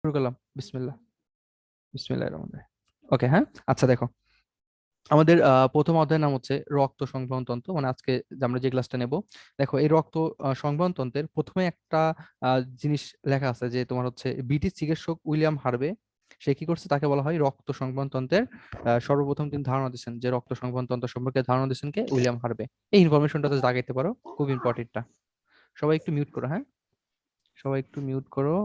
শুরু করলাম। বিসমিল্লাহ। বিসমিল্লাহির রহমানির রহিম। ওকে, হ্যাঁ। আচ্ছা দেখো, আমাদের প্রথম অধ্যায়ের নাম হচ্ছে রক্ত সংবহন তন্ত্র, মানে আজকে আমরা যে ক্লাসটা নেব। দেখো, এই রক্ত সংবহন তন্ত্রের প্রথমে একটা জিনিস লেখা আছে যে তোমার হচ্ছে ব্রিটিশ চিকিৎসক উইলিয়াম হার্ভে সে কি করছে, তাকে বলা হয় রক্ত সংবহন তন্ত্রের সর্বপ্রথম তিনি ধারণা দিচ্ছেন, যে রক্ত সংবহন তন্ত্র সম্পর্কে ধারণা দিচ্ছেন কে, উইলিয়াম হার্ভে। এই ইনফরমেশনটা তো দাগাইতে পারো, খুব ইম্পর্টেন্টটা। সবাই একটু মিউট করো, হ্যাঁ, সবাই একটু মিউট করো।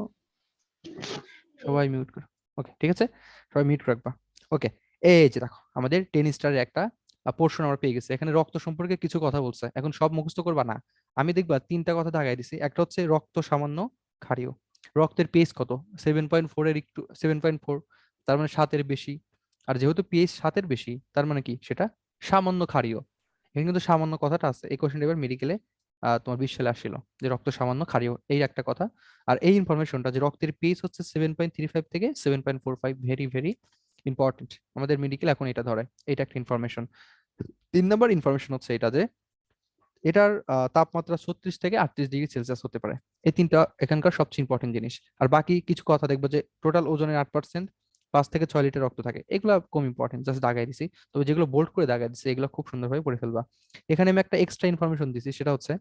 আচ্ছা, সবাই মিউট করো। ওকে, ঠিক আছে, সবাই মিউট রাখবা। ওকে, এই যে দেখো, আমাদের টেন স্টারের একটা পোর্শন আমরা পেয়ে গেছি। এখানে রক্ত সম্পর্কে কিছু কথা বলছে, এখন সব মুখস্থ করবা না। আমি দেখবা তিনটা কথা দাগাই দিছি। একটা হচ্ছে রক্ত সামান্য ক্ষারীয়, রক্তের পিএইচ কত, 7.4 এর একটু 7.4, তার মানে 7-এর বেশি। আর যেহেতু পিএইচ 7-এর বেশি, তার মানে কি সেটা সামান্য ক্ষারীয়। এখানে কিন্তু সামান্য কথাটা আছে, এই কোশ্চেন এবার মেডিকেলে তোমার 20 সালে আসছিল, যে রক্ত সামান্য ক্ষারীয়, এই একটা কথা। আর এই ইনফরমেশনটা যে রক্তের পিএইচ হচ্ছে 7.35 থেকে 7.45, ভেরি ভেরি ইম্পর্টেন্ট। আমাদের মেডিকেল এখন এটা ধরে, এটা একটা ইনফরমেশন। 3 নম্বর ইনফরমেশন হচ্ছে এটা যে এটার তাপমাত্রা 36 থেকে 38 ডিগ্রি সেলসিয়াস হতে পারে। এই তিনটা এখানকার সবচেয়ে ইম্পর্টেন্ট জিনিস। আর বাকি কিছু কথা দেখবো, যে টোটাল ওজনের 8%, 5 থেকে 6 লিটার রক্ত থাকে, এগুলো কম ইম্পর্টেন্ট, জাস্ট দাগাই দিছি। তবে যেগুলো বোল্ড করে দাগাই দিছি এগুলো খুব সুন্দরভাবে পড়ে ফেলবা। এখানে আমি একটা এক্সট্রা ইনফরমেশন দিছি, সেটা হচ্ছে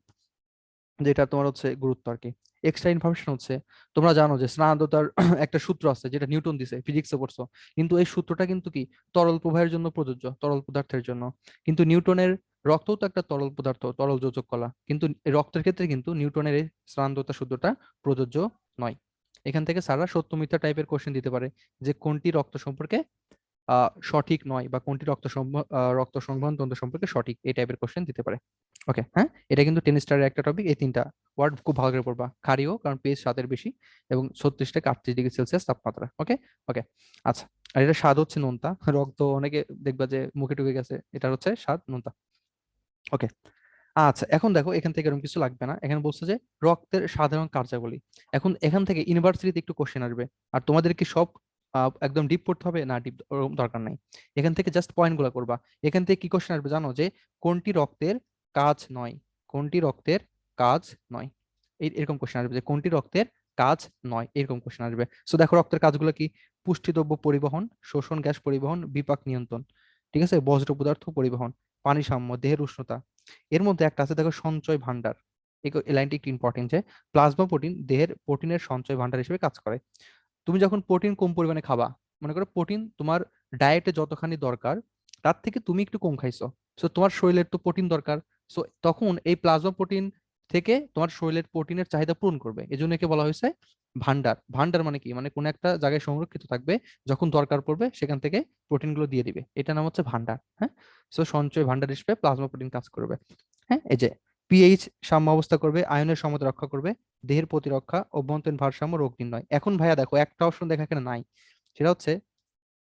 যেটা তোমার হচ্ছে গুরুত্ব আর কি। এক্সট্রা ইনফরমেশন হচ্ছে, তোমরা জানো যে স্নানদতার একটা সূত্র আছে, যেটা নিউটন দিছে, ফিজিক্সে পড়ছো। কিন্তু এই সূত্রটা কিন্তু কি তরল প্রবাহের জন্য প্রযোজ্য, তরল পদার্থের জন্য। কিন্তু নিউটনের রক্তও তো একটা তরল পদার্থ, তরল যোজক কলা, কিন্তু এই রক্তের ক্ষেত্রে কিন্তু নিউটনের এই স্নানদতা সূত্রটা প্রযোজ্য নয়। এখান থেকে স্যাররা সত্য মিথ্যা টাইপের কোশ্চেন দিতে পারে, যে কোনটি রক্ত সম্পর্কে সঠিক নয়, বা কোনটি রক্ত সংবহন তন্ত্র সম্পর্কে সঠিক, এই টাইপের কোশ্চেন দিতে পারে। ওকে, হ্যাঁ, এটা কিন্তু 10 স্টারের একটা টপিক। এই তিনটা ওয়ার্ড খুব ভালো করে পড়বা। ক্ষারীয়, কারণ পেজ 7-এর বেশি, এবং 36 থেকে 38 ডিগ্রি সেলসিয়াস তাপমাত্রা। ওকে। ওকে, আচ্ছা। আর এটা স্বাদ হচ্ছে নোনতা, রক্ত অনেকে দেখবা যে মুখে ঢুকে গেছে, এটা হচ্ছে স্বাদ নোনতা। ওকে, আচ্ছা। এখন দেখো, এখান থেকে এরকম কিছু লাগবে না, এখানে বলছে যে রক্তের সাধারণ কার্যাবলী। এখন এখান থেকে ইউনিভার্সিটিতে একটু কোশ্চেন আসবে, আর তোমাদের কি সব একদম ডিপ পড়তে হবে না, ডিপ দরকার নাই। এখান থেকে জাস্ট পয়েন্ট গুলা করবা। এখান থেকে কি কোশ্চেন আসবে জানো, যে কোনটি রক্তের কাজ নয়, কোনটি রক্তের কাজ নয়, এরকম কোশ্চেন আসবে, যে কোনটি রক্তের কাজ নয়, এরকম কোশ্চেন আসবে। সো দেখো, রক্তের কাজগুলো কি: পুষ্টিদ্রব্য পরিবহন, শোষণ গ্যাস পরিবহন, বিপাক নিয়ন্ত্রণ, ঠিক আছে, বজ্র পদার্থ পরিবহন, পানি সাম্য, দেহের উষ্ণতা। এর মধ্যে একটা আছে দেখো, সঞ্চয় ভান্ডার। এই লাইনটি একটু ইম্পর্টেন্ট, যে প্লাজমা প্রোটিন দেহের প্রোটিনের সঞ্চয় ভান্ডার হিসেবে কাজ করে। তুমি যখন প্রোটিন কম পরিমাণে খাবা, মনে করো প্রোটিন তোমার ডায়েটে যতখানি দরকার, তার থেকে তুমি একটু কম খাইছো, সো তোমার শরীরের তো প্রোটিন দরকার। সো তখন এই প্লাজমা প্রোটিন থেকে তোমার শরীরের প্রোটিনের চাহিদা পূরণ করবে, এই জন্য একে বলা হয়েছে ভান্ডার। ভান্ডার মানে কি, মানে কোন একটা জায়গায় সংরক্ষিত থাকবে, যখন দরকার পড়বে সেখান থেকে প্রোটিনগুলো দিয়ে দিবে, এটা নাম হচ্ছে ভান্ডার। হ্যাঁ, সো সঞ্চয় ভান্ডার হিসেবে প্লাজমা প্রোটিন কাজ করবে। হ্যাঁ, এই যে পিএইচ সাম্য অবস্থা করবে, আয়নের সমতা রক্ষা করবে, দেহের প্রতিরক্ষা, অভ্যন্তরীণ ভারসাম্য, রোগ নির্ণয়। এখন ভাইয়া দেখো, একটা অপশন দেখা এখানে নাই, সেটা হচ্ছে,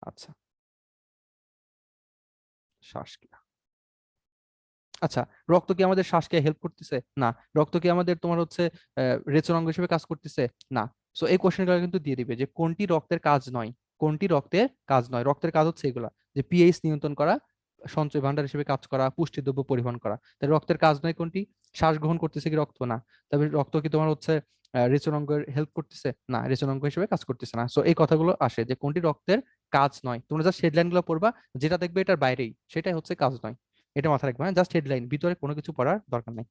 আচ্ছা, শ্বাসক্রিয়া। আচ্ছা, রক্ত কি আমাদের শ্বাসকে হেল্প করতেছে? না। রক্ত কি আমাদের তোমার হচ্ছে রেচন অঙ্গ হিসেবে কাজ করতেছে? না। সো এই কোশ্চেনগুলো কিন্তু দিয়ে দিবে, যে কোনটি রক্তের কাজ নয়, কোনটি রক্তের কাজ নয়। রক্তের কাজ হচ্ছে এগুলা, যে পিএইচ নিয়ন্ত্রণ করা, সঞ্চয় ভান্ডার হিসেবে কাজ করা, পুষ্টিদ্রব্য পরিবহন করা। তাহলে রক্তের কাজ নয় কোনটি? শ্বাস গ্রহণ করতেছে কি রক্ত? না। তবে রক্ত কি তোমার হচ্ছে রেচন অঙ্গের হেল্প করতেছে? না, রেচন অঙ্গ হিসেবে কাজ করতেছে না। সো এই কথাগুলো আসে, যে কোনটি রক্তের কাজ নয়। তোমরা জাস্ট হেডলাইন গুলো পড়বা, যেটা দেখবে এটার বাইরেই, সেটাই হচ্ছে কাজ নয়। এটা মাথায় রাখবে, হ্যাঁ, জাস্ট হেডলাইন, ভিতরে কোনো কিছু পড়ার দরকার নাই।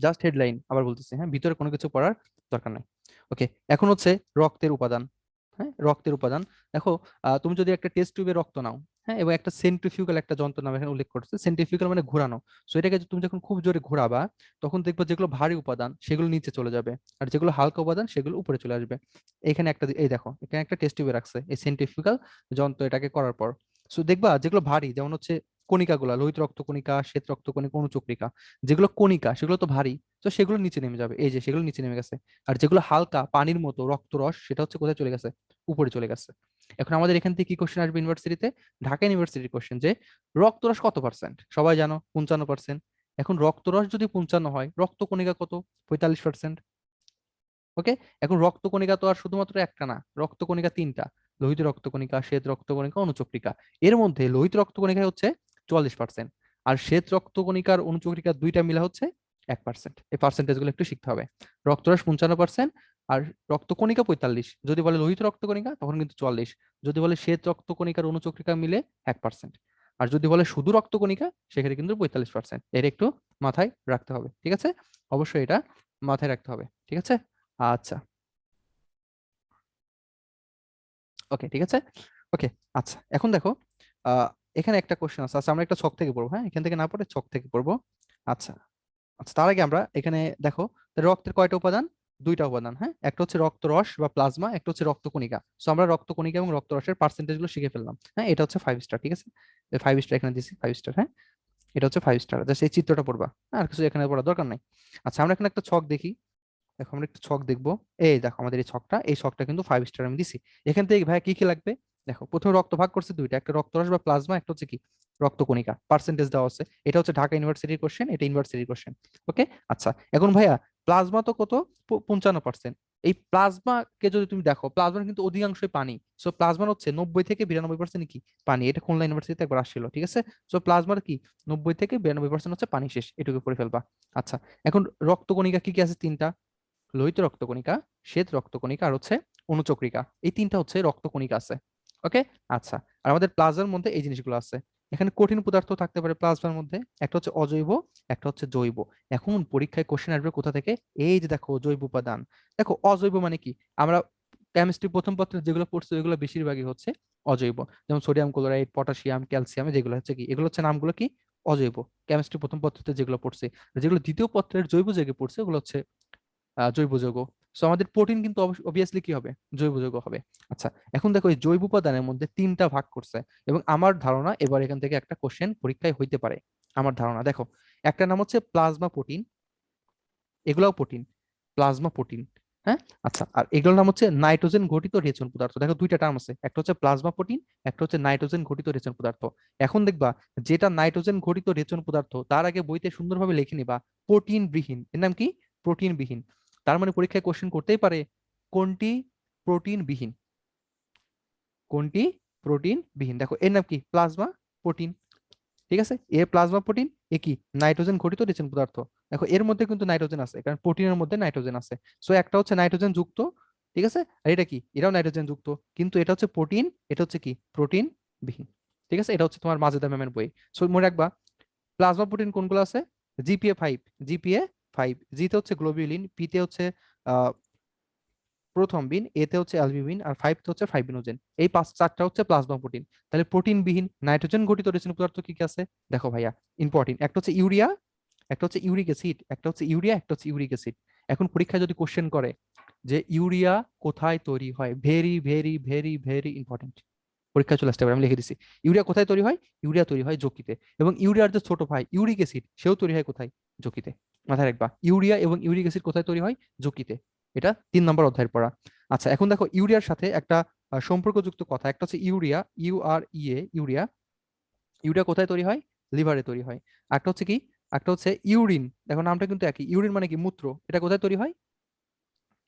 জাস্ট হেডলাইন, আবার বলতেছি, হ্যাঁ, ভিতরে কোনো কিছু পড়ার দরকার নাই। ওকে, এখন হচ্ছে রক্তের উপাদান। হ্যাঁ, রক্তের উপাদান। দেখো, তুমি যদি একটা টেস্ট টিউবে রক্ত নাও, হ্যাঁ, এবং একটা সেন্ট্রিফিউগাল একটা যন্ত্র নাম এখানে উল্লেখ করছে, সেন্ট্রিফিউগাল মানে ঘোরানো। সো এটাকে তুমি যখন খুব জোরে ঘোরাবা, তখন দেখবে যেগুলো ভারী উপাদান সেগুলো নিচে চলে যাবে, আর যেগুলো হালকা উপাদান সেগুলো উপরে চলে আসবে। এখানে একটা, এই দেখো, এখানে একটা টেস্ট টিউবে রাখছে এই সেন্ট্রিফিউগাল যন্ত্র, এটাকে করার পর সো দেখবা যেগুলো ভারী, যেমন হচ্ছে কণিকাগুলা, লোহিত রক্ত কণিকা, শ্বেত রক্ত কণিকা, অনুচক্রিকা, যেগুলো কণিকা সেগুলো তো ভারী, তো সেগুলো নিচে নেমে যাবে, এই যে সেগুলো নিচে নেমে গেছে। আর যেগুলো হালকা পানির মতো রক্তরস, সেটা হচ্ছে কোথায় চলে গেছে, উপরে চলে গেছে। এখন আমাদের এখান থেকে কি কোশ্চেন আসবে ইউনিভার্সিটিতে, ঢাকা ইউনিভার্সিটির কোশ্চেন, যে রক্তরস কত পার্সেন্ট? সবাই জানো 55%। এখন রক্তরস যদি 55 হয়, রক্ত কণিকা কত? 45%। ওকে, এখন রক্ত কণিকা তো আর শুধুমাত্র একটা না, রক্ত কণিকা তিনটা: লোহিত রক্ত কণিকা, শ্বেত রক্ত কণিকা, অনুচক্রিকা। এর মধ্যে লোহিত রক্ত কণিকা হচ্ছে 44%, আর শ্বেত রক্ত কণিকার অনুচক্রিকা দুইটা মিলা হচ্ছে 1%। এই পার্সেন্টেজ গুলো একটু শিখতে হবে। রক্তরস 55%, আর রক্তকণিকা 45। যদি বলে লোহিত রক্তকণিকা তখন কিন্তু 44। যদি বলে শ্বেত রক্তকণিকার অনুচক্রিকা মিলে 1%। আর যদি বলে শুধু রক্তকণিকা সেক্ষেত্রে কিন্তু 45%। এর একটু মাথায় রাখতে হবে, ঠিক আছে? অবশ্যই এটা মাথায় রাখতে হবে, ঠিক আছে? আচ্ছা, ওকে, ঠিক আছে। ওকে, আচ্ছা এখন দেখো, আহ এখানে একটা কোশ্চেন আছে। আচ্ছা আমরা একটা ছক থেকে পড়বো, হ্যাঁ, এখান থেকে না পড়ে ছক থেকে পড়বো। আচ্ছা, আচ্ছা তার আগে আমরা এখানে দেখো, রক্তের কয়টা উপাদান? দুইটা উপাদান, হ্যাঁ, একটা হচ্ছে রক্তরস বা প্লাজমা, একটা হচ্ছে রক্তকণিকা। সো আমরা রক্তকণিকা এবং রক্তরসের পার্সেন্টেজ গুলো শিখে ফেললাম, হ্যাঁ। এটা হচ্ছে 5 স্টার, ঠিক আছে? 5 স্টার এখানে দিছি, 5 স্টার, হ্যাঁ। এটা হচ্ছে 5 স্টার, জাস্ট এই চিত্রটা পড়বা, আর কিছু এখানে পড়ার দরকার নাই। আচ্ছা আমরা এখানে একটা ছক দেখি। দেখো আমরা একটু ছক দেখবো। এই দেখো আমাদের এই ছকটা কিন্তু 5 স্টার আমি দিছি। এখান থেকে ভাই কি কি লাগবে? দেখো প্রথমে রক্ত ভাগ করছে দুইটা, একটা রক্তরস বা প্লাজমা, একটা হচ্ছে কি রক্তকণিকা। পার্সেন্টেজ দেওয়া আছে, এটা হচ্ছে ঢাকা ইউনিভার্সিটির কোশ্চেন, এটা ইউনিভার্সিটির কোশ্চেন। ওকে, আচ্ছা এখন ভাইয়া প্লাজমা তো কত? 55%। এই প্লাজমাকে যদি তুমি দেখো, প্লাজমার কিন্তু অধিকাংশই পানি। সো প্লাজমার হচ্ছে 90 থেকে 92% কি পানি। এটা খুলনা ইউনিভার্সিটিতে একবার আসছিল, ঠিক আছে? সো প্লাজমার কি 90 থেকে 92% হচ্ছে পানি, শেষ, এটুকু করে ফেলবা। আচ্ছা এখন রক্তকণিকা কি কি আছে? তিনটা। লোহিত রক্তকণিকা, শ্বেত রক্তকণিকা, আর হচ্ছে অনুচক্রিকা। এই তিনটা হচ্ছে রক্তকণিকা আছে। ওকে, আচ্ছা। আর আমাদের প্লাজমার মধ্যে এই জিনিসগুলো আছে। এখানে কঠিন পদার্থ থাকতে পারে প্লাজমার মধ্যে, একটা হচ্ছে অজৈব, একটা হচ্ছে জৈব। এখন পরীক্ষায় কোশ্চেন আসবে কোথা থেকে? এই যে দেখো জৈব উপাদান। দেখো অজৈব মানে কি? আমরা কেমিস্ট্রি প্রথম পত্রে যেগুলো পড়ছি ওইগুলো বেশিরভাগই হচ্ছে অজৈব। যেমন সোডিয়াম ক্লোরাইড, পটাশিয়াম, ক্যালসিয়াম, যেগুলো হচ্ছে কি, এগুলো হচ্ছে নামগুলো কি অজৈব। কেমিস্ট্রি প্রথম পত্রতে যেগুলো পড়ছে। যেগুলো দ্বিতীয় পত্রের জৈব যৌগে পড়ছে ওগুলো হচ্ছে জৈব যৌগ। সো আমাদের প্রোটিন কিন্তু অবভিয়াসলি কি হবে? জৈব যৌগ হবে। আচ্ছা এখন দেখো এই জৈব উপাদানের মধ্যে তিনটা ভাগ করছে, এবং আমার ধারণা এবার এখান থেকে একটা কোশ্চেন পরীক্ষায় হইতে পারে। আমার ধারণা দেখো, একটা নাম হচ্ছে প্লাজমা প্রোটিন, এগুলাও প্রোটিন, প্লাজমা প্রোটিন, হ্যাঁ। আচ্ছা আর এগুলোর নাম হচ্ছে নাইট্রোজেন ঘটিত রেচন পদার্থ। দেখো দুইটা টার্ম আছে, একটা হচ্ছে প্লাজমা প্রোটিন, একটা হচ্ছে নাইট্রোজেন ঘটিত রেচন পদার্থ। এখন দেখবা যেটা নাইট্রোজেন ঘটিত রেচন পদার্থ তার আগে বইতে সুন্দরভাবে লিখে নিবা প্রোটিন বিহীন। এর নাম কি? প্রোটিন বিহীন। তার মানে পরীক্ষায় কোশ্চেন করতেই পারে কোনটি প্রোটিন বিহীন, কোনটি প্রোটিন বিহীন। দেখো এর নাম কি? প্লাজমা প্রোটিন, ঠিক আছে? এ প্লাজমা প্রোটিন, এ কি নাইট্রোজেন ঘটিত রেচন পদার্থ। দেখো এর মধ্যে কিন্তু নাইট্রোজেন আছে, কারণ প্রোটিনের মধ্যে নাইট্রোজেন আছে। সো একটা হচ্ছে নাইট্রোজেন যুক্ত, ঠিক আছে, আর এটা কি, এটাও নাইট্রোজেন যুক্ত, কিন্তু এটা হচ্ছে প্রোটিন, এটা হচ্ছে কি প্রোটিন বিহীন। ঠিক আছে, এটা হচ্ছে তোমার মাজেদা ম্যামের বই। সো মনে রাখবা প্লাজমা প্রোটিন কোনগুলো আছে? জিপিএ 5, জিপিএ 5, জিতে হচ্ছে গ্লোবিউলিন, পিতে হচ্ছে প্রোথ্রম্বিন, এতে হচ্ছে অ্যালবিউমিন, আর ফাইভতে হচ্ছে ফাইব্রিনোজেন। এই পাঁচ চারটা হচ্ছে প্লাজমা প্রোটিন। তাহলে প্রোটিনবিহীন নাইট্রোজেন ঘটিত রেচন পদার্থ কি কি আছে? দেখো ভাইয়া ইম্পর্টেন্ট, একটা হচ্ছে ইউরিয়া, একটা হচ্ছে ইউরিক অ্যাসিড, একটা হচ্ছে ইউরিয়া, একটা হচ্ছে ইউরিক অ্যাসিড। এখন পরীক্ষায় যদি কোশ্চেন করে যে ইউরিয়া কোথায় তৈরি হয়, very very very very important, পরীক্ষায় চলে আসতে পারে, আমি লিখে দিচ্ছি। ইউরিয়া কোথায় তৈরি হয়? ইউরিয়া তৈরি হয় যকৃতে। এবং ইউরিয়ার যে ছোট ভাই ইউরিক অ্যাসিড, সেও তৈরি হয় কোথায়? যকৃতে। মাথায় রাখবা ইউরিয়া এবং ইউরিক অ্যাসিড কোথায় তৈরি হয়? যকৃতে। এটা 3 নম্বর অধ্যায়ের পড়া। আচ্ছা এখন দেখো ইউরিয়ার সাথে একটা সম্পর্কযুক্ত কথা, একটা হচ্ছে ইউরিয়া, ইউআরইএ, ইউরিয়া। ইউরিয়া কোথায় তৈরি হয়? লিভারে তৈরি হয়। একটা হচ্ছে কি, একটা হচ্ছে ইউরিন। দেখো নামটা কিন্তু একই, ইউরিন মানে কি মূত্র, এটা কোথায় তৈরি হয়?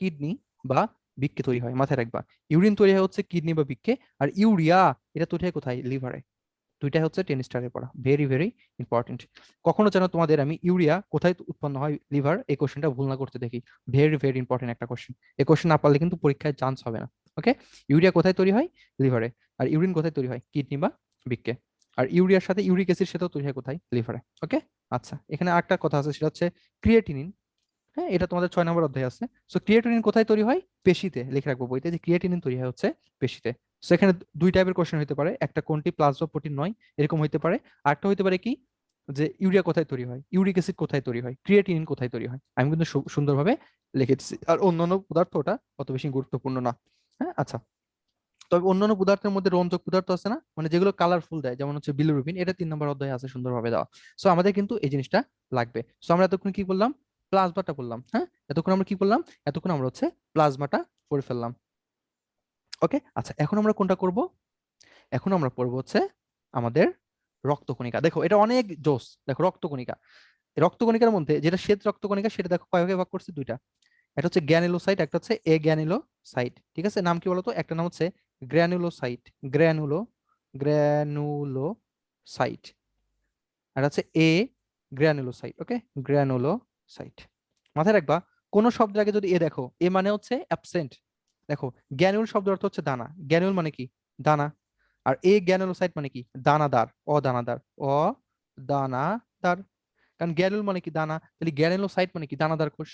কিডনি বা বৃক্কে তৈরি হয়, মাথায় রাখবা। ইউরিন তৈরি হয় হচ্ছে কিডনি বা বৃক্কে, আর ইউরিয়া এটা তৈরি হয় কোথায়? লিভারে। দুইটাই হচ্ছে 10 স্টারে পড়া, ভেরি ভেরি ইম্পর্টেন্ট। কখনো যেন তোমাদের আমি ইউরিয়া কোথায় উৎপন্ন হয়, লিভার, এই কোশ্চেনটা ভুল না করতে দেখি। ভেরি ভেরি ইম্পর্টেন্ট একটা কোশ্চেন। এই কোশ্চেন না পারলে কিন্তু পরীক্ষায় চান্স হবে না। ওকে, ইউরিয়া কোথায় তৈরি হয়? লিভারে। আর ইউরিন কোথায় তৈরি হয়? কিডনি বা বৃক্কে। আর ইউরিয়ার সাথে ইউরিক অ্যাসিড সেটাও তৈরি হয় কোথায়? লিভারে। ওকে, আচ্ছা এখানে আরেকটা কথা আছে, সেটা হচ্ছে ক্রিয়েটিনিন। হ্যাঁ, এটা তোমাদের 6 নম্বর অধ্যায় আছে। সো ক্রিয়েটিনিন কোথায় তৈরি হয়? পেশিতে। লিখে রাখবো বইতে যে ক্রিয়েটিনিন তৈরি হয় হচ্ছে পেশিতে। সো এখানে দুই টাইপের কোশ্চেন হতে পারে, একটা কোনটি প্লাজমা প্রোটিন নয়, এরকম হতে পারে। আরেকটা হতে পারে কি, যে ইউরিয়া কোথায় তৈরি হয়, ইউরিক অ্যাসিড কোথায় তৈরি হয়, ক্রিয়েটিনিন কোথায় তৈরি হয়। আমি কিন্তু সুন্দরভাবে লিখে দিচ্ছি। আর অন্যান্য পদার্থ ওটা অত বেশি গুরুত্বপূর্ণ না। হ্যাঁ, আচ্ছা। তবে অন্যান্য পদার্থের মধ্যে রঞ্জক পদার্থ আছে না, মানে যেগুলো কালারফুল দেয়, যেমন হচ্ছে বিলিরুবিন, এটা 3 নম্বর অধ্যায়ে আছে সুন্দরভাবে দেওয়া। সো আমাদের কিন্তু এই জিনিসটা লাগবে। সো আমরা এতক্ষণ কি করলাম? প্লাজমাটা বললাম, হ্যাঁ। এতক্ষণ আমরা কি করলাম? এতক্ষণ আমরা হচ্ছে প্লাজমাটা পড়ে ফেললাম। ওকে, আচ্ছা এখন আমরা কোনটা করব? এখন আমরা পড়বো হচ্ছে আমাদের রক্তকণিকা। দেখো এটা অনেক জোস। দেখো রক্তকণিকা, রক্তকণিকার মধ্যে যেটা শ্বেত রক্তকণিকা সেটা দেখো কয় ভাগে ভাগ করছে? দুইটা। একটা হচ্ছে গ্র্যানুলোসাইট, একটা হচ্ছে এ গ্র্যানুলোসাইট। ঠিক আছে, নাম কি বলতো? একটা নাম হচ্ছে গ্র্যানুলোসাইট, গ্র্যানুলোসাইট, আর হচ্ছে এ গ্র্যানুলোসাইট। ওকে, গ্র্যানুলোসাইট, মাথায় রাখবা। কোন শব্দের আগে যদি এ দেখো, এ মানে হচ্ছে অ্যাবসেন্ট। দেখো গ্যানুল শব্দের অর্থ হচ্ছে দানা, গ্যানুল মানে কি দানা। আর এ গ্যানুলোসাইট মানে কি দানাদার, অদানাদার, অদানাদার। কারণ গ্যানুল মানে কি দানা, তাহলে গ্যানুলোসাইট মানে কি দানাদার কোষ।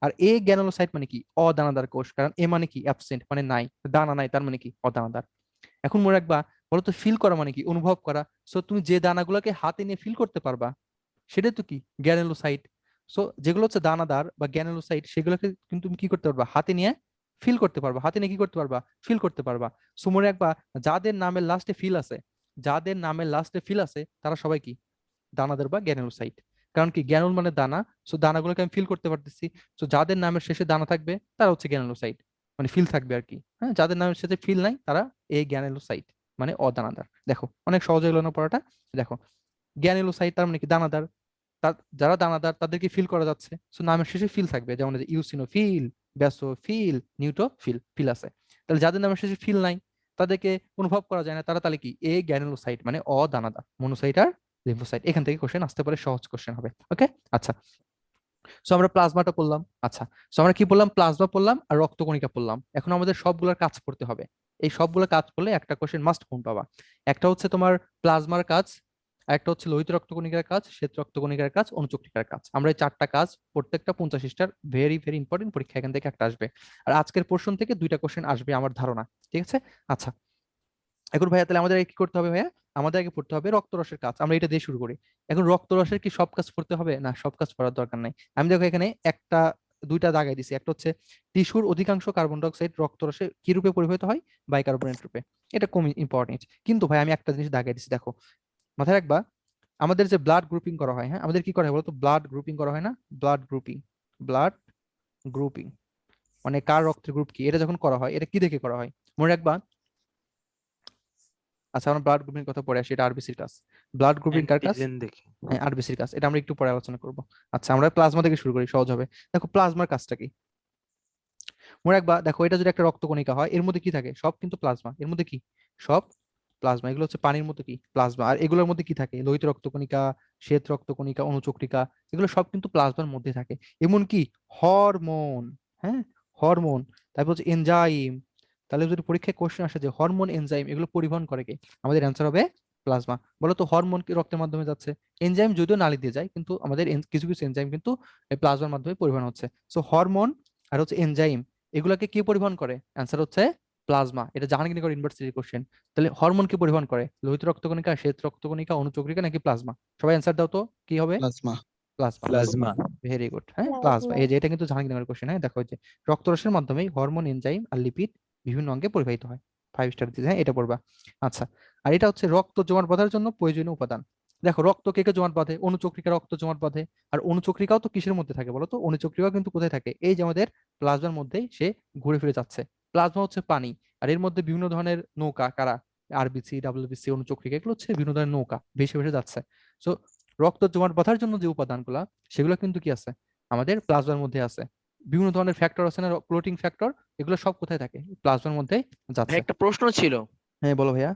আর এ গ্যানুলোসাইট মানে কি অদানাদার কোষ, কারণ এ মানে কি অ্যাবসেন্ট মানে নাই, দানা নাই, তার মানে কি অদানাদার। এখন মনে রাখবা, বলতো ফিল করা মানে কি অনুভব করা। সো তুমি যে দানাগুলোকে হাতে নিয়ে ফিল করতে পারবা সেটাই তো কি গ্যানুলোসাইট। সো যেগুলো হচ্ছে দানাদার বা গ্যানুলোসাইট সেগুলোকে কিন্তু তুমি কি করতে পারবা হাতে নিয়ে ফিল করতে পারবা, হাতে নিয়ে কি করতে পারবা ফিল করতে পারবা। সো মনে রাখবা, যাদের নামের লাস্টে ফিল আছে, যাদের নামের লাস্টে ফিল আছে তারা সবাই কি দানাদার বা গ্যানুলোসাইট। কারণ কি গ্যানুল মানে দানা, সো দানাগুলোকে আমি ফিল করতে পারতেছি। সো যাদের নামের শেষে দানা থাকবে তারা হচ্ছে গ্যানুলোসাইট, মানে ফিল থাকবে আর কি। হ্যাঁ, যাদের নামের শেষে ফিল নাই তারা এই গ্যানুলোসাইট মানে অদানাদার। দেখো অনেক সহজ হলো না পড়াটা। দেখো গ্যানুলোসাইট তার মানে কি দানাদার, যারা দানাদার তাদেরকে ফিল করা যাচ্ছে, সো নামের শেষে ফিল থাকবে, যেমন ইউসিনোফিল, ব্যাসোফিল, নিউট্রোফিল, ফিল আছে। তাহলে যাদের নামের শেষে ফিল নাই তাদেরকে অনুভব করা যায় না, তারা তাহলে কি এ গ্যানুলোসাইট মানে অদানাদার। মনোসাইট আর লিম্ফোসাইট, এখান থেকে কোশ্চেন আসতে পারে, সহজ কোশ্চেন হবে। ওকে, আচ্ছা। সো আমরা প্লাজমাটা পড়লাম। আচ্ছা, সো আমরা কি পড়লাম, প্লাজমা পড়লাম আর রক্তকণিকা পড়লাম। এখন আমাদের সবগুলোর কাজ করতে হবে। এই সবগুলো কাজ করলে একটা কোশ্চেন মাস্ট কোন পাবা। একটা হচ্ছে তোমার প্লাজমার কাজ, একটা হচ্ছে লোহিত রক্তকণিকার কাজ, শ্বেত রক্তকণিকার কাজ, অনুচক্রিকার কাজ। আমরা এই চারটা কাজ প্রত্যেকটা 50 ভেরি ভেরি ইম্পর্টেন্ট, পরীক্ষা এখান থেকে একটা আসবে। আর আজকের পোর্শন থেকে 2টা কোশ্চেন আসবে আমার ধারণা। ঠিক আছে, আচ্ছা। এখন ভাইয়া তাহলে আমাদের আগে কি করতে হবে ভাইয়া, আমাদের আগে পড়তে হবে রক্তরসের কাজ, আমরা এটা দিয়ে শুরু করি। এখন রক্তরসের কি সব কাজ পড়তে হবে না, সব কাজ পড়ার দরকার নাই। আমি দেখো এখানে একটা দুইটা দাগাই দিছি, একটা হচ্ছে টিস্যুর অধিকাংশ কার্বন ডাই অক্সাইড রক্তরসে কি রূপে পরিবাহিত হয়, বাইকার্বনেট রূপে। এটা কম ইম্পর্টেন্ট, কিন্তু ভাই আমি একটা জিনিস দাগাই দিছি দেখো, মাথায় রাখবা। আমাদের যে ব্লাড গ্রুপিং করা হয়, হ্যাঁ আমাদের কি করা হয় বলতো, ব্লাড গ্রুপিং করা হয় না, ব্লাড গ্রুপিং, ব্লাড গ্রুপিং মানে কার রক্তের গ্রুপ কি, এটা যখন করা হয় এটা কি দেখে করা হয় মনে রাখবা। আচ্ছা, আমরা ব্লাড গ্রুপিং কথা পড়ে আসি, এটা আরবিসির কাজ। ব্লাড গ্রুপিং কার কাজ, অ্যান্টিজেন দেখে। হ্যাঁ আরবিসির কাজ, এটা আমরা একটু পরে আলোচনা করব। আচ্ছা, আমরা প্লাজমা থেকে শুরু করি, সহজ হবে। দেখো প্লাজমার কাজটা কি মনে রাখবা। দেখো এটা যদি একটা রক্তকণিকা হয়, এর মধ্যে কি থাকে, সব কিন্তু প্লাজমা। এর মধ্যে কি সব প্লাজমা, এগুলো হচ্ছে পানির মতো কি প্লাজমা। আর এগুলোর মধ্যে কি থাকে, লোহিত রক্তকণিকা, শ্বেত রক্তকণিকা, অনুচক্রিকা, এগুলো সব কিন্তু প্লাজমার মধ্যে থাকে। এমনকি হরমোন, হ্যাঁ হরমোন, তারপর হচ্ছে এনজাইম। তাহলে যদি পরীক্ষায় কোশ্চেন আসে যে হরমোন এনজাইম এগুলো পরিবহন করে কে, আমাদের অ্যান্সার হবে প্লাজমা। বলো তো হরমোন কি রক্তের মাধ্যমে যাচ্ছে, এনজাইম যদিও নালী দিয়ে যায়, কিন্তু আমাদের কিছু কিছু এনজাইম কিন্তু এই প্লাজমার মাধ্যমে পরিবহন হচ্ছে। সো হরমোন আর হচ্ছে এনজাইম, এগুলাকে কি পরিবহন করে, অ্যান্সার হচ্ছে প্লাজমা। এটা জাহাঙ্গীরনগর ইউনিভার্সিটির কোশ্চেন। তাহলে হরমোন কি পরিবহন করে, লোহিত রক্তকণিকা, শ্বেত রক্তকণিকা, অনুচক্রিকা নাকি প্লাজমা? সবাই অ্যান্সার দাও তো, কি হবে? Plasma. Plasma. Plasma. Very good, হ্যাঁ প্লাজমা। এই যে এটা কিন্তু জাহাঙ্গীরনগরের কোশ্চেন। হ্যাঁ দেখো এই যে রক্তরসের মাধ্যমে হরমোন, এনজাইম আর লিপিড বিভিন্ন অঙ্গে পরিবাহিত হয়। 5 স্টার দিতে, হ্যাঁ এটা পড়বা। আচ্ছা, আর এটা হচ্ছে রক্ত জমাট বাঁধার জন্য প্রয়োজনীয় উপাদান। দেখো রক্ত কে কে জমাট বাঁধে, অনুচক্রিকা রক্ত জমাট বাঁধে। আর অনুচক্রিকাও তো কিসের মধ্যে থাকে বলো তো, অনুচক্রিকাও কিন্তু কোথায় থাকে, এই যে আমাদের প্লাজমার মধ্যেই সে ঘুরে ফিরে যাচ্ছে। প্লাজমা হচ্ছে পানি, আর এর মধ্যে বিভিন্ন ধরনের নৌকা, কারা, আরবিসি, ডাব্লিউবিসি, অনুচক্রিকা, এগুলো হচ্ছে বিভিন্ন ধরনের নৌকা ভেসে ভেসে যাচ্ছে। সো রক্ত জমাট বাঁধার জন্য যে উপাদানগুলা সেগুলো কিন্তু কি আছে, আমাদের প্লাজমার মধ্যে আছে। বিভিন্ন ধরনের ফ্যাক্টর আছে না, ক্লোটিং ফ্যাক্টর, এগুলো সব কোথায় থাকে, প্লাজমার মধ্যে ভাই যাচ্ছে। একটা প্রশ্ন ছিল, হ্যাঁ বলো ভাইয়া।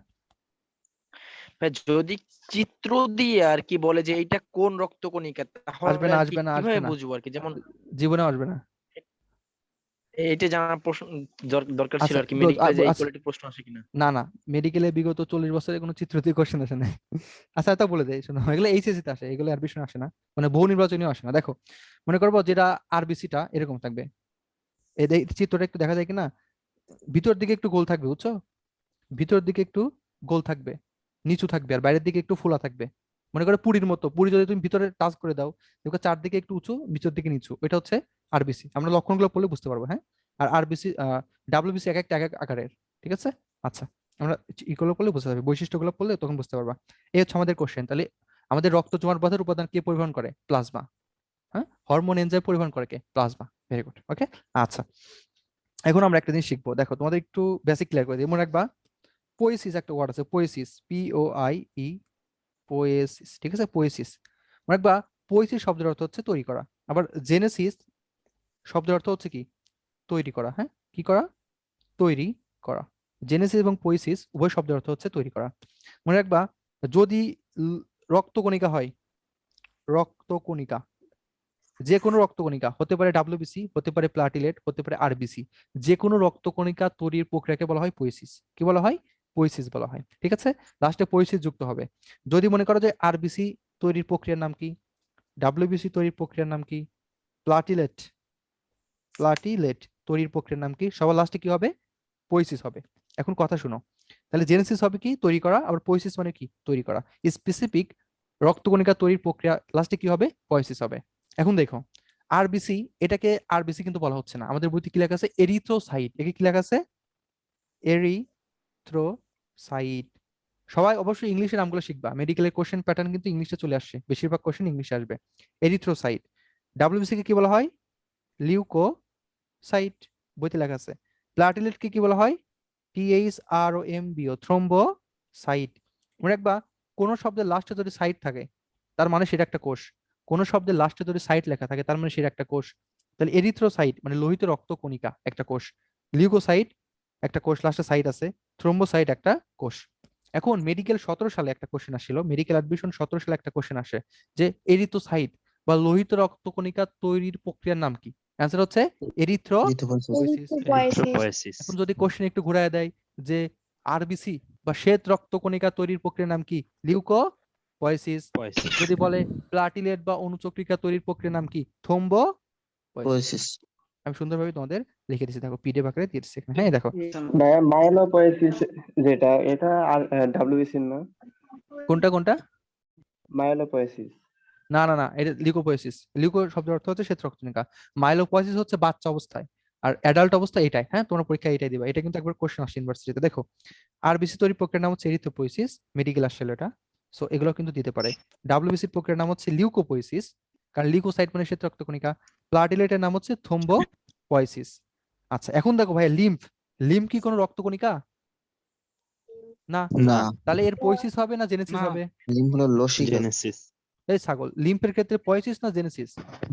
ভাই যদি চিত্র দিয়ে আর কি বলে যে এটা কোন রক্তকণিকা, আসবে তাহলে না, আর কি আসবে না, আসবে কিভাবে না, বুঝবো আর কি, যেমন জীবনেও আসবে না। এটা জানার প্রশ্ন দরকার ছিল আচ্ছা আর কি, মেডিকেলে যে এই আচ্ছা, কোয়ালিটির প্রশ্ন আসে কিনা। না না, মেডিকেলে বিগত 40 বছরে কোনো চিত্র দিয়ে কোশ্চেন আসে না। আচ্ছা তা বলে দেয় শোনো, এগুলো এইচএসসি তে আসে, এগুলো আর বিষয় আসে না, মানে বহু নির্বাচনীয় আসে না। দেখো মনে করবো যেটা আরবিসিটা এরকম থাকবে, এই চিত্রটা একটু দেখা যায় কিনা, ভিতর দিকে একটু গোল থাকবে বুঝছো, ভিতর দিকে একটু গোল থাকবে, নিচু থাকবে, আর বাইরের দিকে একটু ফোলা থাকবে। মনে করো পুরীর মতো, পুরি যদি তুমি ভিতরে টাচ করে দাও, দেখো চারদিকে একটু উঁচু, ভিতর দিকে নিচু, এটা হচ্ছে আরবিসি। আমরা লক্ষণগুলো পড়লে বুঝতে পারবো, হ্যাঁ। আর আরবিসি, ডাব্লিউবিসি এক একটা এক এক আকারের। ঠিক আছে, আচ্ছা। আমরা ইগুলো পড়লে বুঝতে পারবে, বৈশিষ্ট্যগুলো পড়লে তখন বুঝতে পারবা। এই হচ্ছে আমাদের কোশ্চেন। তাহলে আমাদের রক্ত জমাট বাঁধার উপাদান কে পরিবহন করে, প্লাজমা। হ্যাঁ, হরমোন এনজাইম পরিবহন করে কে, প্লাজমা। ভেরি গুড, ওকে। আচ্ছা, এখন আমরা একটা জিনিস শিখবো, দেখো তোমাদের একটু বেসিক ক্লিয়ার করে দিই, মনে রাখবা। পোয়েসিস একটা ওয়ার্ড আছে, পোয়েসিস, POIE, পোয়েসিস, ঠিক আছে, পোয়েসিস। মনে রাখবা, পোয়েসিস শব্দের অর্থ হচ্ছে তৈরি করা। আবার জেনেসিস শব্দের অর্থ হচ্ছে কি তৈরি করা, হ্যাঁ কি করা, তৈরি করা। জেনেসিস এবং পোয়েসিস উভয় শব্দের অর্থ হচ্ছে তৈরি করা। মনে রাখবা, যদি রক্তকণিকা হয়, রক্তকণিকা, যে কোনো রক্তকণিকা হতে পারে ডাব্লিউবিসি, হতে পারে প্লাটিলেট, হতে পারে আরবিসি, যে কোনো রক্তকণিকা তৈরির প্রক্রিয়াকে বলা হয় পোয়েসিস। কি বলা হয়? পোয়েসিস বলা হয়। ঠিক আছে, লাস্টে পোয়েসিস যুক্ত হবে। যদি মনে করো যে আরবিসি তৈরির প্রক্রিয়ার নাম কি, ডাব্লিউবিসি তৈরির প্রক্রিয়ার নাম কি, প্লাটিলেট প্লাটিলেট তৈরির প্রক্রিয়ার নাম কি, সবার লাস্টে কি হবে? পোয়েসিস হবে। এখন কথা শুনো, তাহলে জেনেসিস হবে কি? তৈরি করা। আবার পোয়েসিস মানে কি? তৈরি করা। স্পেসিফিক রক্তকণিকা তৈরির প্রক্রিয়া লাস্টে কি হবে? পোয়েসিস হবে। এখন দেখো আরবিসি, এটাকে আরবিসি কিন্তু বলা হচ্ছে না, আমাদের বইতে কি লেখা আছে? এরিথ্রোসাইট। একে কি লেখা আছে? এরিথ্রোসাইট। সবাই অবশ্যই ইংলিশের নামগুলো শিখবা, মেডিকেলের কোশ্চেন প্যাটার্ন কিন্তু ইংলিশে চলে আসছে, বেশিরভাগ কোশ্চেন ইংলিশে আসবে। এরিথ্রোসাইট। ডাব্লিউবিসি কে কি বলা হয়? লিউকোসাইট, বইতে লেখা আছে। প্লাটিলেট কে কি বলা হয়? THROMBO, thrombocyte. মনে রাখবা, কোন শব্দের লাস্টে যদি সাইট থাকে তার মানে সেটা একটা কোষ। কোন শব্দের লাস্টে যদি সাইট লেখা থাকে তার মানে সেটা একটা কোষ। তাহলে এরিথ্রোসাইট মানে লোহিত রক্ত কণিকা একটা কোষ, লিউকোসাইট একটা কোষ লাস্টে সাইট আছে, থ্রোম্বোসাইট একটা কোষ। এখন মেডিকেল 17 সালে একটা কোশ্চেন আসছিল, মেডিকেল অ্যাডমিশন 17 সালে একটা কোশ্চেন আসে যে এরিথ্রোসাইট বা লোহিত রক্ত কণিকা তৈরির প্রক্রিয়ার নাম কি? অ্যান্সার হচ্ছে এরিথ্রোপয়েসিস। এরিথ্রোপয়েসিস। এখন যদি কোশ্চেন একটু ঘুরায় দেয় যে আরবিসি বা শ্বেত রক্তকণিকা তৈরির প্রক্রিয়ার নাম কি? লিউকোপয়েসিস। পয়েসিস। যদি বলে প্লাটিলেট বা অনুচক্রিকা তৈরির প্রক্রিয়ার নাম কি? থ্রোম্বোপয়েসিস। আমি সুন্দরভাবে তোমাদের লিখে দিচ্ছি, দেখো পিডিএফ আকারে দিয়ে দিচ্ছি এখানে। হ্যাঁ এই দেখো মায়োলোপয়েসিস যেটা, এটা আর ডাব্লিউবিসির না? কোনটা কোনটা? মায়োলোপয়েসিস। না না না, এটা লিউকোপয়েসিস। লিউকো শব্দের অর্থ হচ্ছে শ্বেত রক্তকণিকা। মাইলোপয়েসিস হচ্ছে বাচ্চা অবস্থায়, আর অ্যাডাল্ট অবস্থা এটাই। হ্যাঁ, তোমার পরীক্ষা এটাই দিবা, এটা কিন্তু একবার কোশ্চেন আসছে ইউনিভার্সিটিতে। দেখো আরবিসি তৈরি প্রক্রিয়ার নাম হচ্ছে এরিথ্রোপয়েসিস, মেডিকেল আসছিল এটা, সো এগুলো কিন্তু দিতে পারে। ডাব্লিউবিসি প্রক্রিয়ার নাম হচ্ছে লিউকোপয়েসিস, কারণ লিউকোসাইট মানে শ্বেত রক্তকণিকা। প্লাটিলেটের নাম হচ্ছে থ্রোম্বোপয়েসিস। আচ্ছা এখন দেখো ভাই, লিম্ফ, লিম্ফ কি কোনো রক্তকণিকা? না। না, তাহলে এর পয়েসিস হবে না জেনেসিস হবে? লিম্ফ হলো লসিকা। জেনেসিস। এই ছাগল, লিম্ফের ক্ষেত্রে পয়েসিস না জেনেসিস?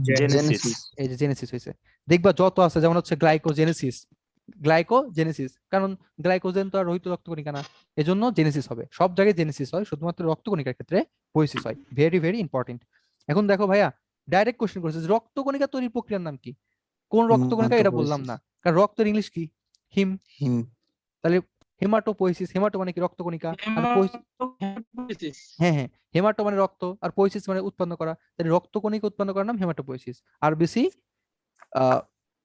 জেনেসিস। এই যে জেনেসিস হয়েছে। দেখবা যত আছে, যেমন হচ্ছে গ্লাইকোজেনেসিস, গ্লাইকোজেনেসিস, কারণ গ্লাইকোজেন তো আর রহিত রক্তকণিকা না, এজন্য জেনেসিস হবে। সব জায়গায় জেনেসিস হয়, শুধুমাত্র রক্তকণিকার ক্ষেত্রে পয়েসিস হয়। Very very important. এখন দেখো ভাইয়া, ডাইরেক্ট কোশ্চেন করেছে যে রক্তকণিকা তৈরির প্রক্রিয়ার নাম কি? কোন রক্তকণিকা? এটা বললাম না, কারণ রক্তের ইংলিশ কি? হিম। হিম। তাহলে হেমাটোপয়েসিস, হেমাটো মানে কি? রক্তকণিকা। আর হ্যাঁ হ্যাঁ, হেমাটো মানে রক্ত, আর পয়েসিস মানে উৎপন্ন করা, তাহলে রক্তকণিকা উৎপন্ন করার নাম হেমাটোপয়েসিস। আর বেশি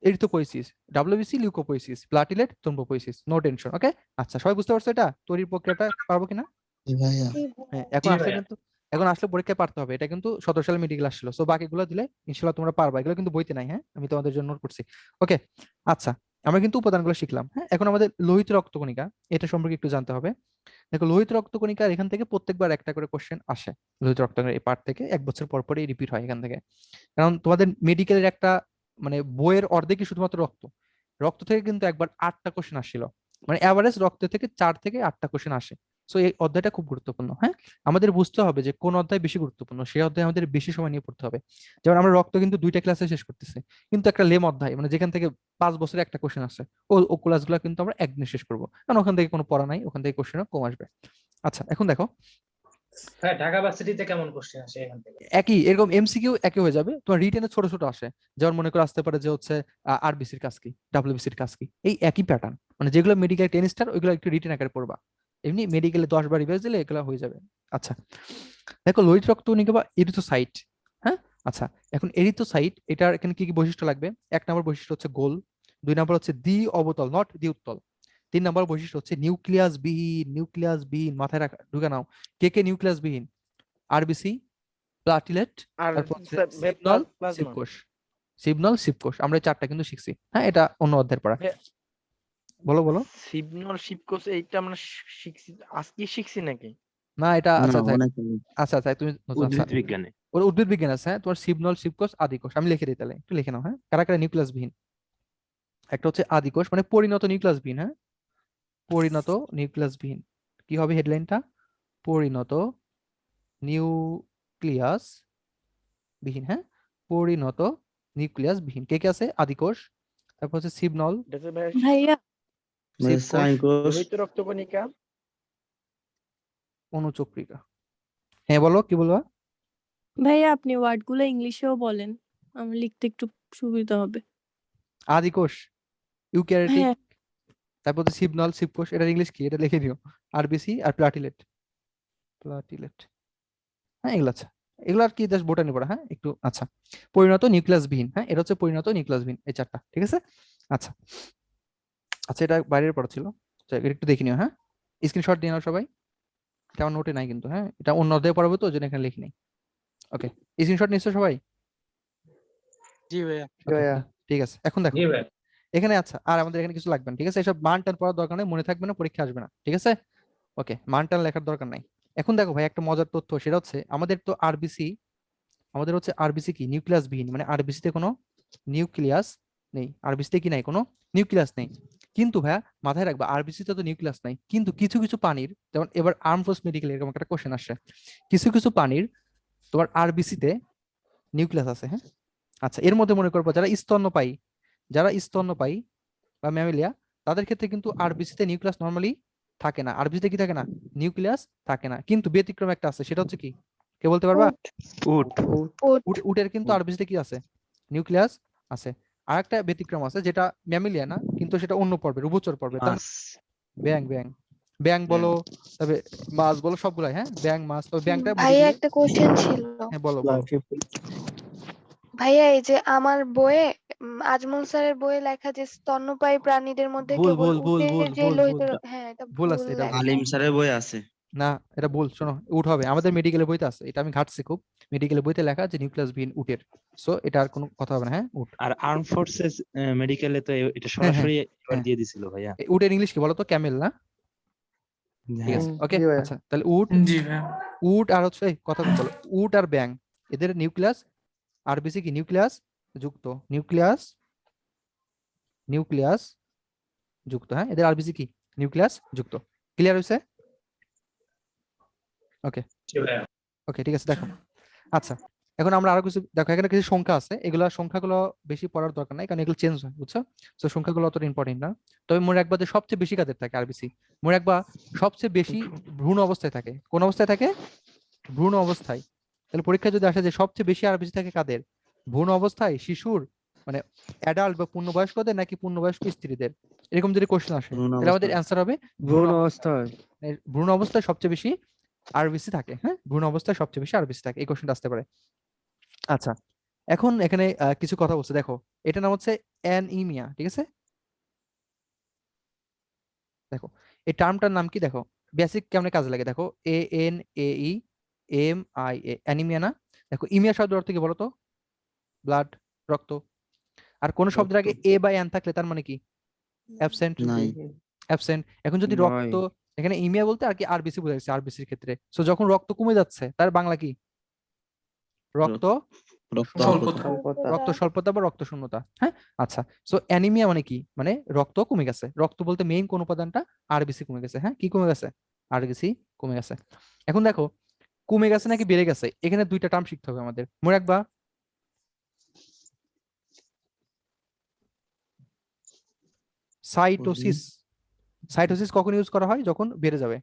erythropoiesis, WBC leucopoiesis, platelet thrombopoiesis. No tension, okay. আচ্ছা সবাই বুঝতে পারছো এটা তৈরির প্রক্রিয়াটা? পারবো কিনা? ভাইয়া হ্যাঁ, এখন আসলে কিন্তু, এখন আসলে পরীক্ষায় পারতে হবে। এটা কিন্তু 17 সালে মেডিকেল আসছিল, সো বাকিগুলো দিলে ইনশাআল্লাহ তোমরা পারবা। এগুলো কিন্তু বইতে নাই, হ্যাঁ, আমি তোমাদের জন্য নোট করছি। ওকে, আচ্ছা আমরা কিন্তু উপাদানগুলো শিখলাম। হ্যাঁ, এখন আমাদের লোহিত রক্তকণিকা এটা সম্পর্কে একটু জানতে হবে। দেখো লোহিত রক্তকণিকার এখান থেকে প্রত্যেকবার একটা করে কোশ্চেন আসে। লোহিত রক্তকণিকার এই পার্ট থেকে 1 বছর পর পরই রিপিট হয় এখান থেকে, কারণ তোমাদের মেডিকেলের একটা মানে বইয়ের অর্ধেকই শুধুমাত্র রক্ত। রক্ত থেকে কিন্তু একবার 8টা কোশ্চেন আসছিল, মানে অ্যাভারেজ রক্ত থেকে 4 থেকে 8টা কোশ্চেন আসে। সো এই অধ্যায়টা খুব গুরুত্বপূর্ণ। হ্যাঁ, আমাদের বুঝতে হবে যে কোন অধ্যায় বেশি গুরুত্বপূর্ণ, সেই অধ্যায় আমাদের বেশি সময় নিয়ে পড়তে হবে। যেমন আমরা রক্ত কিন্তু 2টা ক্লাসে শেষ করতেছি, কিন্তু একটা লেম অধ্যায় মানে যেখান থেকে 5 বছরে একটা কোশ্চেন আসে, ও ক্লাসগুলো কিন্তু আমরা একদিনে শেষ করবো, কারণ ওখান থেকে কোনো পড়া নাই, ওখান থেকে কোশ্চেনও কম আসবে। আচ্ছা এখন দেখো, হ্যাঁ, ঢাকা ভার্সিটিতে কেমন কোশ্চেন আসে এখান থেকে? একই এরকম এমসিকিউ একই হয়ে যাবে, তোমার রিটেনে ছোট ছোট আসে। যেমন মনে করে আসতে পারে যে হচ্ছে আরবিসির কাজ কি, ডাব্লিউবিসির কাজ কি, এই একই প্যাটার্ন। মানে যেগুলো মেডিকেল 10 স্টার ওইগুলো একটু রিটেন আকারে পড়বা, এমনি মেডিকেলে 10 বার রিভাইজ দিলে এগুলো হয়ে যাবে। আচ্ছা দেখো লোহিত রক্তকণিকা বা এরিথ্রোসাইট। হ্যাঁ, আচ্ছা এখন এরিথ্রোসাইট এটার এখানে কি কি বৈশিষ্ট্য লাগবে? 1 নম্বর বৈশিষ্ট্য হচ্ছে গোল, 2 নম্বর হচ্ছে দ্বি অবতল নট দ্বি উত্তল, 3 নম্বর বৈশিষ্ট্য হচ্ছে নিউক্লিয়াস বিহীন। নিউক্লিয়াস বিহীন মাথায় রাখা, ঢুকে নাও, কে কে নিউক্লিয়াস বিহীন? আরবিসি, প্লাটিলেট, আর তারপর হচ্ছে সিগনাল, প্লাজমা। শিবকোষ। সিগনাল শিবকোষ আমরা এই 4টা কিন্তু শিখছি। হ্যাঁ, এটা অন্য অধ্যায়ের পড়া। বলো বলো। সিগন্যাল শিবকোষ এইটা আমরা শিখছি, আজকে শিখছি নাকি? না এটা আচ্ছা না, আচ্ছা অনেক আচ্ছা আচ্ছা তুমি আচ্ছা উদ্ভিদ বিজ্ঞানে। ওর উদ্ভিদ বিজ্ঞান আছে। হ্যাঁ, তোমার সিগনাল শিবকোষ আদিকোষ আমি লিখে দিই, তাহলে একটু লিখে নাও। হ্যাঁ, কারা কারা নিউক্লিয়াস বিহীন? একটা হচ্ছে আদিকোষ মানে পরিণত নিউক্লিয়াস বিহীন। হ্যাঁ, পরিণত নিউক্লিয়াস বিহীন। কি হবে হেডলাইনটা? পরিণত নিউক্লিয়াস বিহীন। হ্যাঁ, পরিণত নিউক্লিয়াস বিহীন। কে কে আছে? আদিকোষ, তারপর হচ্ছে সিগনাল, এটা হচ্ছে ভাই ভাইয়া শিবকোষ, সাইকোস। লোহিত রক্তকণিকা। অনুচক্রিকা। হ্যাঁ বলো, কি বলবা? ভাইয়া আপনি ওয়ার্ডগুলো ইংলিশেও বলেন। আমার লিখতে একটু সুবিধা হবে। আদি কোষ, ইউক্যারিওটিক, হ্যাঁ তারপর হচ্ছে সিবনল, সিবকোষ, এটার ইংলিশ কি এটা লিখে দিও। আরবিসি আর প্লাটিলেট, প্লাটিলেট, হ্যাঁ এগুলো আচ্ছা, এগুলো আর কি জাস্ট বোটানি পড়া, হ্যাঁ একটু আচ্ছা। পরিণত নিউক্লিয়াস বিহীন, হ্যাঁ এটা হচ্ছে পরিণত নিউক্লিয়াস বিহীন, এই চারটা, ঠিক আছে। আচ্ছা আচ্ছা, এটা বাইরের পড়া ছিল, আচ্ছা, এটা একটু দেখে নিও, হ্যাঁ স্ক্রিনশট দিয়ে নাও সবাই, এটা আমার নোটে নাই কিন্তু, হ্যাঁ এটা অন্য অধ্যায়ে পড়াবো তো, ওই জন্য এখানে লিখি নাই। ওকে, স্ক্রিনশট নিচ্ছো সবাই? জি ভাইয়া। Okay, ঠিক আছে, এখন দেখো জি ভাই এখানে, আচ্ছা আর আমাদের এখানে কিছু লাগবে না, ঠিক আছে, এসব মান টান পড়ার দরকার নেই, মনে থাকবে না, পরীক্ষা আসবে না, ঠিক আছে। ওকে, মান টান লেখার দরকার নাই। এখন দেখো ভাই একটা মজার তথ্য, সেটা হচ্ছে আমাদের তো আরবিসি, আমাদের হচ্ছে আরবিসি কি নিউক্লিয়াস বিহীন, মানে আরবিসিতে কোনো নিউক্লিয়াস নেই, আরবিসিতে কি নাই, কোনো নিউক্লিয়াস নেই। কিন্তু ভাইয়া মাথায় রাখবা আরবিসিতে তো নিউক্লিয়াস নাই, কিন্তু কিছু কিছু পানির, যেমন এবার আর্ম ফোর্স মেডিকেল এরকম একটা কোশ্চেন আসছে, কিছু কিছু পানির তোমার আরবিসিতে নিউক্লিয়াস আছে, হ্যাঁ। আচ্ছা, এর মধ্যে মনে করবো যারা স্তন্যপায়ী, যারা স্তন্যপায়ী বা ম্যামেলিয়া, তাদের ক্ষেত্রে কিন্তু আরবিসিতে নিউক্লিয়াস নরমালি থাকে না, আরবিসিতে কি থাকে না, নিউক্লিয়াস থাকে না, কিন্তু ব্যতিক্রম একটা আছে, সেটা হচ্ছে কি, কে বলতে পারবা? উট, উটের কিন্তু আরবিসিতে কি আছে, নিউক্লিয়াস আছে। আর একটা ব্যতিক্রম আছে যেটা ম্যামেলিয়া না, কিন্তু সেটা অন্য পর্বের, উভচর পর্বের, তার মাছ, ব্যাং, ব্যাং, ব্যাং বলো, তবে মাছ বলো, সবগুলাই, হ্যাঁ ব্যাং মাছ, তবে ব্যাংটা ভাইয়া একটা কোশ্চেন ছিল। হ্যাঁ বলো বলো। ভাইয়া এই যে আমার বইয়ে আজমল স্যারের বইয়ে লেখা যে স্তন্যপায়ী প্রাণীদের মধ্যে ভুল কেবল ভুল ভুল উটের ভুল যে ভুল লোহিত ভুল হ্যাঁ এটা ভুল ভুল আছে, এটা ভুল। লেখা। আলিম স্যারের বই আছে। না এটা ভুল, শোনো, উট হবে, আমাদের মেডিকেলের বইতে আছে, এটা আমি ঘাটছি খুব, মেডিকেলের বইতে লেখা যে নিউক্লিয়াস বিহীন উটের, সো এটা আর কোনো কথা হবে না, হ্যাঁ উট। আর আর্ম ফোর্সেস মেডিকেলে তো এটা হ্যাঁ হ্যাঁ সরাসরি এবার হ্যাঁ, দিয়ে দিছিল ভাইয়া। এই উটের ইংলিশ কি বলো তো, ক্যামেল না? ঠিক হ্যাঁ, আছে, ওকে জি ভাইয়া। আচ্ছা, তাহলে উট, জি ভাইয়া উট আর হচ্ছে এই কথা বলো, উট আর ব্যাং, এদের নিউক্লিয়াস আরবিসি কি নিউক্লিয়াস যুক্ত, নিউক্লিয়াস, নিউক্লিয়াস যুক্ত, হ্যাঁ এদের আরবিসি কি নিউক্লিয়াস যুক্ত, ক্লিয়ার হয়েছে? ওকে জি ভাইয়া ওকে, ঠিক আছে। দেখো আচ্ছা, এখন আমরা আরো কিছু দেখো, এখানে কিছু সংখ্যা আছে, এগুলা সংখ্যাগুলো বেশি পড়ার দরকার নাই, কারণ এগুলো চেঞ্জ হয়, বুঝছো, তো সংখ্যাগুলো অতটা ইম্পর্টেন্ট না। তবে মনে রাখবা যে সবচেয়ে বেশি কাদের থাকে আরবিসি, মনে রাখবা সবচেয়ে বেশি ভ্রূণ অবস্থায় থাকে, কোন অবস্থায় থাকে, ভ্রূণ অবস্থায়। তাহলে পরীক্ষা যদি আসে যে সবচেয়ে বেশি আরবিসি থাকে কাদের, ভ্রূণ অবস্থায় শিশুর, মানে অ্যাডাল্ট বা পূর্ণবয়স্কদের নাকি পূর্ণবয়স্ক স্ত্রীদের, এরকম যদি কোশ্চেন আসে ভ্রূণ তাহলে আমাদের অবস্থায়। অ্যান্সার হবে ভ্রূণ অবস্থায়। ভ্রূণ অবস্থায় সবচেয়ে বেশি আরবিসি থাকে, হ্যাঁ ভ্রূণ অবস্থায় সবচেয়ে বেশি আরবিসি থাকে, এই কোশ্চেনটা আসতে পারে। আচ্ছা, এখন এখানে কিছু কথা বলছে, দেখো এটার নাম হচ্ছে অ্যানিমিয়া, ঠিক আছে। দেখো এই টার্মটার নাম কি, দেখো বেসিক কেমন কাজে লাগে, দেখো ANAEMIA, অ্যানিমিয়া না। দেখো ইমিয়া শব্দের অর্থ কি বলো তো, ব্লাড, রক্ত। আর কোন শব্দের আগে এ বা এন থাকলে তার মানে কি, অ্যাবসেন্ট, নাই। অ্যাবসেন্ট। এখন যদি নাই। রক্ত, এখানে ইমিয়া বলতে আর কি আরবিসি বোঝাচ্ছে, আরবিসির ক্ষেত্রে, সো যখন রক্ত কমে যাচ্ছে তার বাংলা কি, রক্ত রক্ত স্বল্পতা। অল্পতা। রক্ত স্বল্পতা বা রক্ত শূন্যতা, হ্যাঁ আচ্ছা। সো অ্যানিমিয়া মানে কি, মানে রক্ত কমে গেছে, রক্ত বলতে মেইন কোন উপাদানটা, আরবিসি কমে গেছে, হ্যাঁ কি কমে গেছে, আরবিসি কমে গেছে। এখন দেখো কমে গেছে নাকি বেড়ে গেছে, এখানে দুইটা টার্ম শিখতে হবে আমাদের, মনে রাখবা সাইটোসিস, সাইটোসিস কখন ইউজ করা হয়, যখন বেড়ে যাবে,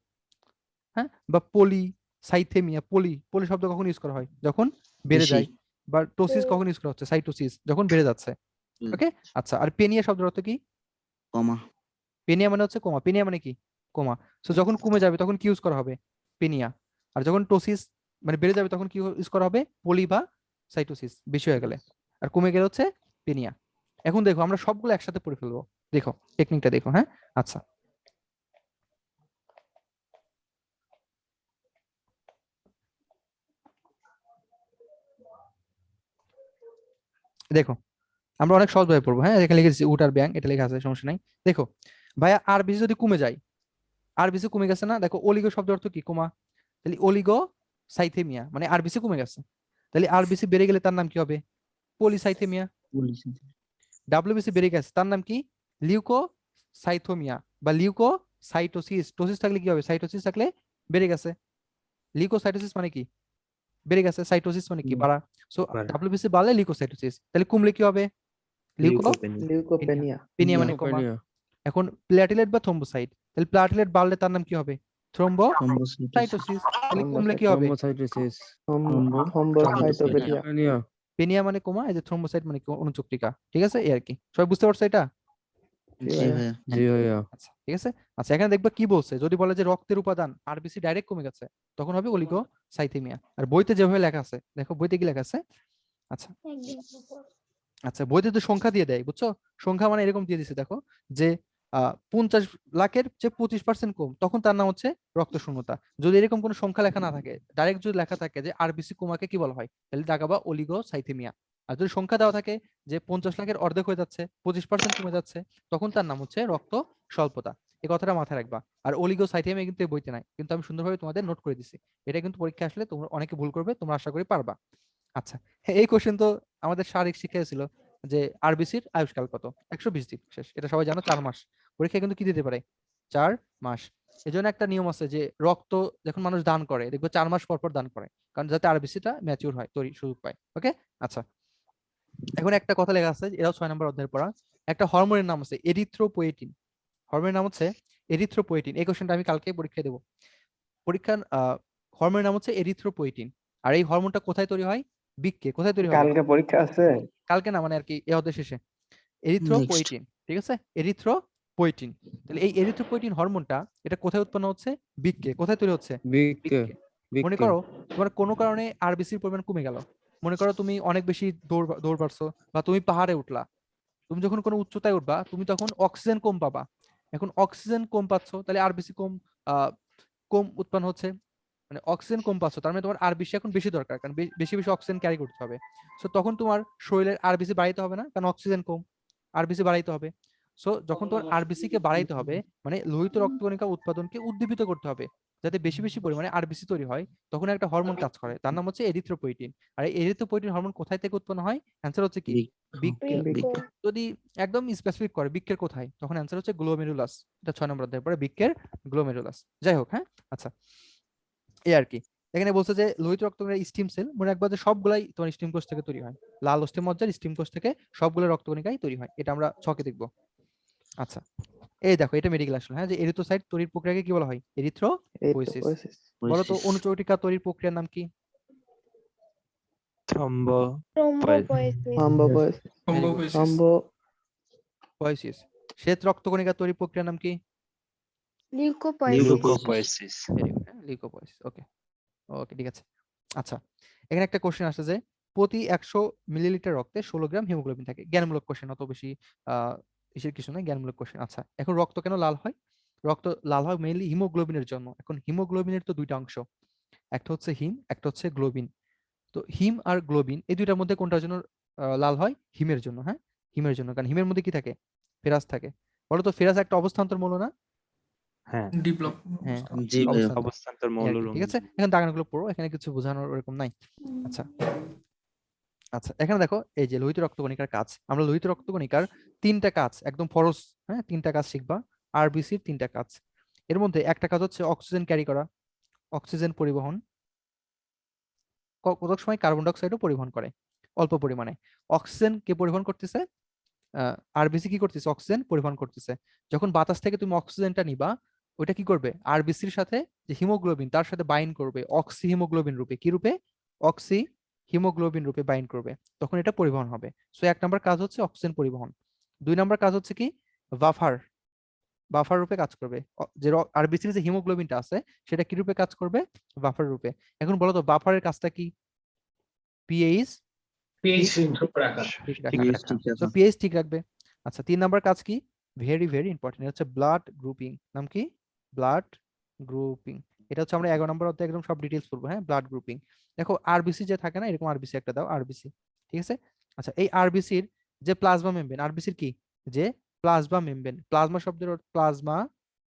হ্যাঁ, বা পলি সাইথেমিয়া, পলি পলি শব্দ কখন ইউজ করা হয়, যখন বেড়ে বেশি। যায়, বা টোসিস কখন ইউজ করা হচ্ছে, সাইটোসিস যখন বেড়ে যাচ্ছে, হুম। ওকে আচ্ছা। আর পেনিয়া শব্দের অর্থ কি, কমা। পেনিয়া মানে হচ্ছে কমা, পেনিয়া মানে কি কমা, সো যখন কমে যাবে তখন কি ইউজ করা হবে, পেনিয়া। আর যখন টোসিস মানে বেড়ে যাবে তখন কি ইউজ করা হবে, পলি বা সাইটোসিস, বেশি হয়ে গেলে, আর কমে গেলে হচ্ছে পেনিয়া। এখন দেখো আমরা সবগুলো একসাথে পড়ে ফেলবো, দেখো টেকনিকটা দেখো, হ্যাঁ আচ্ছা। দেখো আমরা অনেক সহজভাবে পড়বো, হ্যাঁ এখানে লিখেছি উট আর ব্যাং, এটা লেখা আছে, সমস্যা নাই। দেখো ভাইয়া আরবিসি যদি কমে যায়, আরবিসি কমে গেছে না, দেখো অলিগো শব্দের অর্থ কি, কমা, তাহলে অলিগো সাইথেমিয়া মানে আরবিসি কমে গেছে, তাহলে আরবিসি বেড়ে গেলে তার নাম কি হবে, পলিসাইথেমিয়া। ডাব্লিউবিসি বেড়ে গেছে তার নাম কি, লিউকো সাইথোমিয়া বা লিউকো সাইটোসিস, টোসিস থাকলে কি হবে, সাইটোসিস থাকলে বেড়ে গেছে, লিউকোসাইটোসিস মানে কি বেড়ে গেছে, সাইটোসিস মানে কি বাড়া, সো বাড়া। ডাব্লিউবিসি বাড়লে লিউকোসাইটোসিস, তাহলে কমলে কি হবে, লিউকোপেনিয়া। লিউকোপেনিয়া। পেনিয়া মানে কমা। এখন প্ল্যাটিলেট বা থ্রোম্বোসাইট, তাহলে প্ল্যাটিলেট বাড়লে তার নাম কি হবে, থ্রোম্বোসাইটোসিস, তাহলে কমলে কি হবে, থ্রম্বোসাইটোপেনিয়া। পেনিয়া মানে কোমা, এই যে থ্রোম্বোসাইট মানে অনুচক্রিকা। ঠিক আছে, এই আর কি। সবাই বুঝতে পারছো এটা? জি ভাইয়া। জি ভাইয়া। আচ্ছা ঠিক আছে। আচ্ছা এখানে দেখবা কি বলছে, যদি বলে যে রক্তের উপাদান আরবিসি ডাইরেক্ট কমে গেছে, তখন হবে অলিগোসাইথেমিয়া। আর বইতে যেভাবে লেখা আছে, দেখো বইতে কি লেখা আছে। আচ্ছা আচ্ছা, বইতে তো সংখ্যা দিয়ে দেয়, বুঝছো? সংখ্যা মানে এরকম দিয়ে দিছে, দেখো যে 50 লাখের যে 25% কম, তখন তার নাম হচ্ছে রক্ত শূন্যতা। যদি এরকম কোনো সংখ্যা লেখা না থাকে, ডাইরেক্ট যদি লেখা থাকে যে আরবিসি কমাকে কি বলা হয়, তাহলে দাগাবা অলিগোসাইথেমিয়া। আর যদি সংখ্যা দেওয়া থাকে যে 50 লাখের অর্ধেক হয়ে যাচ্ছে, 25% কমে যাচ্ছে, তখন তার নাম হচ্ছে রক্ত স্বল্পতা। এই কথাটা মাথায় রাখবা। আর অলিগোসাইথেমিয়া কিন্তু এই বইতে নাই, কিন্তু আমি সুন্দরভাবে তোমাদের নোট করে দিছি। এটা কিন্তু পরীক্ষা আসলে তোমরা অনেকে ভুল করবে, তোমরা আশা করি পারবা। আচ্ছা, এই কোশ্চেন তো আমাদের শারীরিক শিক্ষায় ছিল যে আরবিসির আয়ুষ্কাল কত, 120 দিন শেষ। এটা সবাই জানো, 4 মাস। পরীক্ষায় কিন্তু কি দিতে পারে, 4 মাস। এই জন্য একটা নিয়ম আছে যে রক্ত যখন মানুষ দান করে, দেখবে 4 মাস পর পর দান করে, কারণ যাতে আরবিসিটা ম্যাচিউর হয়, তৈরি সুযোগ পায়। ওকে, আচ্ছা। এখন একটা কথা লেখা আছে, এটাও 6 নম্বর অধ্যায়ের পড়া। একটা হরমোনের নাম আছে এরিথ্রোপোয়েটিন। হরমোনের নাম হচ্ছে এরিথ্রোপোয়েটিন। এই কোশ্চেনটা আমি কালকে পরীক্ষায় দেবো। পরীক্ষার হরমোনের নাম হচ্ছে এরিথ্রোপোয়েটিন। আর এই হরমোনটা কোথায় তৈরি হয়? বৃক্কে। কোথায় তৈরি হবে? কালকে পরীক্ষা আছে? কালকে না, মানে আর কি এই অধ্যায় শেষে। এরিথ্রোপোয়েটিন, ঠিক আছে, এরিথ্রোপোয়েটিন। তাহলে এই এরিথ্রোপোয়েটিন হরমোনটা এটা কোথায় উৎপন্ন হচ্ছে? বৃক্কে। কোথায় তৈরি হচ্ছে? বিকে বৃক্কে। মনে করো তোমার কোনো কারণে আরবিসির পরিমাণ কমে গেল, মনে করো তুমি অনেক বেশি দৌড় পারছো, বা তুমি পাহাড়ে উঠলা। তুমি যখন কোনো উচ্চতায় উঠবা, তুমি তখন অক্সিজেন কম পাবা। এখন অক্সিজেন কম পাচ্ছ, তাহলে আরবিসি কম উৎপন্ন হচ্ছে। মানে অক্সিজেন কম পাচ্ছ, তার মানে তোমার আরবিসি এখন বেশি দরকার, কারণ বেশি বেশি অক্সিজেন ক্যারি করতে হবে। সো তখন তোমার শরীরের আরবিসি বাড়াইতে হবে না, কারণ অক্সিজেন কম, আরবিসি বাড়াইতে হবে। সো যখন তোমার আরবিসি কে বাড়াইতে হবে, মানে লোহিত রক্তকণিকা উৎপাদনকে উদ্দীপিত করতে হবে, যাতে বেশি বেশি পরিমাণে আরবিসি তৈরি হয়, তখন একটা হরমোন কাজ করে, তার নাম হচ্ছে এরিথ্রোপোয়েটিন। আর এই এরিথ্রোপোয়েটিন হরমোন কোথায় থেকে উৎপন্ন হয়? অ্যান্সার হচ্ছে কি? বৃক্কে। বৃক্ক। যদি একদম স্পেসিফিক করে বৃক্কের কোথায়, তখন অ্যান্সার হচ্ছে গ্লোমেরুলাস। এটা 6 নম্বর অধ্যায়ের পরে বৃক্কের গ্লোমেরুলাস। যাই হোক, হ্যাঁ, আচ্ছা, এই আর কি। এখানে বলছে যে লোহিত রক্তকণিকার স্টিম সেল, মনে রাখবা যে সবগুলাই তোমার স্টিম কোষ থেকে তৈরি হয়। লাল অস্থি মজ্জার স্টিম কোষ থেকে সবগুলো রক্তকণিকাই তৈরি হয়, এটা আমরা ছকে দেখবো। আচ্ছা, এই দেখো, এটা মেডিকেল আসলে, হ্যাঁ, যে এরিথ্রোসাইট তৈরির প্রক্রিয়াকে কি বলা হয়? এরিথ্রোপোয়েসিস। বলো তো অনুচক্রিকা তৈরির প্রক্রিয়ার নাম কি? পোয়েসিস। শ্বেত রক্তকণিকা তৈরির প্রক্রিয়ার নাম কি? লিউকোপয়েসিস। ভেরি গুড, হ্যাঁ, লিউকোপয়েসিস। ওকে ওকে, ঠিক আছে। আচ্ছা, এখানে একটা কোশ্চেন আসছে যে প্রতি 100 মিলিলিটার রক্তে 16 গ্রাম হিমোগ্লোবিন থাকে। জ্ঞানমূলক কোশ্চেন, অত বেশি ইসের কিছু নয়, জ্ঞানমূলক কোশ্চেন। আচ্ছা, এখন রক্ত কেন লাল হয়? রক্ত লাল হয় মেইনলি হিমোগ্লোবিনের জন্য। এখন হিমোগ্লোবিনের তো দুইটা অংশ, একটা হচ্ছে হিম, একটা হচ্ছে গ্লোবিন। তো হিম আর গ্লোবিন এই দুইটার মধ্যে কোনটার জন্য লাল হয়? হিমের জন্য, হ্যাঁ, হিমের জন্য। কারণ হিমের মধ্যে কি থাকে? ফেরাস থাকে। বলো তো ফেরাস একটা অবস্থান্তর মৌল না? হ্যাঁ, হ্যাঁ, জি ভাইয়া। অবস্থান্তর। অবস্থান্তর এই মৌল আর কি, ঠিক আছে। এখন দাগানগুলো পড়ো, এখানে কিছু বোঝানোর ওরকম নাই। আচ্ছা আচ্ছা, এখানে দেখো, এই যে লোহিত রক্তকণিকার কাজ, আমরা লোহিত রক্তকণিকার 3টা কাজ একদম ফরজ, হ্যাঁ, 3টা কাজ শিখবা। আরবিসির 3টা কাজ, এর মধ্যে একটা কাজ হচ্ছে অক্সিজেন ক্যারি করা, অক্সিজেন পরিবহন। কতক সময় কার্বন ডাইঅক্সাইডও পরিবহন করে অল্প পরিমাণে। অক্সিজেন কে পরিবহন করতেছে? আরবিসি কি করতেছে? অক্সিজেন পরিবহন করতেছে। যখন বাতাস থেকে তুমি অক্সিজেনটা নিবা, ওইটা কি করবে? আরবিসির সাথে যে হিমোগ্লোবিন, তার সাথে বাইন্ড করবে অক্সি হিমোগ্লোবিন রূপে। কি রূপে? অক্সি হিমোগ্লোবিন রূপে বাইন্ড করবে, তখন এটা পরিবহন হবে। সো 1 নম্বর কাজ হচ্ছে অক্সিজেন পরিবহন। 2 নম্বর কাজ হচ্ছে কি? বাফার, বাফার রূপে কাজ করবে। যে আরবিসির যে হিমোগ্লোবিনটা আছে, সেটা কি রূপে কাজ করবে? বাফার রূপে। এখন বলো তো বাফারের কাজটা কি? পিএইচ ঠিক রাখা। সো পিএইচ ঠিক রাখবে। আচ্ছা, 3 নাম্বার কাজ কি? ভেরি ভেরি ইম্পর্টেন্ট, হচ্ছে ব্লাড গ্রুপিং। নাম কি? Blood grouping. এটা হচ্ছে আমরা 11 নম্বর অধ্যায়ে একদম সব ডিটেইলস পড়বো, হ্যাঁ, ব্লাড গ্রুপিং। দেখো আরবিসি যে থাকে না, এরকম আরবিসি একটা দাও, আরবিসি, ঠিক আছে। আচ্ছা, এই আরবিসির যে প্লাজমা মেমব্রেন, আরবিসির কি? যে প্লাজমা মেমব্রেন, প্লাজমা শব্দের অর্থ প্লাজমা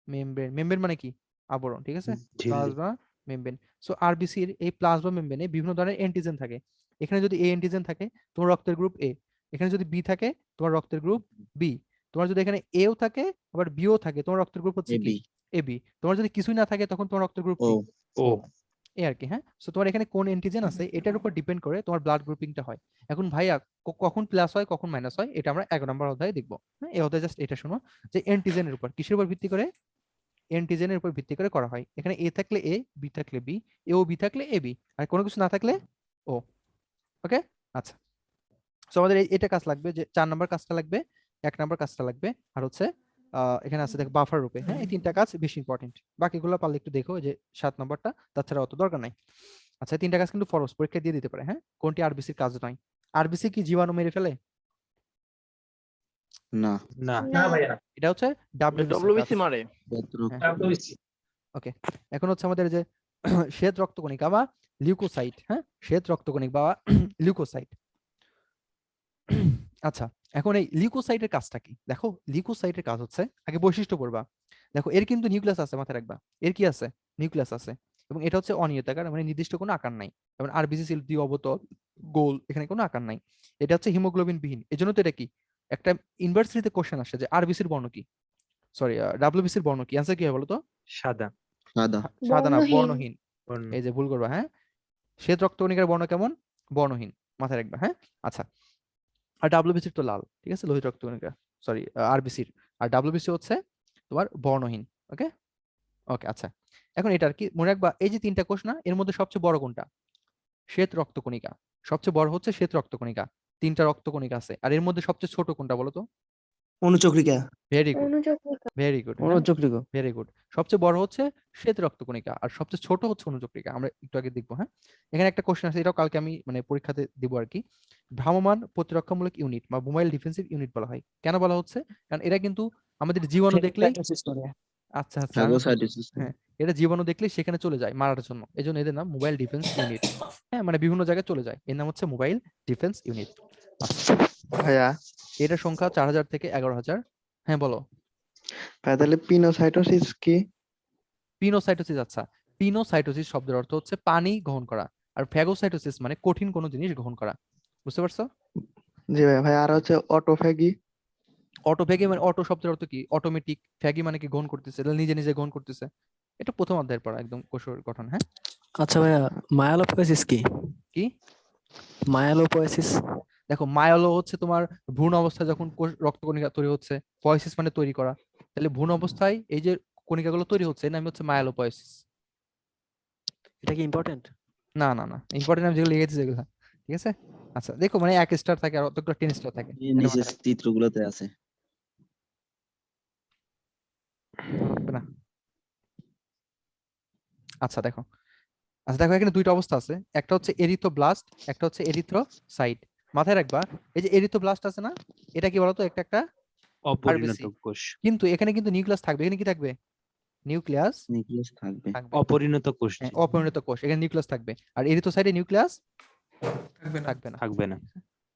মেমব্রেন। মেমব্রেন মানে কি? আবরণ, ঠিক আছে, প্লাজমা মেমব্রেন। সো আরবিসির এই প্লাজমা মেমব্রেনে বিভিন্ন ধরনের অ্যান্টিজেন থাকে। এখানে যদি এ অ্যান্টিজেন থাকে, তোমার রক্তের গ্রুপ এ। এখানে যদি বি থাকে, তোমার রক্তের গ্রুপ বি। তোমার যদি এখানে এও থাকে আবার বিও থাকে, তোমার রক্তের গ্রুপ হচ্ছে কি? A B. তোমার যদি কিছুই না থাকে, তখন তোমার রক্তের গ্রুপ কি? ও। এই আর কি, হ্যাঁ। সো তোমার এখানে কোন অ্যান্টিজেন আছে, এটার উপর ডিপেন্ড করে তোমার ব্লাড গ্রুপিংটা হয়। এখন ভাইয়া কখন প্লাস হয় কখন মাইনাস হয়, এটা আমরা 11 নম্বর অধ্যায়ে দেখবো, হ্যাঁ। এই অধ্যায়ে জাস্ট এটা শোনো যে অ্যান্টিজেনের উপর, কিসের উপর ভিত্তি করে? অ্যান্টিজেনের উপর ভিত্তি করে করা হয়। এখানে এ থাকলে এ, বি থাকলে বি, এ ও বি থাকলে এ বি, আর কোনো কিছু না থাকলে ও। ওকে, আচ্ছা, সো আমাদের এটা কাজ লাগবে, যে 4 নাম্বার কাজটা লাগবে, 1 নাম্বার কাজটা লাগবে, আর হচ্ছে এখানে আছে দেখো বাফার রূপে। হ্যাঁ, এই 3টা কাজ বেশি ইম্পর্টেন্ট। বাকিগুলো পারলে একটু দেখো, এই যে 7 নাম্বারটা, তাছাড়া অত দরকার নাই। আচ্ছা, এই 3টা কাজ কিন্তু ফরজ, পরীক্ষা দিয়ে দিতে পারে। হ্যাঁ, কোনটি আরবিসির কাজ নয়? আরবিসি কি জীবাণু মেরে ফেলে? না, না না না ভাইয়া, এটা হচ্ছে ডাব্লিউবিসির কাজ। ডব্লিউবিসি মারে। যতটুকু হ্যাঁ, ডাব্লিউবিসি। ওকে। এখন হচ্ছে আমাদের যে শ্বেত রক্তকণিকা বা লিউকোসাইট। হ্যাঁ, শ্বেত রক্তকণিকা বা লিউকোসাইট। আচ্ছা, এখন এই লিউকোসাইটের কাজটা কি? দেখো, লিউকোসাইটের কাজ হচ্ছে, আগে বৈশিষ্ট্য পড়বা। দেখো, এর কিন্তু নিউক্লিয়াস আছে, মাথায় রাখবা। এর কি আছে? নিউক্লিয়াস আছে। এবং এটা হচ্ছে অনিয়তাকার, মানে নির্দিষ্ট কোনো আকার নাই। যেমন আরবিসি দ্বিঅবতল, গোল, এখানে কোনো আকার নাই। এটা হচ্ছে হিমোগ্লোবিন বিহীন। এজন্য তো এটা কি, একটা ইউনিভার্সিটিতে কোশ্চেন আসে যে আরবিসির বর্ণ কি, সরি ডাব্লিউবিসির বর্ণ কি? অ্যান্সার কি হবে বলো তো? সাদা সাদা। সাদা না, বর্ণহীন। বর্ণহীন। বর্ণ। এই যে ভুল করবা। হ্যাঁ, শ্বেত রক্তকণিকার বর্ণ কেমন? বর্ণহীন, মাথায় রাখবা। হ্যাঁ, আচ্ছা। আর ডাব্লিউবিসির তো লাল, ঠিক আছে, লোহিত রক্তকণিকা, সরি আরবিসির। আর ডাব্লিউবিসি হচ্ছে তোমার বর্ণহীন। ওকে, ওকে। আচ্ছা, এখন এটা আর কি মনে রাখবা, এই যে 3টা কোষ না, এর মধ্যে সবচেয়ে বড় কোনটা? শ্বেত রক্তকণিকা। সবচেয়ে বড় হচ্ছে শ্বেত রক্তকণিকা। 3টা রক্তকণিকা আছে, আর এর মধ্যে সবচেয়ে ছোট কোনটা বলো তো? অনুচক্রিকা। ভেরি গুড, অনুচক্রিকা। Very good. অনুচক্রিকা। Very good. সবচেয়ে বড় হচ্ছে শ্বেত রক্তকণিকা, আর সবচেয়ে ছোট হচ্ছে অনুচক্রিকা। আমরা একটু আগে দেখবো। হ্যাঁ, এখানে একটা কোশ্চেন আছে, এটাও কালকে আমি মানে পরীক্ষাতে দিব আর কি। ভ্রাম্যমাণ প্রতিরক্ষামূলক ইউনিট বা মোবাইল ডিফেন্সিভ ইউনিট বলা হয়। কেন বলা হচ্ছে? কারণ এরা কিন্তু আমাদের জীবাণু দেখলেই, আচ্ছা আচ্ছা, আমি বলবো। ফ্যাগোসাইটোসিস। হ্যাঁ, এটা জীবাণু দেখলেই সেখানে চলে যায় মারার জন্য, এই জন্য এদের নাম মোবাইল ডিফেন্স ইউনিট। হ্যাঁ, মানে বিভিন্ন জায়গায় চলে যায়, এর নাম হচ্ছে মোবাইল ডিফেন্স ইউনিট। আচ্ছা, ভাইয়া এটার সংখ্যা 4000 থেকে 11000। হ্যাঁ বলো। ভাইয়া তাহলে পিনোসাইটোসিস কি? পিনোসাইটোসিস, আচ্ছা, পিনোসাইটোসিস শব্দের অর্থ হচ্ছে পানি গ্রহণ করা, আর ফ্যাগোসাইটোসিস মানে কঠিন কোনো জিনিস গ্রহণ করা। বুঝতে পারছো? জি ভাইয়া। ভাইয়া আর হচ্ছে অটোফ্যাগি। অটোফ্যাগি মানে, অটো শব্দের অর্থ কি? অটোমেটিক। ফ্যাগি মানে কি? গ্রহণ করতেছে, এটা নিজে নিজে গ্রহণ করতেছে। এটা প্রথম অধ্যায়ের পড়া, একদম কোষের গঠন। হ্যাঁ, আচ্ছা ভাইয়া, মায়ালোপয়েসিস কি? কি? মায়ালোপয়েসিস। দেখো, মায়োলো হচ্ছে তোমার ভ্রূণ অবস্থায় যখন রক্তকণিকা তৈরি হচ্ছে। পয়েসিস মানে তৈরি করা। তাহলে ভ্রূণ অবস্থায় এই যে কণিকাগুলো তৈরি হচ্ছে, এর নাম হচ্ছে মায়োলোপয়েসিস। এটা কি ইম্পর্টেন্ট? না না না, ইম্পর্টেন্ট আমি যেগুলো লিখেছি যেগুলো। ঠিক আছে, আচ্ছা দেখো, মানে 1 স্টার থাকে আর অতগুলো 10 স্টার থাকে, এই এটা নিচে মাথায় রাখবে। চিত্রগুলোতে আছে। লাগবে না। আচ্ছা দেখো, আচ্ছা দেখো, এখানে 2টা অবস্থা আছে, একটা হচ্ছে এরিথ্রোব্লাস্ট, একটা হচ্ছে এরিথ্রোসাইট। মাথায় রাখবা, এই যে এরিথ্রোব্লাস্ট আছে না, এটা কি বলতো? একটা একটা অপরিণত আরবিসি। কোষ। কিন্তু এখানে কিন্তু নিউক্লিয়াস থাকবে। এখানে কি থাকবে? নিউক্লিয়াস নিউক্লিয়াস থাকবে। থাকবে। অপরিণত কোষ হ্যাঁ, অপরিণত কোষ, এখানে নিউক্লিয়াস থাকবে। আর এরিথ্রোসাইটে নিউক্লিয়াস থাকবে না। থাকবে না।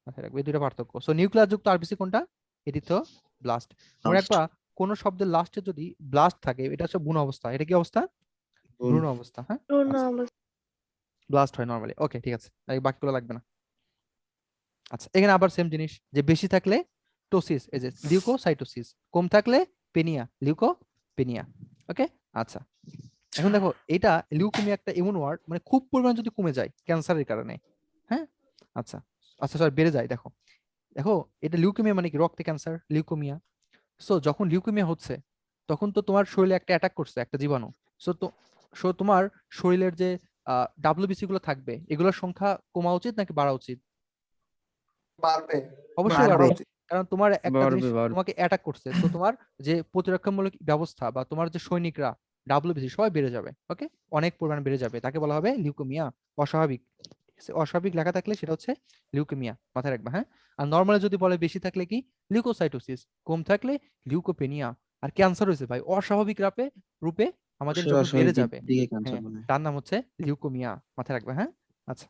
মাথায় রাখবে, এই 2টা পার্থক্য। সো নিউক্লিয়াস যুক্ত আরবিসি কোনটা? এরিথ্রোব্লাস্ট। মনে রাখবা, কোন শব্দের লাস্টে যদি ব্লাস্ট থাকে, এটা হচ্ছে ভ্রূণ অবস্থা। এটা কি অবস্থা? ভ্রূণ অবস্থা। হ্যাঁ, পূর্ণ আচ্ছা, অবস্থা। ব্লাস্ট হয় নরমালি। ওকে, ঠিক আছে, এই বাকিগুলো লাগবে না। আচ্ছা, এখানে আবার সেম জিনিস, যে বেশি থাকলে টোসিস, এই যে লিউকোসাইটোসিস, কম থাকলে পেনিয়া, লিউকোপেনিয়া। ওকে, আচ্ছা। এখন দেখো, এটা লিউকেমিয়া একটা এমন ওয়ার্ড, মানে খুব পরিমাণ যদি কমে যায় ক্যান্সারের কারণে। হ্যাঁ, আচ্ছা, আচ্ছা স্যার, বেড়ে যায়। দেখো দেখো, এটা লিউকেমিয়া মানে কি? রক্তে ক্যান্সার, লিউকেমিয়া। সো যখন লিউকেমিয়া হচ্ছে, তখন তো তোমার শরীরে একটা অ্যাটাক করছে, একটা জীবাণু। সো তোমার শরীরের যে ডাব্লিউবিসি গুলো থাকবে, এগুলোর সংখ্যা কমা উচিত নাকি বাড়া উচিত? বাড়বে। অবশ্যই বাড়া উচিত, কারণ তোমার একটা জিনিস বাড়বে। তোমাকে অ্যাটাক করছে। তো তোমার যে প্রতিরক্ষামূলক ব্যবস্থা বা তোমার যে সৈনিকরা, ডাব্লিউবিসি সবাই বেড়ে যাবে। ওকে, অনেক পরিমাণ বেড়ে যাবে, তাকে বলা হবে লিউকেমিয়া। অস্বাভাবিক, ঠিক আছে? অস্বাভাবিক লেখা থাকলে সেটা হচ্ছে লিউকেমিয়া, মাথায় রাখবা। হ্যাঁ, আর নর্মালি যদি বলে বেশি থাকলে কি? লিউকোসাইটোসিস। কম থাকলে লিউকোপেনিয়া। আর ক্যান্সার হয়েছে ভাই অস্বাভাবিক রূপে আমাদের যখন বেড়ে যাবে, দিকে ক্যান্সার হ্যাঁ, বলে। তার নাম হচ্ছে লিউকোমিয়া, মাথায় রাখবে। হ্যাঁ, আচ্ছা,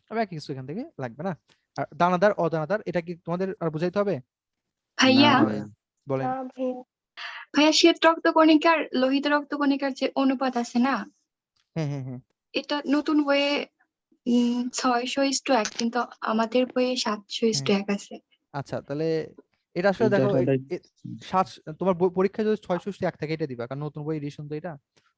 তবে আর কিছু এখান থেকে লাগবে না। আর দানাদার অদানাদার, এটা কি তোমাদের আর বুঝাইতে হবে? না ভাইয়া ভাইয়া। বলেন। না ভাইয়া। ভাইয়া শ্বেত রক্তকণিকার লোহিত রক্তকণিকার যে অনুপাত আছে না, হ্যাঁ হ্যাঁ হ্যাঁ, এটা নতুন বইয়ে 600:1, কিন্তু আমাদের বইয়ে 700:1 আছে। আচ্ছা, তাহলে এটা আসলে দেখো, তোমার পরীক্ষায় যদি 601 থাকে, এটা দিবা, কারণ নতুন বই এডিশন তো এটা।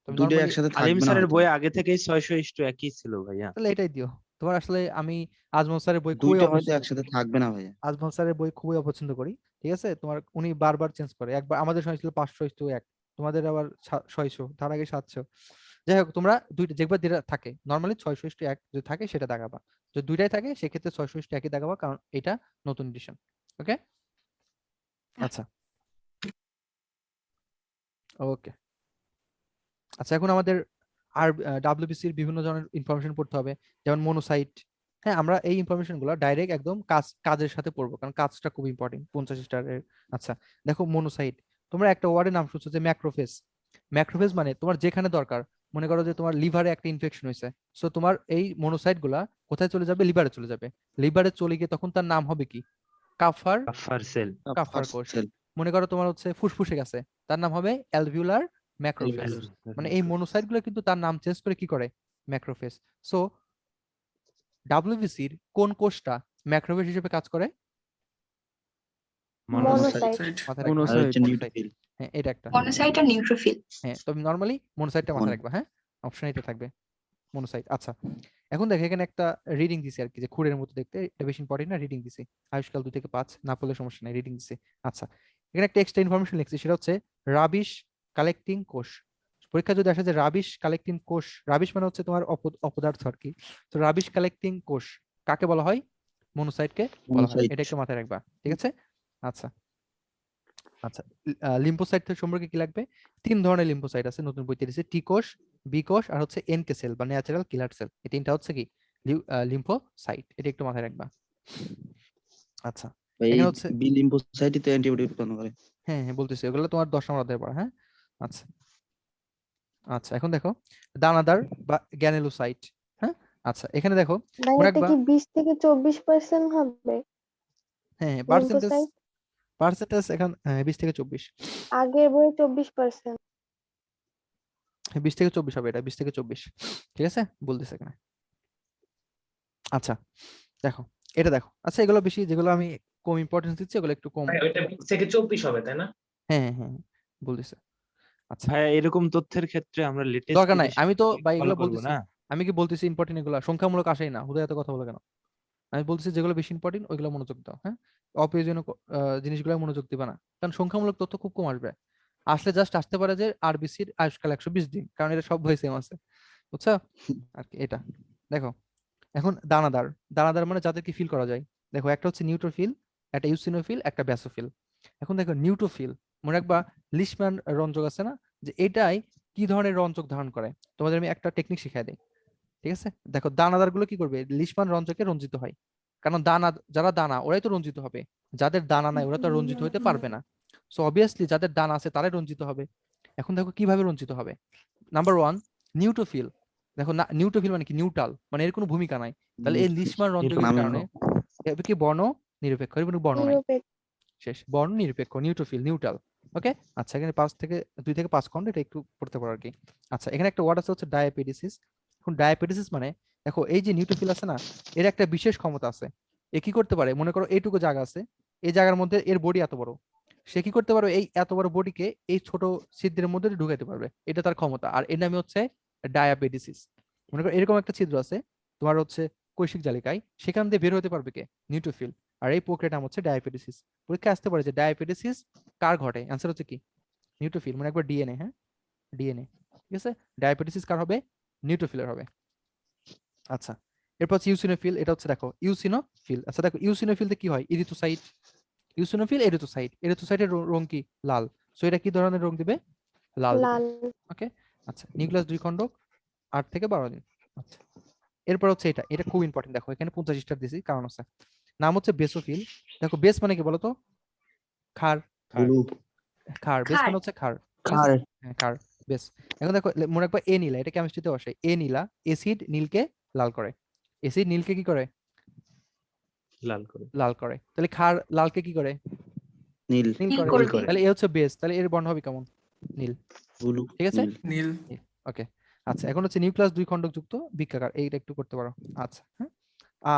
তুমি দুইটা নরমালি একসাথে আলিম থাকবে না স্যারের হয়তো। বই আগে থেকেই 600:1 ছিল ভাইয়া। তাহলে এটাই দিও। তোমার আসলে আমি আজমল স্যারের বই খুবই দুইটা হয়তো অপছন্দ একসাথে করি। থাকবে না ভাইয়া। আজমল স্যারের বই খুবই অপছন্দ করি। ঠিক আছে, তোমার উনি বারবার চেঞ্জ করে। একবার আমাদের সময় ছিল 500:1, তোমাদের আবার 600, তার আগে 700। যাই হোক তোমরা দুইটা যেগুলো যেটা থাকে নর্মালি 6:1 যদি থাকে সেটা দাগাবা, যদি দুইটাই থাকে সেক্ষেত্রে 6:1 দাগাবা, কারণ এটা নতুন এডিশন। ওকে, আচ্ছা ওকে। আচ্ছা এখন আমাদের আর ডাব্লিউবিসির বিভিন্ন ধরনের ইনফরমেশন পড়তে হবে, যেমন মনোসাইট। হ্যাঁ, আমরা এই ইনফরমেশন গুলো ডাইরেক্ট একদম কাজের সাথে পড়বো, কারণ কাজটা খুব ইম্পর্টেন্ট 50 স্টারের। আচ্ছা দেখো মনোসাইট, তোমরা একটা ওয়ার্ডের নাম শুনছো যে ম্যাক্রোফেজ। ম্যাক্রোফেজ মানে তোমার যেখানে দরকার, মনে করো যে তোমার লিভারে একটা ইনফেকশন হয়েছে, সো তোমার এই মনোসাইট গুলা কোথায় চলে যাবে? লিভারে চলে যাবে। লিভারে চলে গিয়ে তখন তার নাম হবে কি? কাফার কাফার সেল। কাফার কোষ। মনে করো তোমার হচ্ছে ফুসফুসে গেছে, তার নাম হবে অ্যালভিউলার ম্যাক্রোফেজ। মানে এই মনোসাইট গুলো কিন্তু তার নাম চেঞ্জ করে কি করে? ম্যাক্রোফেজ। সো ডাব্লিউবিসির কোন কোষটা ম্যাক্রোফেজ হিসেবে কাজ করে? মনোসাইট। মাথায় রাখবা। নিউট্রোফিল। হ্যাঁ এটা একটা। মনোসাইট আর নিউট্রোফিল। হ্যাঁ তবে নরমালি মনোসাইটটা মাথায় রাখবা, হ্যাঁ অপশন এটা থাকবে মনোসাইট। আচ্ছা এখন দেখো এখানে একটা রিডিং দিছি আর কি, যে খুঁড়ের মতো দেখতে, এটা বেশি ইম্পর্টেন্ট না, রিডিং দিছি আয়ুষ্কাল 2 থেকে 5, না পড়লে সমস্যা নাই, রিডিং দিছি। আচ্ছা এখানে একটা এক্সট্রা ইনফরমেশন লিখছি, সেটা হচ্ছে রাবিশ কালেক্টিং কোষ। পরীক্ষা যদি আসে যে রাবিশ কালেক্টিং কোষ, রাবিশ মানে হচ্ছে তোমার অপদার্থ আর কি, তো রাবিশ কালেক্টিং কোষ কাকে বলা হয়? মনোসাইটকে বলা হয়, এটা একটু মাথায় রাখবা, ঠিক আছে? আচ্ছা আচ্ছা লিম্ফোসাইট সম্পর্কে কি লাগবে? 3 ধরনের লিম্ফোসাইট আছে নতুন বইতে দিয়েছে, টি কোষ, বি কোষ আর হচ্ছে এনকে সেল বা ন্যাচারাল কিলার সেল। এই তিনটা হচ্ছে কি লিম্ফোসাইট, এটা একটু মাথায় রাখবা। আচ্ছা এখানে হচ্ছে বি লিম্ফোসাইটই তো অ্যান্টিবডি উৎপন্ন করে। হ্যাঁ হ্যাঁ বলতেছি, ওগুলো তোমার 10 নম্বর অধ্যায়ে পড়া। হ্যাঁ আচ্ছা আচ্ছা এখন দেখো দানাদার বা গ্যানেলোসাইট। হ্যাঁ আচ্ছা এখানে দেখো ভাই মনে এটা রাখবা। কি 20 থেকে 24% হবে? হ্যাঁ পার্সেন্টেজ লিম্ফোসাইট পার্সেন্টেজ এখন 20 থেকে 24, আগের বইয়ে 24%। 20 থেকে 24 হবে, এটা 20 থেকে 24, ঠিক আছে বলতেছে এখানে। আচ্ছা দেখো এটা দেখো, আচ্ছা এগুলো বেশি যেগুলো আমি কম ইম্পর্টেন্স দিচ্ছি ওগুলো একটু কম। ভাই ওইটা 20 থেকে 24 হবে তাই না? হ্যাঁ হ্যাঁ হ্যাঁ বলতেছে। আচ্ছা ভাইয়া এরকম তথ্যের ক্ষেত্রে আমরা লেটেস্ট দরকার নাই, আমি তো ভাই এগুলো ফলো করব বলতেছি, না। আমি কি বলতেছি ইম্পর্টেন্ট এগুলো সংখ্যামূলক আসেই না, হুদয় এত কথা বলে কেন? আমি বলতেছি যেগুলো বেশি ইম্পর্টেন্ট ওইগুলো মনোযোগ দাও, হ্যাঁ অপ্রয়োজনীয় জিনিসগুলো মনোযোগ দিবা না, কারণ সংখ্যামূলক তথ্য খুব কম আসবে, আসলে জাস্ট আসতে পারে যে আরবিসির আয়ুষ্কাল 120 দিন, কারণ এটা সব বই সেম আছে, বুঝছো আর কি। এটা দেখো এখন দানাদার, দানাদার মানে যাদেরকে ফিল করা যায়, দেখো একটা হচ্ছে নিউট্রোফিল, একটা ইউসিনোফিল, একটা ব্যাসোফিল। এখন দেখো নিউট্রোফিল মনে রাখবা, লিশম্যান রঞ্জক আছে না, যে এটাই কি ধরনের রঞ্জক ধারণ করে, তোমাদের আমি একটা টেকনিক শিখাই দিই, ঠিক আছে? দেখো দানাদার গুলো কি করবে? লিশমান রঞ্জকে রঞ্জিত হয়, কারণ দানা, যারা দানা ওরাই তো রঞ্জিত হবে, যাদের দানা নাই ওরা তো রঞ্জিত হতে পারবে না। সো অবভিয়াসলি যাদের দানা আছে তারাই রঞ্জিত হবে। এখন দেখো কিভাবে রঞ্জিত হবে। নাম্বার 1 নিউট্রোফিল, দেখো না নিউট্রোফিল মানে কি? নিউট্রাল, মানে এর কোনো ভূমিকা নাই, তাহলে এই লিশমান রঞ্জকের কারণে এর কি বর্ণ নিরপেক্ষ, এর কোনো বর্ণ নাই, নিরপেক্ষ। শেষ, বর্ণ নিরপেক্ষ, নিউট্রোফিল নিউট্রাল। ওকে আচ্ছা এখানে 2 থেকে 5 খন্ড, এটা একটু পড়তে পারো আর কি। আচ্ছা এখানে একটা ওয়ার্ড আছে হচ্ছে ডায়াবেটিসিস। এখন ডায়াবেটিসিস মানে দেখো এই যে নিউট্রোফিল আছে না, এর একটা বিশেষ ক্ষমতা আছে, এ কি করতে পারে? মনে করো এইটুকু জায়গা আছে, এই জায়গার মধ্যে এর বডি এত বড়, সে কি করতে পারবে? এই এত বড় বডিকে এই ছোট ছিদ্রের মধ্যে ঢুকাইতে পারবে, এটা তার ক্ষমতা, আর এর নামই হচ্ছে ডায়াবেটিসিস। মনে করো এরকম একটা ছিদ্র আছে তোমার হচ্ছে কৈশিক জালিকায়, সেখান দিয়ে বের হতে পারবে কে? নিউট্রোফিল, আর এই প্রক্রিয়ার নাম হচ্ছে ডায়াবেটিসিস। পরীক্ষা আসতে পারে যে ডায়াবেটিসিস কার ঘটে, অ্যান্সার হচ্ছে কি? নিউট্রোফিল, মানে একবার ডিএনএ, হ্যাঁ ডিএনএ, ঠিক আছে? ডায়াবেটিসিস কার হবে? নিউট্রোফিলের হবে। আচ্ছা এরপর হচ্ছে ইউসিনোফিল, এটা হচ্ছে দেখো ইউসিনোফিল। আচ্ছা দেখো ইউসিনোফিলতে কি হয়? ইরিথ্রোসাইট, ইউসিনোফিল এরিথ্রোসাইট, এরিথ্রোসাইটের রং কি? লাল, সো এটা কি ধরনের রং দিবে? লাল দিবে। লাল। ওকে আচ্ছা নিউক্লিয়াস 2 খন্ড, 8 থেকে 12 দিন। আচ্ছা এরপর হচ্ছে এটা, এটা খুব ইম্পর্টেন্ট, দেখো এখানে 50 স্টার দিছি কারণ আছে, নাম হচ্ছে বেসোফিল। দেখো বেস মানে কি বলতো? ক্ষার, ক্ষার, বেস মানে হচ্ছে ক্ষার, ক্ষার। হ্যাঁ ক্ষার, বেস। এখন দেখো মনে রাখবা এ নীলা, এটা কেমিস্ট্রিতে আসে, এ নীলা, অ্যাসিড নীলকে লাল করে, অ্যাসিড নীলকে কি করে? লাল করে। লাল করে। তাহলে ক্ষার লালকে কি করে? নীল। নীল নীল করে। করে। তাহলে এ হচ্ছে বেস, তাহলে এর বর্ণ হবে কেমন? নীল, ব্লু। ঠিক আছে? নীল। ওকে আচ্ছা এখন হচ্ছে নিউক্লিয়াস 2 খণ্ডক যুক্ত বৃক্কাকার, এইটা একটু করতে পারো। আচ্ছা হ্যাঁ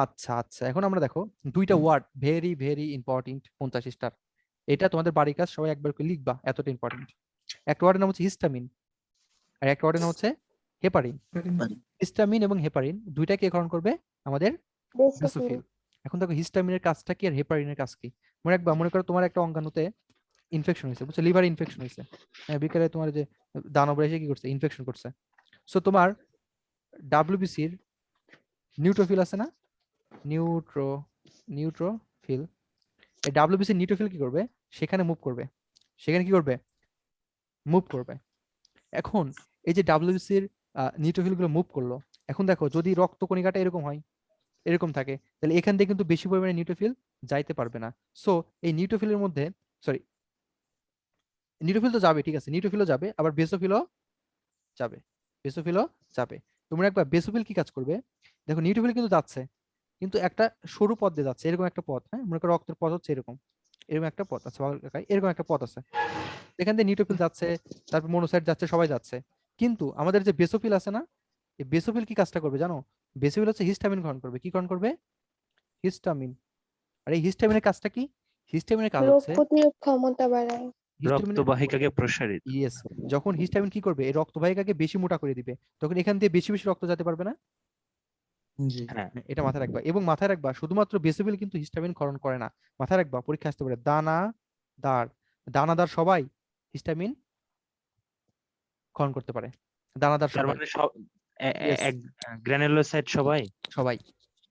আচ্ছা আচ্ছা এখন আমরা দেখো দুইটা word very very important, 50 star, এটা তোমাদের বাড়ির কাজ সবাই একবার করে লিখবা, এতটা ইম্পর্টেন্ট। একটা ওয়ার্ডের নাম হচ্ছে হিস্টামিন, আর একটা ওয়ার্ডের নাম হচ্ছে হেপারিন। হিস্টামিন এবং হেপারিন দুইটাকে গ্রহণ করবে আমাদের বেসোফিল। বেসোফিল। এখন দেখো হিস্টামিনের কাজটা কি আর হেপারিনের কাজ কি? মনে রাখবা, মনে করো তোমার একটা অঙ্গাণুতে ইনফেকশন হয়েছে, বুঝছো, লিভার ইনফেকশন হয়েছে, বিকালে তোমার যে দানব এসে কি করছে? ইনফেকশন করছে, সো তোমার ডাব্লিউবিসির নিউট্রোফিল আছে না, নিউট্রোফিল, এই ডাব্লিউবিসি নিউট্রোফিল কি করবে, সেখানে মুভ করবে, মুভ করবে। এখন এই যে ডাব্লিউবিসির নিউট্রোফিল গুলো মুভ করলো, এখন দেখো যদি রক্তকণিকাটা এরকম হয়, এরকম থাকে, তাহলে এখান থেকে কিন্তু বেশি পরিমাণে নিউট্রোফিল যাইতে পারবে না। সো এই নিউট্রোফিলের মধ্যে, সরি, নিউট্রোফিল তো যাবে, ঠিক আছে, নিউট্রোফিলও যাবে, আবার বেসোফিলও যাবে। তোমরা একবার বেসোফিল কি কাজ করবে, দেখো নিউট্রোফিল কিন্তু যাচ্ছে, কিন্তু একটা সরু পথ দিয়ে যাচ্ছে, এরকম একটা পথ, হ্যাঁ, মনে করো রক্তের পথ হচ্ছে এরকম, একটা পথ আছে, এরকম একটা পথ আছে, এখান দিয়ে নিউট্রোফিল যাচ্ছে, তারপর মনোসাইট যাচ্ছে, সবাই যাচ্ছে। কিন্তু আমাদের যে বেসোফিল আছে না, এই বেসোফিল কি কাজটা করবে জানো, বেসোফিল হচ্ছে হিস্টামিন গ্রহণ করবে। কি গ্রহণ করবে? হিস্টামিন। আর এই হিস্টামিনের কাজটা কি? হিস্টামিনের কাজ রোগ হচ্ছে প্রতিরোধ ক্ষমতা বাড়ায়। রক্তবাহিকাকে প্রসারিত। ইয়েস, যখন হিস্টামিন কি করবে, এই রক্তবাহিকাকে বেশি মোটা করে দিবে, তখন এখান দিয়ে বেশি বেশি রক্ত যেতে পারবে না। জি। হ্যাঁ, এটা মাথায় রাখবা, এবং মাথায় রাখবা শুধুমাত্র বেসোফিল কিন্তু হিস্টামিন ক্ষরণ করে না। মাথায় রাখবা, পরীক্ষা আসতে পারে দানাদার সবাই হিস্টামিন ক্ষরণ করতে পারে, দানাদার তার সবাই। মানে সব Yes. গ্রানুলোসাইট সবাই।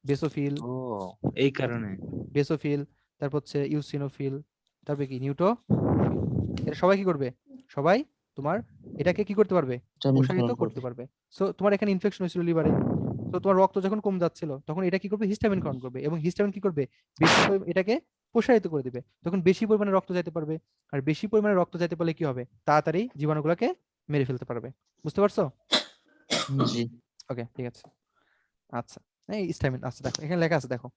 বেসোফিল, ও, এই কারণে। তারপর হচ্ছে ইউসিনোফিল, তারপরে কি নিউট্রোফিল, এরা সবাই কি করবে, সবাই তোমার এটাকে কি করতে পারবে, প্রসারিত করতে পারবে। সো তোমার এখানে ইনফেকশন হয়েছিল লিভারে, তো তোমার রক্ত যখন কম যাচ্ছিল, তখন এটা কি করবে, হিস্টামিন গ্রহণ করবে, এবং হিস্টামিন কি করবে, এটাকে প্রসারিত করে দিবে, তখন বেশি পরিমাণে রক্ত যাইতে পারবে। আর বেশি পরিমাণে রক্ত যাইতে পারলে কি হবে, তাড়াতাড়ি জীবাণুগুলোকে মেরে ফেলতে পারবে। বুঝতে পারছো? জি। ওকে, ঠিক আছে। আচ্ছা, এই হিস্টামিন, আচ্ছা দেখো এখানে লেখা আছে, দেখো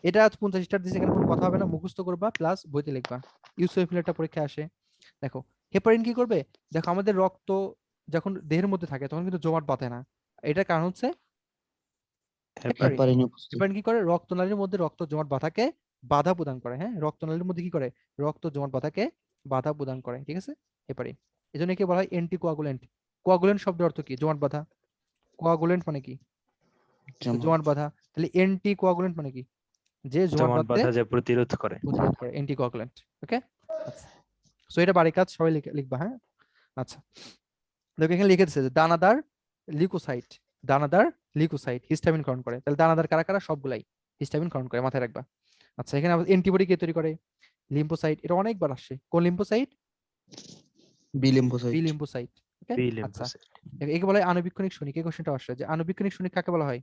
এটা 50 স্টার দিয়েছে, এখানে কোনো কথা হবে না, মুখস্থ করবা প্লাস বইতে লিখবা। ইউসোফিলটা পরীক্ষা আসে। দেখো হেপারিন কি করবে, দেখো আমাদের রক্ত যখন দেহের মধ্যে থাকে তখন কিন্তু জমাট বাঁধে না, এটার কারণ হচ্ছে হেপারিন কি করে, রক্তনালীর মধ্যে রক্ত জমাট বাঁধাকে বাধা প্রদান করে। হ্যাঁ, রক্তনালীর মধ্যে কি করে, রক্ত জমাট বাঁধাকে বাধা প্রদান করে, ঠিক আছে, হেপারিন। এজন্য একে বলা হয় অ্যান্টি কোয়াগুলেন্ট। কোয়াগুলেন্ট শব্দের অর্থ কি, জমাট বাঁধা। কোয়াগুলেন্ট মানে কি, জমাট বাঁধা। তাহলে অ্যান্টি কোয়াগুলেন্ট মানে কি, যে জমাট বাঁধতে বাধা, যে প্রতিরোধ করে। Anti coagulant. ওকে, আচ্ছা, সো এটা বাড়ির কাজ, সবাই লিখবা। হ্যাঁ, আচ্ছা দেখো এখানে লিখে দিচ্ছে যে দানাদার লিউকোসাইট হিস্টামিন ক্ষরণ করে। তাহলে দানাদার কারা কারা, সবগুলাই হিস্টামিন ক্ষরণ করে, মাথায় রাখবা। আচ্ছা, এখানে অ্যান্টিবডি কে তৈরি করে, লিম্ফোসাইট। এটা অনেকবার আসছে, কোন লিম্ফোসাইট, বি লিম্ফোসাইট। ওকে, আচ্ছা, একে বলা হয় আণুবীক্ষণিক সৈনিক। এই কোশ্চেনটা আসছে যে আণুবীক্ষণিক সৈনিক কাকে বলা হয়,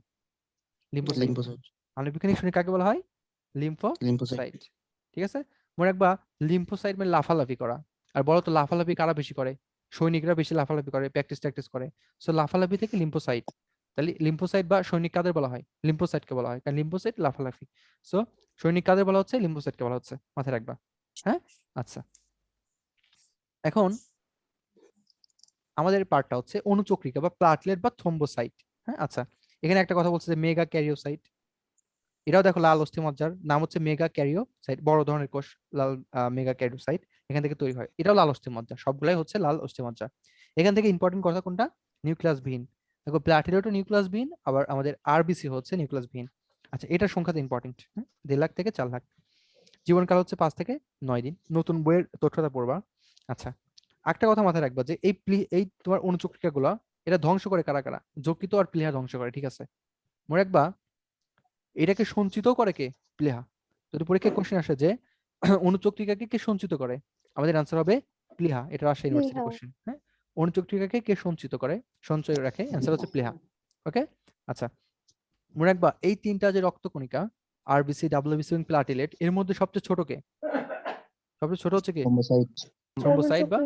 লিম্ফোসাইট। আণুবীক্ষণিক সৈনিক কাকে বলা হয়, লিম্ফোসাইট। ঠিক আছে, মনে রাখবা লিম্ফোসাইট মানে লাফালাফি করা। আর বলো তো লাফালাফি কারা বেশি করে, সৈনিকরা বেশি লাফালাফি করে, প্র্যাকটিস করে। সো লাফালাফি থেকে লিম্ফোসাইট, তাহলে লিম্ফোসাইট বা সৈনিক কাদের বলা হয়, লিম্ফোসাইটকে বলা হয়, কারণ লিম্ফোসাইট লাফালাফি। সো সৈনিক কাদের বলা হচ্ছে, লিম্ফোসাইটকে বলা হচ্ছে, মাথায় রাখবা। হ্যাঁ, আচ্ছা, এখন আমাদের পার্টটা হচ্ছে অনুচক্রিকা বা প্লাটলেট বা থ্রম্বোসাইট। হ্যাঁ, আচ্ছা, এখানে একটা কথা বলছে যে মেগা ক্যারিওসাইট। এটাও দেখো লাল অস্থিমজ্জার, নাম হচ্ছে মেগা ক্যারিওসাইট, বড় ধরনের কোষ, লাল মেগা ক্যারিওসাইট এখান থেকে তৈরি হয়। এটাও লাল অস্থিমজ্জা, সবগুলাই হচ্ছে লাল অস্থিমজ্জা। এখান থেকে ইম্পর্টেন্ট কথা কোনটা, নিউক্লিয়াসবিহীন। দেখো প্লাটিলেটও নিউক্লিয়াসবিহীন, আবার আমাদের আরবিসি হচ্ছে নিউক্লিয়াসবিহীন। আচ্ছা, এটার সংখ্যা ইম্পর্টেন্ট, 1.5 লাখ থেকে 4 লাখ। জীবনকাল হচ্ছে 5 থেকে 9 দিন। নতুন বইয়ের তথ্যটা পড়বা। আচ্ছা, একটা কথা মাথায় রাখবা যে এই তোমার অনুচক্রিকা গুলা, এটা ধ্বংস করে কারা কারা, যকৃত আর প্লীহা ধ্বংস করে। ঠিক আছে, মনে রাখবা এটাকে সঞ্চিত করে কে, প্লীহা। যদি পরীক্ষায় কোশ্চেন আসে যে অনুচক্রিকাকে কে সঞ্চিত করে, আমাদের আনসার হবে প্লীহা। এটা রাজশাহী ইউনিভার্সিটি কোশ্চেন। হ্যাঁ, অনুচক্রিকাকে কে সঞ্চিত করে, সঞ্চয় রাখে, আনসার হচ্ছে প্লীহা। ওকে, আচ্ছা, মনে রাখবা এই তিনটা যে রক্তকণিকা, আরবিসি, ডাব্লিউবিসি এবং প্লাটিলেট, এর মধ্যে সবচেয়ে ছোট কে, সবচেয়ে ছোট হচ্ছে কি, থ্রম্বোসাইট বা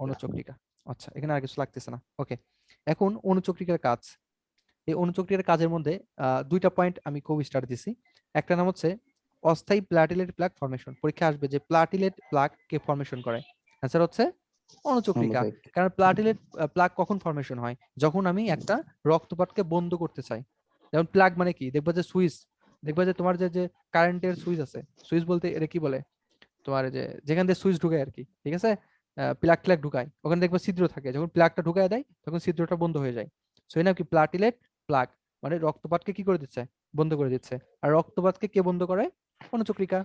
অনুচক্রিকা। আচ্ছা, এখানে আর কিছু লাগতেছে না। ওকে, এখন অনুচক্রিকার কাজ। এই অনুচক্রিকার কাজের মধ্যে 2টা পয়েন্ট আমি খুব স্টার দিছি। একটা নাম হচ্ছে অস্থায়ী প্লাটিলেট প্লাক ফর্মেশন। পরীক্ষা আসবে যে প্লাটিলেট প্লাক কে ফর্মেশন করে, আনসার হচ্ছে অনুচক্রিকা। কারণ প্লাটিলেট প্লাক কখন ফর্মেশন হয়, যখন আমি একটা রক্তপাতকে বন্ধ করতে চাই। যেমন প্লাগ মানে কি, দেখবা যে সুইচ, দেখবা যে তোমার যে কারেন্টের সুইচ আছে, সুইচ বলতে এটা কি বলে, তোমার যে যেখান থেকে সুইচ ঢুকায় আর কি, ঠিক আছে, প্লাগ ট্লাগ ঢুকায়, ওখানে দেখবা ছিদ্র থাকে, যখন প্লাগটা ঢুকায় দেয় তখন ছিদ্রটা বন্ধ হয়ে যায়। সো এই নাম কি, প্লাটিলেট প্লাগ, মানে রক্তপাতকে কি করে দিচ্ছে, বন্ধ করে দিচ্ছে। আর রক্তপাতকে কে বন্ধ করে, অনুচক্রিকা।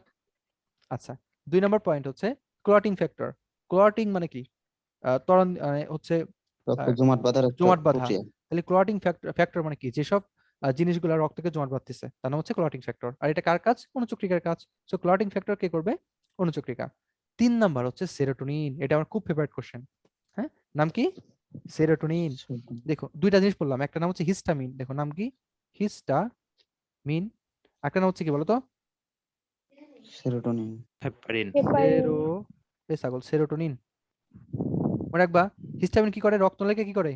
আচ্ছা, 2 নম্বর পয়েন্ট হচ্ছে ক্লটিং ফ্যাক্টর। ক্লটিং মানে কি, ত্বরণ হচ্ছে রক্ত জমাট বাঁধার একটা জমাট বাঁধা। প্রক্রিয়া। তাহলে ক্লটিং ফ্যাক্টর মানে কি, যেসব জিনিসগুলো রক্তকে জমাট বাঁধতেছে তার নাম হচ্ছে ক্লটিং ফ্যাক্টর। আর এটা কার কাজ? অনুচক্রিকার কাজ। সো ক্লটিং ফ্যাক্টর কে করবে? অনুচক্রিকা। 3 নাম্বার হচ্ছে সেরোটোনিন। এটা আমার খুব ফেভারিট কোশ্চেন। হ্যাঁ, নাম কি? সেরোটোনিন। দেখো দুইটা জিনিস বললাম, একটা নাম হচ্ছে হিস্টামিন, দেখো নাম কি? হিস্টামিন। একটা নাম হচ্ছে কি বলতো? সেরোটোনিন। হেপারিন। সেরোটোনিন। মনে রাখবা, হিস্টামিন কি করে? রক্তনালীকে কি করে?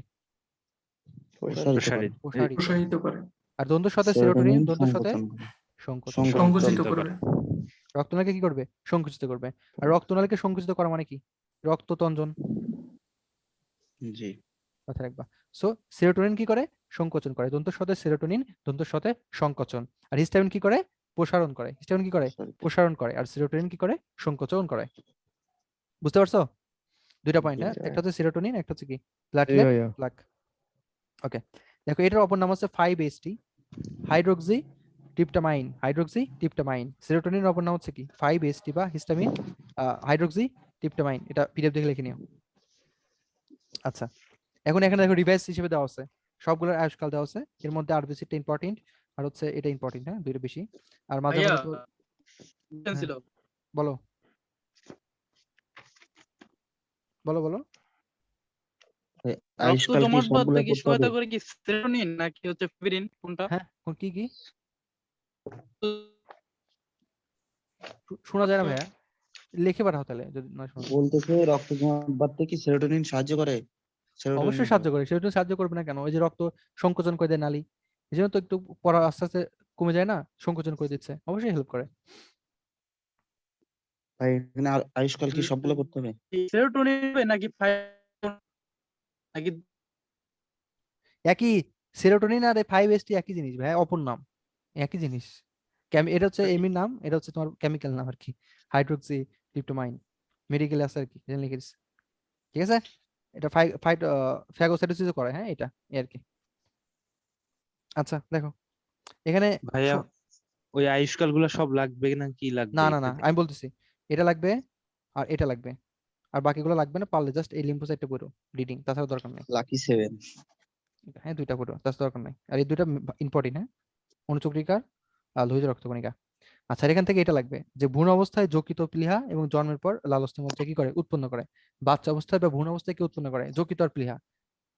প্রসারিত। প্রসারিত করে। আর দ্বন্দ্ব সাথে সেরোটোনিন দ্বন্দ্ব সাথে সংকোচন। সংকোচিত করে। রক্তনালীকে কি করবে? সংকুচিত করবে। আর রক্তনালীকে সংকুচিত করা মানে কি? রক্ততঞ্জন। জি। কথা রাখবা। সো সেরোটোনিন কি করে? সংকোচন করে। দন্ত সাথে সেরোটোনিন, দন্ত সাথে সংকোচন। আর হিস্টামিন কি করে? প্রসারণ করে। হিস্টামিন কি করে? প্রসারণ করে। আর সেরোটোনিন কি করে? সংকোচন করে। বুঝতে পারছো? দুইটা পয়েন্ট। হ্যাঁ, একটা হচ্ছে সেরোটোনিন, একটা হচ্ছে কি? Platelet pluck. ওকে, দেখো এটার অপর নাম হচ্ছে 5-HT হাইড্রোক্সি ট্রিপটামাইন। হাইড্রোক্সি ট্রিপটামাইন। সেরোটোনিনের অপর নাম হচ্ছে কি? 5-HT বা হিস্টামিন হাইড্রোক্সি ট্রিপটামাইন। এটা পিডিএফ দেখে লিখে নিও। আচ্ছা, এখন এখানে দেখো রিভাইস হিসেবে দেওয়া আছে, সবগুলোর আয়ুষ্কাল দেওয়া আছে। এর মধ্যে আরবিসিটা ইম্পর্টেন্ট আর হচ্ছে এটা ইম্পর্টেন্ট। হ্যাঁ, দুইটা বেশি। আর মাঝে মাঝে তো বলো বলো বলো। আয়ুষ্কাল কি সবগুলো করতে হবে? করে কি সেরোটোনিন নাকি হচ্ছে ফিব্রিন কোনটা? হ্যাঁ, কি কি শোনা যায় না ভাইয়া? লিখে পাঠাও তাহলে যদি না শোনা। বলতেছে রক্ত জমাট বাঁধতে কি সেরোটোনিন সাহায্য করে? অবশ্যই সাহায্য করে। সেরোটোনিন সাহায্য করবে না কেন? ওই যে রক্ত সংকোচন করে দেয় নালী, এই জন্য তো একটু পড়া আস্তে আস্তে কমে যায় না, সংকোচন করে দিচ্ছে, অবশ্যই হেল্প করে। ভাই এখানে আয়ুষ্কাল কি সবগুলো করতে হবে? সেরোটোনিন নাকি নাকি একই, সেরোটোনিন আর 5-HT একই জিনিস ভাই, অপর নাম, একই জিনিস। এটা হচ্ছে এমির নাম, এটা হচ্ছে তোমার কেমিক্যাল নাম আর কি, হাইড্রোক্সি ট্রিপটোমাইন। মেডিকেল আছে আর কি, লিখে দিচ্ছি। ঠিক আছে, এটা ফ্যাগোসাইটোসিস করে। হ্যাঁ, এটা এই আর কি। আচ্ছা দেখো এখানে ভাইয়া ওই আয়ুষ্কাল গুলা সব লাগবে না কি লাগবে? না না না, আমি বলতেছি এটা লাগবে আর এটা লাগবে, আর বাকিগুলো লাগবে না। পারলে জাস্ট এই লিম্ফোসাইটটা পুরো রিডিং, তাছাড়া দরকার নেই। লাকি 7। হ্যাঁ, দুইটা পুরো, তাছাড়া দরকার নাই। আর এই দুইটা ইম্পর্টেন্ট। হ্যাঁ, অনুচক্রিকার আর লোহিত রক্তকণিকা। আচ্ছা, এখান থেকে এটা লাগবে যে ভ্রূণ অবস্থায় যকৃত প্লীহা এবং জন্মের পর লালস্থ মজ্জা কি করে? উৎপন্ন করে। বাচ্চা অবস্থায় বা ভ্রূণ অবস্থায় কি উৎপন্ন করে? যকৃত আর প্লীহা।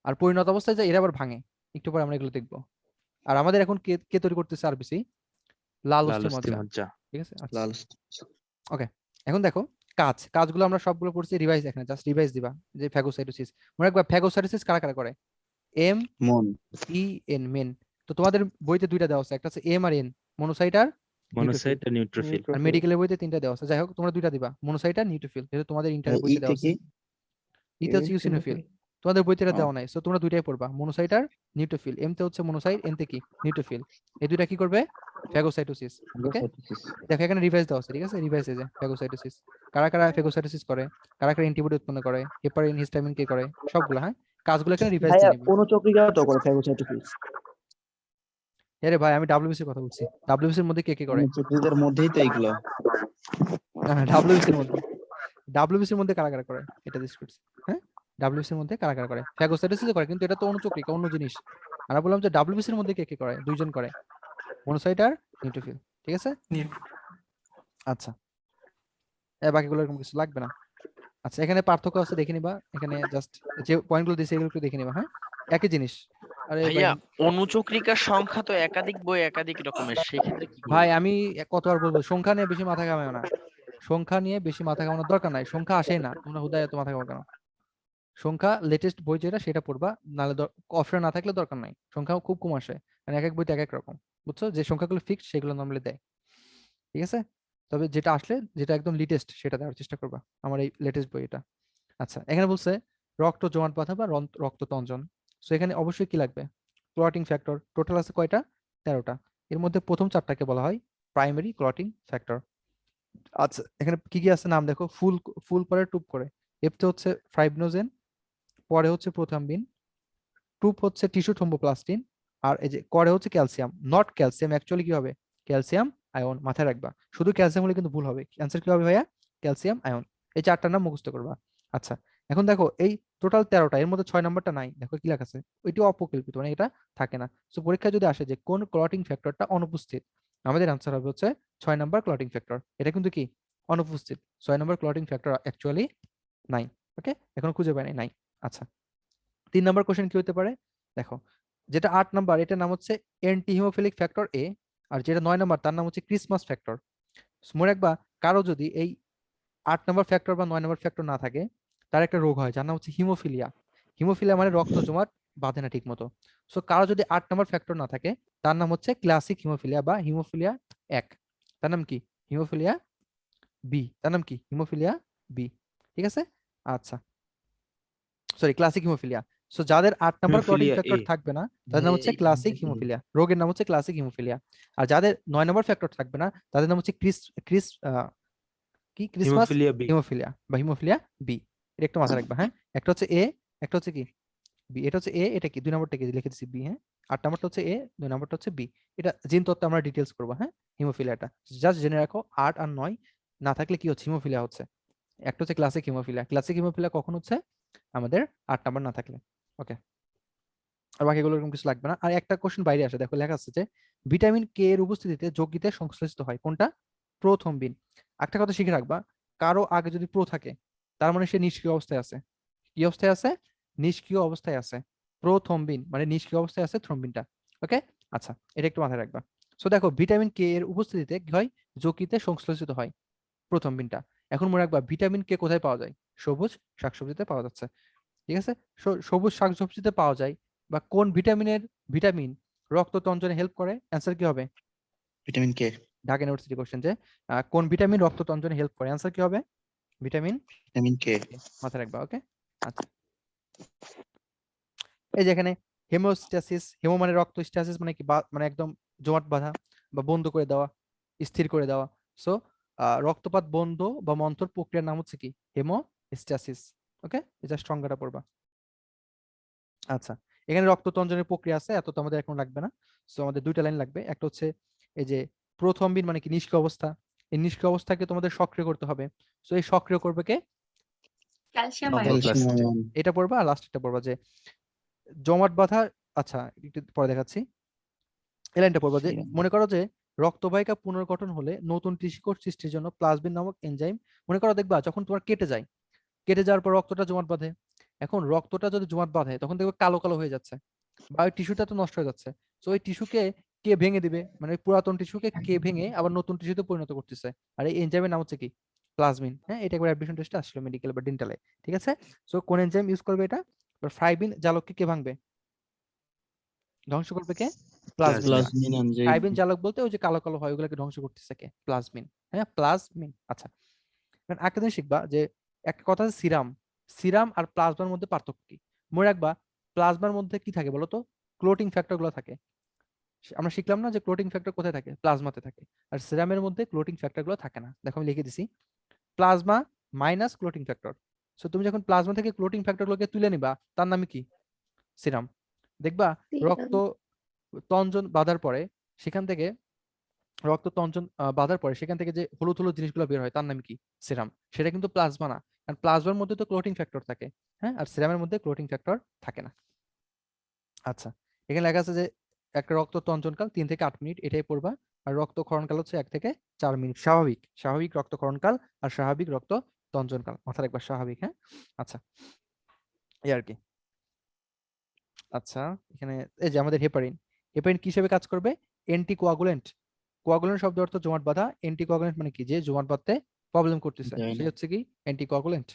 আর পরিণত অবস্থায় যে এরা আবার ভাঙে, একটু পরে আমরা এগুলো দেখবো। আর আমাদের এখন কে কে তৈরি করতেছে আরবিসি? লালস্থ মজ্জা। ঠিক আছে, আচ্ছা ওকে। এখন দেখো কাজগুলো আমরা সবগুলো পড়ছি, রিভাইজ এখানে জাস্ট রিভাইজ দিবা। যে ফ্যাগোসাইটোসিস, মনে রাখবা ফ্যাগোসাইটোসিস কারা কারা করে? MEN, men. তো তোমাদের বইতে দুইটা দেওয়া আছে, একটা আছে M আর N, মনোসাইট আর মনোসাইট আর নিউট্রোফিল। আর মেডিকেলের বইতে তিনটা দেওয়া আছে। যাই হোক, তোমরা দুইটা দিবা, মনোসাইট আর নিউট্রোফিল, যেহেতু তোমাদের ইন্টারের বইতে দেওয়া আছে। ইতে হচ্ছে ইউসিনোফিল, তোমাদের বইতে এটা দেওয়া নাই, সো তোমরা দুইটাই পড়বা, মনোসাইট আর নিউট্রোফিল। এম তে হচ্ছে মনোসাইট, এন তে কি? নিউট্রোফিল। এই দুইটা কি করবে? ফ্যাগোসাইটোসিস। ওকে, দেখো এখানে রিভাইজ দেওয়া আছে। ঠিক আছে, রিভাইজ এই যে ফ্যাগোসাইটোসিস কারা কারা ফ্যাগোসাইটোসিস করে, কারা কারা অ্যান্টিবডি উৎপন্ন করে, হেপারিন, হিস্টামিন কে করে, সবগুলো। হ্যাঁ, কাজগুলো এখানে রিভাইজ দিয়ে নিবা। অনুচক্রিকাও তো করে ফ্যাগোসাইটোসিস। আরে ভাই, আমি ডাব্লিউবিসি এর কথা বলছি। ডাব্লিউবিসি এর মধ্যে কে কে করে? অনুচক্রিকার মধ্যেই তো এইগুলো। না না, ডাব্লিউবিসি এর মধ্যে, ডাব্লিউবিসি এর মধ্যে কারা কারা করে এটা জিজ্ঞেস করছি। হ্যাঁ, ডাব্লিউবিসি এর মধ্যে কারা কারা করে? ফ্যাগোসাইটোসিস করে, কিন্তু এটা তো অনুচক্রিকা, অন্য জিনিস। আমরা বললাম যে ডাব্লিউবিসি এর মধ্যে কে কে করে? দুইজন করে, মনোসাইট আর নিউট্রোফিল। ঠিক আছে, আচ্ছা বাকিগুলো এরকম কিছু লাগবে না। আচ্ছা, এখানে পার্থক্য আছে, দেখে নিবা। এখানে জাস্ট যে পয়েন্টগুলো দিয়েছে এগুলো একটু দেখে নিবা। হ্যাঁ, একই জিনিস। আরে ভাইয়া, অনুচক্রিকার সংখ্যা তো একাধিক বই একাধিক রকমের, সেই ক্ষেত্রে কি করব? ভাই আমি কতবার বলবো, সংখ্যা নিয়ে বেশি মাথা ঘামাও না। সংখ্যা নিয়ে বেশি মাথা ঘামানোর দরকার নাই, সংখ্যা আসেই না, তোমরা হুদায় এত মাথা ঘামাও কেন? সংখ্যা লেটেস্ট বই যেটা সেটা পড়বা, নাহলে অপশন না থাকলে দরকার নাই। সংখ্যা খুব কম আসে, মানে এক এক বইতে এক এক রকম, বুঝছো? যে সংখ্যাগুলো ফিক্সড সেগুলো নরমালি দেয়। ঠিক আছে, তবে যেটা আসলে যেটা একদম লেটেস্ট সেটা দেওয়ার চেষ্টা করবা, আমার এই লেটেস্ট বই এটা। আচ্ছা, এখানে বলছে রক্ত জমাট বাঁধা বা রক্ততঞ্জন। সো এখানে অবশ্যই কি লাগবে? Clotting factor. টোটাল আছে কয়টা? 13টা। এর মধ্যে প্রথম 4টাকে বলা হয় প্রাইমারি ক্লটিং ফ্যাক্টর। আচ্ছা, এখানে কি কি আছে নাম দেখো। ফুল পরে টুপ করে। এফতে হচ্ছে ফাইব্রিনোজেন, পরে হচ্ছে প্রোথ্রাম্বিন, টুপ হচ্ছে টিস্যু থ্রোম্বোপ্লাস্টিন, আর এই যে করে হচ্ছে ক্যালসিয়াম। নট ক্যালসিয়াম, অ্যাকচুয়ালি কি হবে? Calcium ion. মাথায় রাখবা, শুধু ক্যালসিয়াম হলে কিন্তু ভুল হবে। অ্যান্সার কি হবে ভাইয়া? Calcium ion. এই 4টার নাম মুখস্থ করবা। আচ্ছা, এখন দেখো এই টোটাল 13টা, এর মধ্যে 6 নাম্বারটা নাই, দেখো কি লেখা আছে, ওইটি অপকল্পিত, মানে এটা থাকে না। সো পরীক্ষায় যদি আসে যে কোন ক্লটিং ফ্যাক্টরটা অনুপস্থিত, আমাদের আনসার হবে হচ্ছে 6 নাম্বার ক্লটিং ফ্যাক্টর। এটা কিন্তু কি অনুপস্থিত, 6 নাম্বার ক্লটিং ফ্যাক্টর অ্যাকচুয়ালি নাই। ওকে, এখন খুঁজে পাই নাই। আচ্ছা, 3 নাম্বার কোশ্চেন কি হতে পারে, দেখো যেটা 8 নাম্বার এটার নাম হচ্ছে অ্যান্টি হিমোফিলিক ফ্যাক্টর এ, আর যেটা 9 নাম্বার তার নাম হচ্ছে ক্রিসমাস ফ্যাক্টর। মনে রাখবা, কারো যদি এই 8 নাম্বার ফ্যাক্টর বা 9 নাম্বার ফ্যাক্টর না থাকে, তার একটা রোগ হয় যার নাম হচ্ছে হিমোফিলিয়া। হিমোফিলিয়া মানে রক্ত জমাট বাঁধে না ঠিক মতো। সো কারো যদি 8 নাম্বার ফ্যাক্টর না থাকে, তার নাম হচ্ছে ক্লাসিক হিমোফিলিয়া বা হিমোফিলিয়া 1। তার নাম কি হিমোফিলিয়া বি, তার নাম কি হিমোফিলিয়া বি। ঠিক আছে, আচ্ছা সরি ক্লাসিক হিমোফিলিয়া। সো যাদের 8 নাম্বার ক্লটিং হিমোফিলিয়া ফ্যাক্টর এ। থাকবে না, তাদের নাম হচ্ছে ক্লাসিক হিমোফিলিয়া, রোগের নাম হচ্ছে ক্লাসিক হিমোফিলিয়া। আর যাদের 9 নাম্বার ফ্যাক্টর থাকবে না, তাদের নাম হচ্ছে ক্রিসমাস হিমোফিলিয়া বি। হিমোফিলিয়া বা হিমোফিলিয়া বি। এটা একটু মাথায় রাখবা, হ্যাঁ। একটা হচ্ছে এ, একটা হচ্ছে কি বি। এটা হচ্ছে এ, এটা কি 2 নাম্বারটা কি লিখে দিচ্ছি বি, হ্যাঁ। 8 নাম্বারটা হচ্ছে এ, 2 নাম্বারটা হচ্ছে বি। এটা জিন তত্ত্বে আমরা ডিটেইলস করবো, হ্যাঁ। হিমোফিলিয়াটা জাস্ট জেনে রাখো, 8 আর 9 না থাকলে কি হচ্ছে হিমোফিলিয়া হচ্ছে। একটা হচ্ছে ক্লাসিক হিমোফিলিয়া, ক্লাসিক হিমোফিলিয়া কখন হচ্ছে আমাদের 8 নাম্বার না থাকলে। ওকে, আর বাকিগুলো এরকম কিছু লাগবে না। আর একটা কোশ্চেন বাইরে আসে, দেখো লেখা আছে যে ভিটামিন কে এর উপস্থিতিতে যকৃতে সংশ্লেষিত হয় কোনটা, প্রোথ্রম্বিন। একটা কথা শিখে রাখবা, কারো আগে যদি প্রো থাকে, তার মানে সে নিষ্ক্রিয় অবস্থায় আছে। কি অবস্থায় আছে, নিষ্ক্রিয় অবস্থায় আছে। প্রোথ্রম্বিন মানে নিষ্ক্রিয় অবস্থায় আছে থ্রম্বিনটা। ওকে, আচ্ছা এটা একটু মাথায় রাখবা। সো দেখো ভিটামিন কে এর উপস্থিতিতে কি হয়, যকৃতে সংশ্লেষিত হয় প্রোথ্রম্বিনটা। এখন মনে রাখবা ভিটামিন কে কোথায় পাওয়া যায়, সবুজ শাকসবজিতে পাওয়া যাচ্ছে। ঠিক আছে, সবুজ শাকসবজিতে পাওয়া যায়। বা কোন ভিটামিন রক্ত তঞ্চনে হেল্প করে, অ্যান্সার কি হবে, vitamin K. Dhaka university question যে কোন ভিটামিন রক্ত তঞ্চনে হেল্প করে, অ্যান্সার কি হবে ভিটামিন ভিটামিন কে। কে। মাথায় রাখবা। ওকে, আচ্ছা এই যে এখানে হেমোস্ট্যাসিস, হেমো মানে রক্ত, স্ট্যাসিস মানে কি মানে একদম জমাট বাঁধা বা বন্ধ করে দেওয়া, স্থির করে দেওয়া। সো রক্তপাত বন্ধ বা মন্থর প্রক্রিয়ার নাম হচ্ছে কি হেমোস্ট্যাসিস। ওকে, এটা সংজ্ঞাটা পড়বা। আচ্ছা, এখানে রক্ত তঞ্চনের প্রক্রিয়া আছে, এত তো আমাদের এখন লাগবে না। সো আমাদের 2টা লাইন লাগবে। একটা হচ্ছে এই যে প্রথম্বিন মানে কি নিষ্ক্রিয় অবস্থা, এই নিষ্ক্রিয় অবস্থাকে তোমাদের সক্রিয় করতে হবে। সো এই সক্রিয় করবে কে, ক্যালসিয়াম আয়ন। Calcium ion. এটা পড়বা। আর লাস্টটা পড়বা যে জমাট বাঁধা, আচ্ছা একটু পরে দেখাচ্ছি। এই লাইনটা পড়বা যে মনে করো যে রক্তবাহিকা পুনর্গঠন হলে নতুন টিস্যুকোষ সৃষ্টির জন্য প্লাজমিন নামক এনজাইম, মনে করো দেখবা যখন তোমার কেটে যায়, কেটে যাওয়ার পর রক্তটা জমাট বাঁধে। এখন রক্তটা যদি জমাট বাঁধে তখন দেখবে কালো কালো হয়ে যাচ্ছে, বা ওই টিস্যুটা তো নষ্ট হয়ে যাচ্ছে। তো ওই টিস্যুকে কে ভেঙে দিবে, মানে ওই পুরাতন টিস্যুকে কে ভেঙে আবার নতুন টিস্যুতে পরিণত করতেছে। আর এই এনজাইমের নাম হচ্ছে কি প্লাজমিন, হ্যাঁ। এটা একবার অ্যাডমিশন টেস্টে আসলো মেডিকেল বা ডেন্টালে। ঠিক আছে, সো কোন এনজাইম ইউজ করবে এটা, ফাইবিন জালককে কে ভাঙবে, ধ্বংস করবে কে, প্লাজমিন। Plasmin enzyme. ফাইবিন জালক বলতে ওই যে কালো কালো হয় ওগুলোকে ধ্বংস করতেছে কে, প্লাজমিন, হ্যাঁ প্লাজমিন। আচ্ছা, এখন একটা জিনিস শিখবা যে একটা কথা আছে সিরাম, সিরাম আর প্লাজমার মধ্যে পার্থক্য কি। মনে রাখবা প্লাজমার মধ্যে কি থাকে বলো তো, ক্লোটিং ফ্যাক্টর গুলো থাকে। আমরা শিখলাম না যে ক্লোটিং ফ্যাক্টর কোথায় থাকে, প্লাজমাতে থাকে। আর সিরামের মধ্যে ক্লোটিং ফ্যাক্টর গুলো থাকে না। দেখো আমি লিখে দিছি, plasma minus clotting factor. So তুমি যখন প্লাজমা থেকে ক্লোটিং ফ্যাক্টর গুলোকে তুলে নিবা, তার নামে কি সিরাম। দেখবা রক্ত তঞ্চন বাঁধার পরে সেখান থেকে রক্ত তঞ্চন বাঁধার পরে সেখান থেকে যে হলুদ হলুদ জিনিসগুলো বের হয় তার নাম কি সিরাম। সেটা কিন্তু প্লাজমা না, কারণ প্লাজমার মধ্যে তো ক্লোটিং ফ্যাক্টর থাকে, হ্যাঁ। আর সিরামের মধ্যে ক্লোটিং ফ্যাক্টর থাকে না। আচ্ছা, এখানে লেখা আছে যে একটা রক্ত তঞ্চনকাল 3 থেকে 8 মিনিট, এটাই পড়বা। আর রক্তক্ষরণকাল হচ্ছে 1 থেকে 4 মিনিট, স্বাভাবিক স্বাভাবিক রক্তক্ষরণকাল আর স্বাভাবিক রক্ত তঞ্চনকাল, মাথায় রাখবা স্বাভাবিক, হ্যাঁ। আচ্ছা, এই আর কি। আচ্ছা, এখানে এই যে আমাদের হেপারিন, হেপারিন কি হিসেবে কাজ করবে, অ্যান্টিকোয়াগুলেন্ট। কোয়াগুলেন্ট শব্দ অর্থ জমাট বাঁধা, অ্যান্টিকোয়াগুলেন্ট মানে কি যে জমাট বাঁধতে প্রবলেম করতেছে, সে হচ্ছে কি অ্যান্টিকোয়াগুলেন্ট।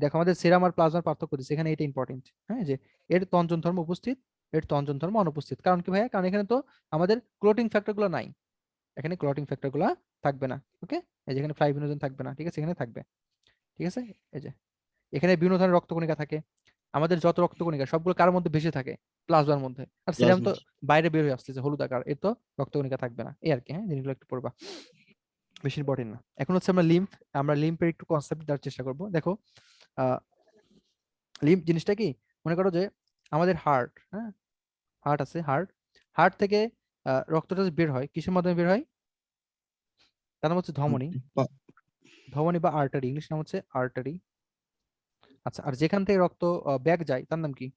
দেখো আমাদের সেরাম আর প্লাজমার পার্থক্য দিচ্ছে এখানে, এটা ইম্পর্টেন্ট, হ্যাঁ। যে এর তঞ্চন ধর্ম উপস্থিত, এর তঞ্চন ধর্ম অনুপস্থিত। কারণ কি ভাইয়া, কারণ এখানে তো আমাদের ক্লোটিং ফ্যাক্টর গুলো নাই, এখানে ক্লোটিং ফ্যাক্টর গুলো থাকবে না। ওকে, এই যে এখানে ফ্লাইভিনোজেন থাকবে না, ঠিক আছে, এখানে থাকবে। ঠিক আছে, এই যে এখানে বিভিন্ন ধরনের রক্তকণিকা থাকে। আমাদের যত রক্তকণিকা সবগুলো কার মধ্যে ভেসে থাকে, প্লাজমার মধ্যে। আর সিরাম তো বাইরে বের হয়ে আসতেছে হলুদ আকার, এর তো রক্তকণিকা থাকবে না, এই আর কি, হ্যাঁ। জিনিসগুলো একটু পড়বা, বেশি ইম্পর্টেন্ট না। এখন হচ্ছে আমরা লিম্ফের একটু কনসেপ্ট দেওয়ার চেষ্টা করব। দেখো লিম্ফ জিনিসটা কি, মনে করো যে আমাদের হার্ট, হ্যাঁ, হার্ট আছে, হার্ট থেকে রক্তটা যে বের হয় কিসের মাধ্যমে বের হয়, তার নাম হচ্ছে ধমনী, ধমনী বা আর্টারি, ইংলিশ নাম হচ্ছে আর্টারি। আচ্ছা, আর যেখান থেকে রক্ত ব্যাক যায় তার নাম কি?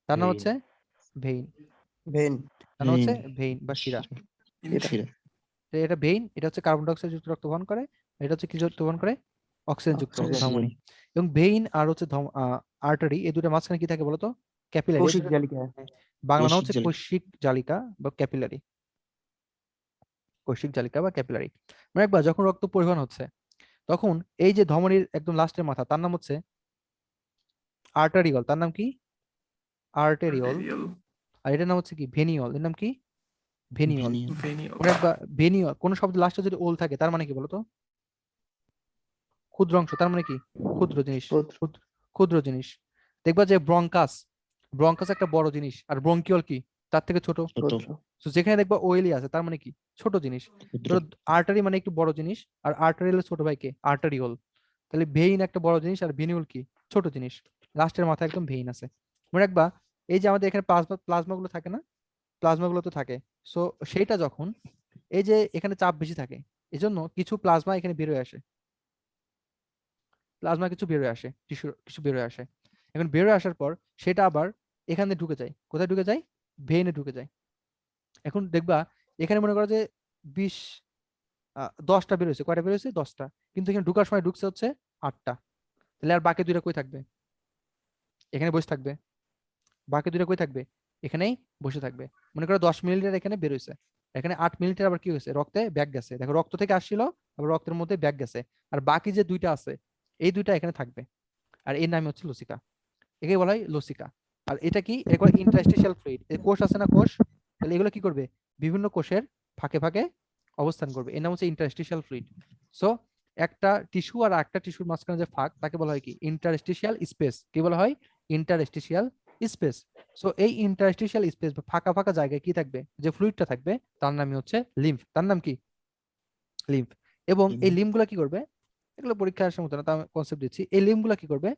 তার নাম হচ্ছে ভেইন। ভেন। তার নাম হচ্ছে ভেইন বা শিরা। শিরা। তো এটা ভেইন, এটা হচ্ছে কার্বন ডাই অক্সাইড যুক্ত রক্ত বহন করে, এটা হচ্ছে কি যুক্ত বহন করে? অক্সিজেন যুক্ত Oxygen। ধমনী। এবং ভেইন আর হচ্ছে আর্টারি, এই দুটো মাঝখানে কি থাকে বলতো? ক্যাপিলারি। কৌশিক জালিকা। বাংলা নাম কৌশিক হচ্ছে জালিকা। কৈশিক জালিকা বা ক্যাপিলারি। কৈশিক জালিকা বা ক্যাপিলারি। মানে একবার যখন রক্ত পরিবহন হচ্ছে তখন এই যে ধমনীর একদম লাস্টের মাথা তার নাম হচ্ছে আর্টারিওল। তার নাম কি? আর্টেরিওল। আর এটার নাম হচ্ছে কি? ভেনিওল। এর নাম কি? ভেনিওল। মনে রাখবা, ভেনিওল কোন শব্দ লাস্টে যদি ওল থাকে তার মানে কি বলতো? ক্ষুদ্র অংশ। তার মানে কি? ক্ষুদ্র জিনিস। ক্ষুদ্র। ক্ষুদ্র জিনিস। দেখবা যে ব্রঙ্কাস, ব্রঙ্কাস একটা বড় জিনিস, আর ব্রঙ্কিওল কি? তার থেকে ছোট। ছোট। তো যেখানে দেখবা ওয়েলি আছে তার মানে কি? ছোট জিনিস। ক্ষুদ্র। ধরো আর্টারি মানে একটু বড় জিনিস, আর আর্টারিয়াল ছোট ভাইকে আর্টারিওল। তাহলে ভেইন একটা বড় জিনিস আর ভেনিউল কি? ছোট জিনিস। লাস্টের মাথায় একদম ভেইন আছে। মনে রাখবা, এই যে আমাদের এখানে প্লাজমা গুলো থাকে না, প্লাজমা গুলো তো থাকে। সো সেইটা যখন এই যে এখানে চাপ বেশি থাকে, এজন্য কিছু প্লাজমা এখানে বেরোয় আসে, প্লাজমা কিছু বেরোয় আসে, টিস্যু কিছু বেরোয় আসে। এখন বেরোয় আসার পর সেটা আবার এখানে ঢুকে যায়। কোথায় ঢুকে যায়? ভেইনে ঢুকে যায়। এখন দেখবা এখানে মনে করো যে 10টা বেরোয়েছে। কয়টা বেরোয়েছে? 10টা। কিন্তু এখানে ঢুকার সময় ঢুকছে হচ্ছে 8টা। তাহলে আর বাকি দুইটা কই থাকবে? এখানে বসে থাকবে। বাকি দুইটা কই থাকবে? এখানেই বসে থাকবে। মনে করো 10 মিলিলিটার এখানে বেরোইছে, এখানে 8 মিলিলিটার আবার কি হয়েছে? রক্তে ব্যাক গেছে। দেখো রক্ত থেকে আসছিল, আবার রক্তের মধ্যে ব্যাক গেছে। আর বাকি যে দুইটা আছে এই দুইটা এখানে থাকবে। আর এর নাম হচ্ছে লসিকা। একে বলা হয় লসিকা। আর এটা কি? এটা ইন্টারস্টিশিয়াল ফ্লুইড। এই কোষ আছে না, কোষ? তাহলে এগুলো কি করবে? বিভিন্ন কোষের ফাঁকে ফাঁকে অবস্থান করবে। এর নাম হচ্ছে ইন্টারস্টিশিয়াল ফ্লুইড। সো একটা টিস্যু আর একটা টিস্যুর মাঝখানে যে ফাঁক তাকে বলা হয় কি? Interstitial space. কি বলা হয়? Interstitial space. সো এই ইন্টারস্টিশিয়াল স্পেস বা ফাঁকা ফাঁকা জায়গায় কি থাকবে? যে ফ্লুইডটা থাকবে তার নামই হচ্ছে লিম্ফ। তার নাম কি? লিম্ফ। এবং এই লিম্ফগুলো কি করবে? এগুলো পরীক্ষায় আসার মতো না, তার কনসেপ্ট দিচ্ছি। এই লিম্ফগুলো কি করবে?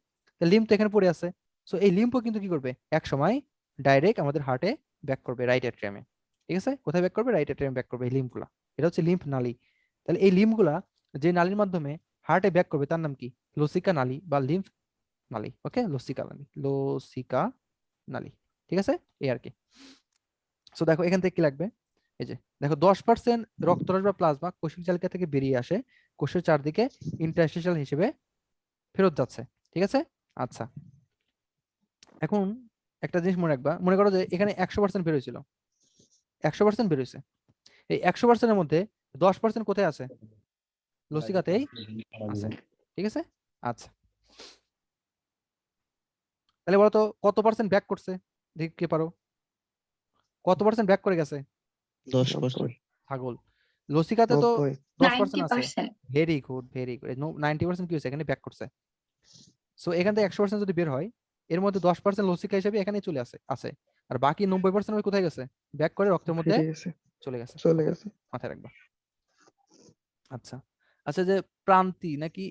লিম্ফ তো এখানে পড়ে আছে। সো এই লিম্ফও কিন্তু কি করবে? এক সময় ডাইরেক্ট আমাদের হার্টে ব্যাক করবে, রাইট অ্যাট্রিয়ামে। ঠিক আছে? কোথায় ব্যাক করবে? রাইট অ্যাট্রিয়ামে ব্যাক করবে এই লিম্ফগুলা। এটা হচ্ছে লিম্ফ নালী। তাহলে এই লিম্ফগুলা যে নালীর মাধ্যমে হার্টে ব্যাক করবে তার নাম কি? লসিকা নালী বা লিম্ফ নালী। ওকে, লসিকা নালী, লসিকা নালী। ঠিক আছে, এই আর কি। সো দেখো এখান থেকে কি লাগবে? এই যে দেখো 10% রক্তরস বা প্লাজমা কোষিক জালিকা থেকে বেরিয়ে আসে, কোষের চারদিকে ইন্টারস্টিশিয়াল হিসেবে ফেরত যাচ্ছে। ঠিক আছে? আচ্ছা, এখন একটা জিনিস মনে রাখবা, মনে করো যে এখানে 100% বেরোয়েছিল, 100% বেরোয়েছে। এই 100%-এর মধ্যে 10% কোথায় আছে? লসিকাতেই আছে। ঠিক আছে? আচ্ছা, তাহলে বলো তো কত পার্সেন্ট ব্যাক করছে? দেখি কে পারো। কত পার্সেন্ট ব্যাক করে গেছে? 10%। ছাগল। লসিকাতে তো 10% আছে। 90%। Very good, very good. 90% কি হয়েছে? এখানে ব্যাক করছে। সো এখান থেকে 100% যদি বের হয়, এর মধ্যে 10% লসিকা হিসেবে এখানে চলে আছে। আর বাকি 90% ওই কোথায় গেছে? ব্যাক করে রক্তের মধ্যে চলে গেছে। মাথায় রাখবা। আচ্ছা, আচ্ছা, যে প্রান্তি নাকি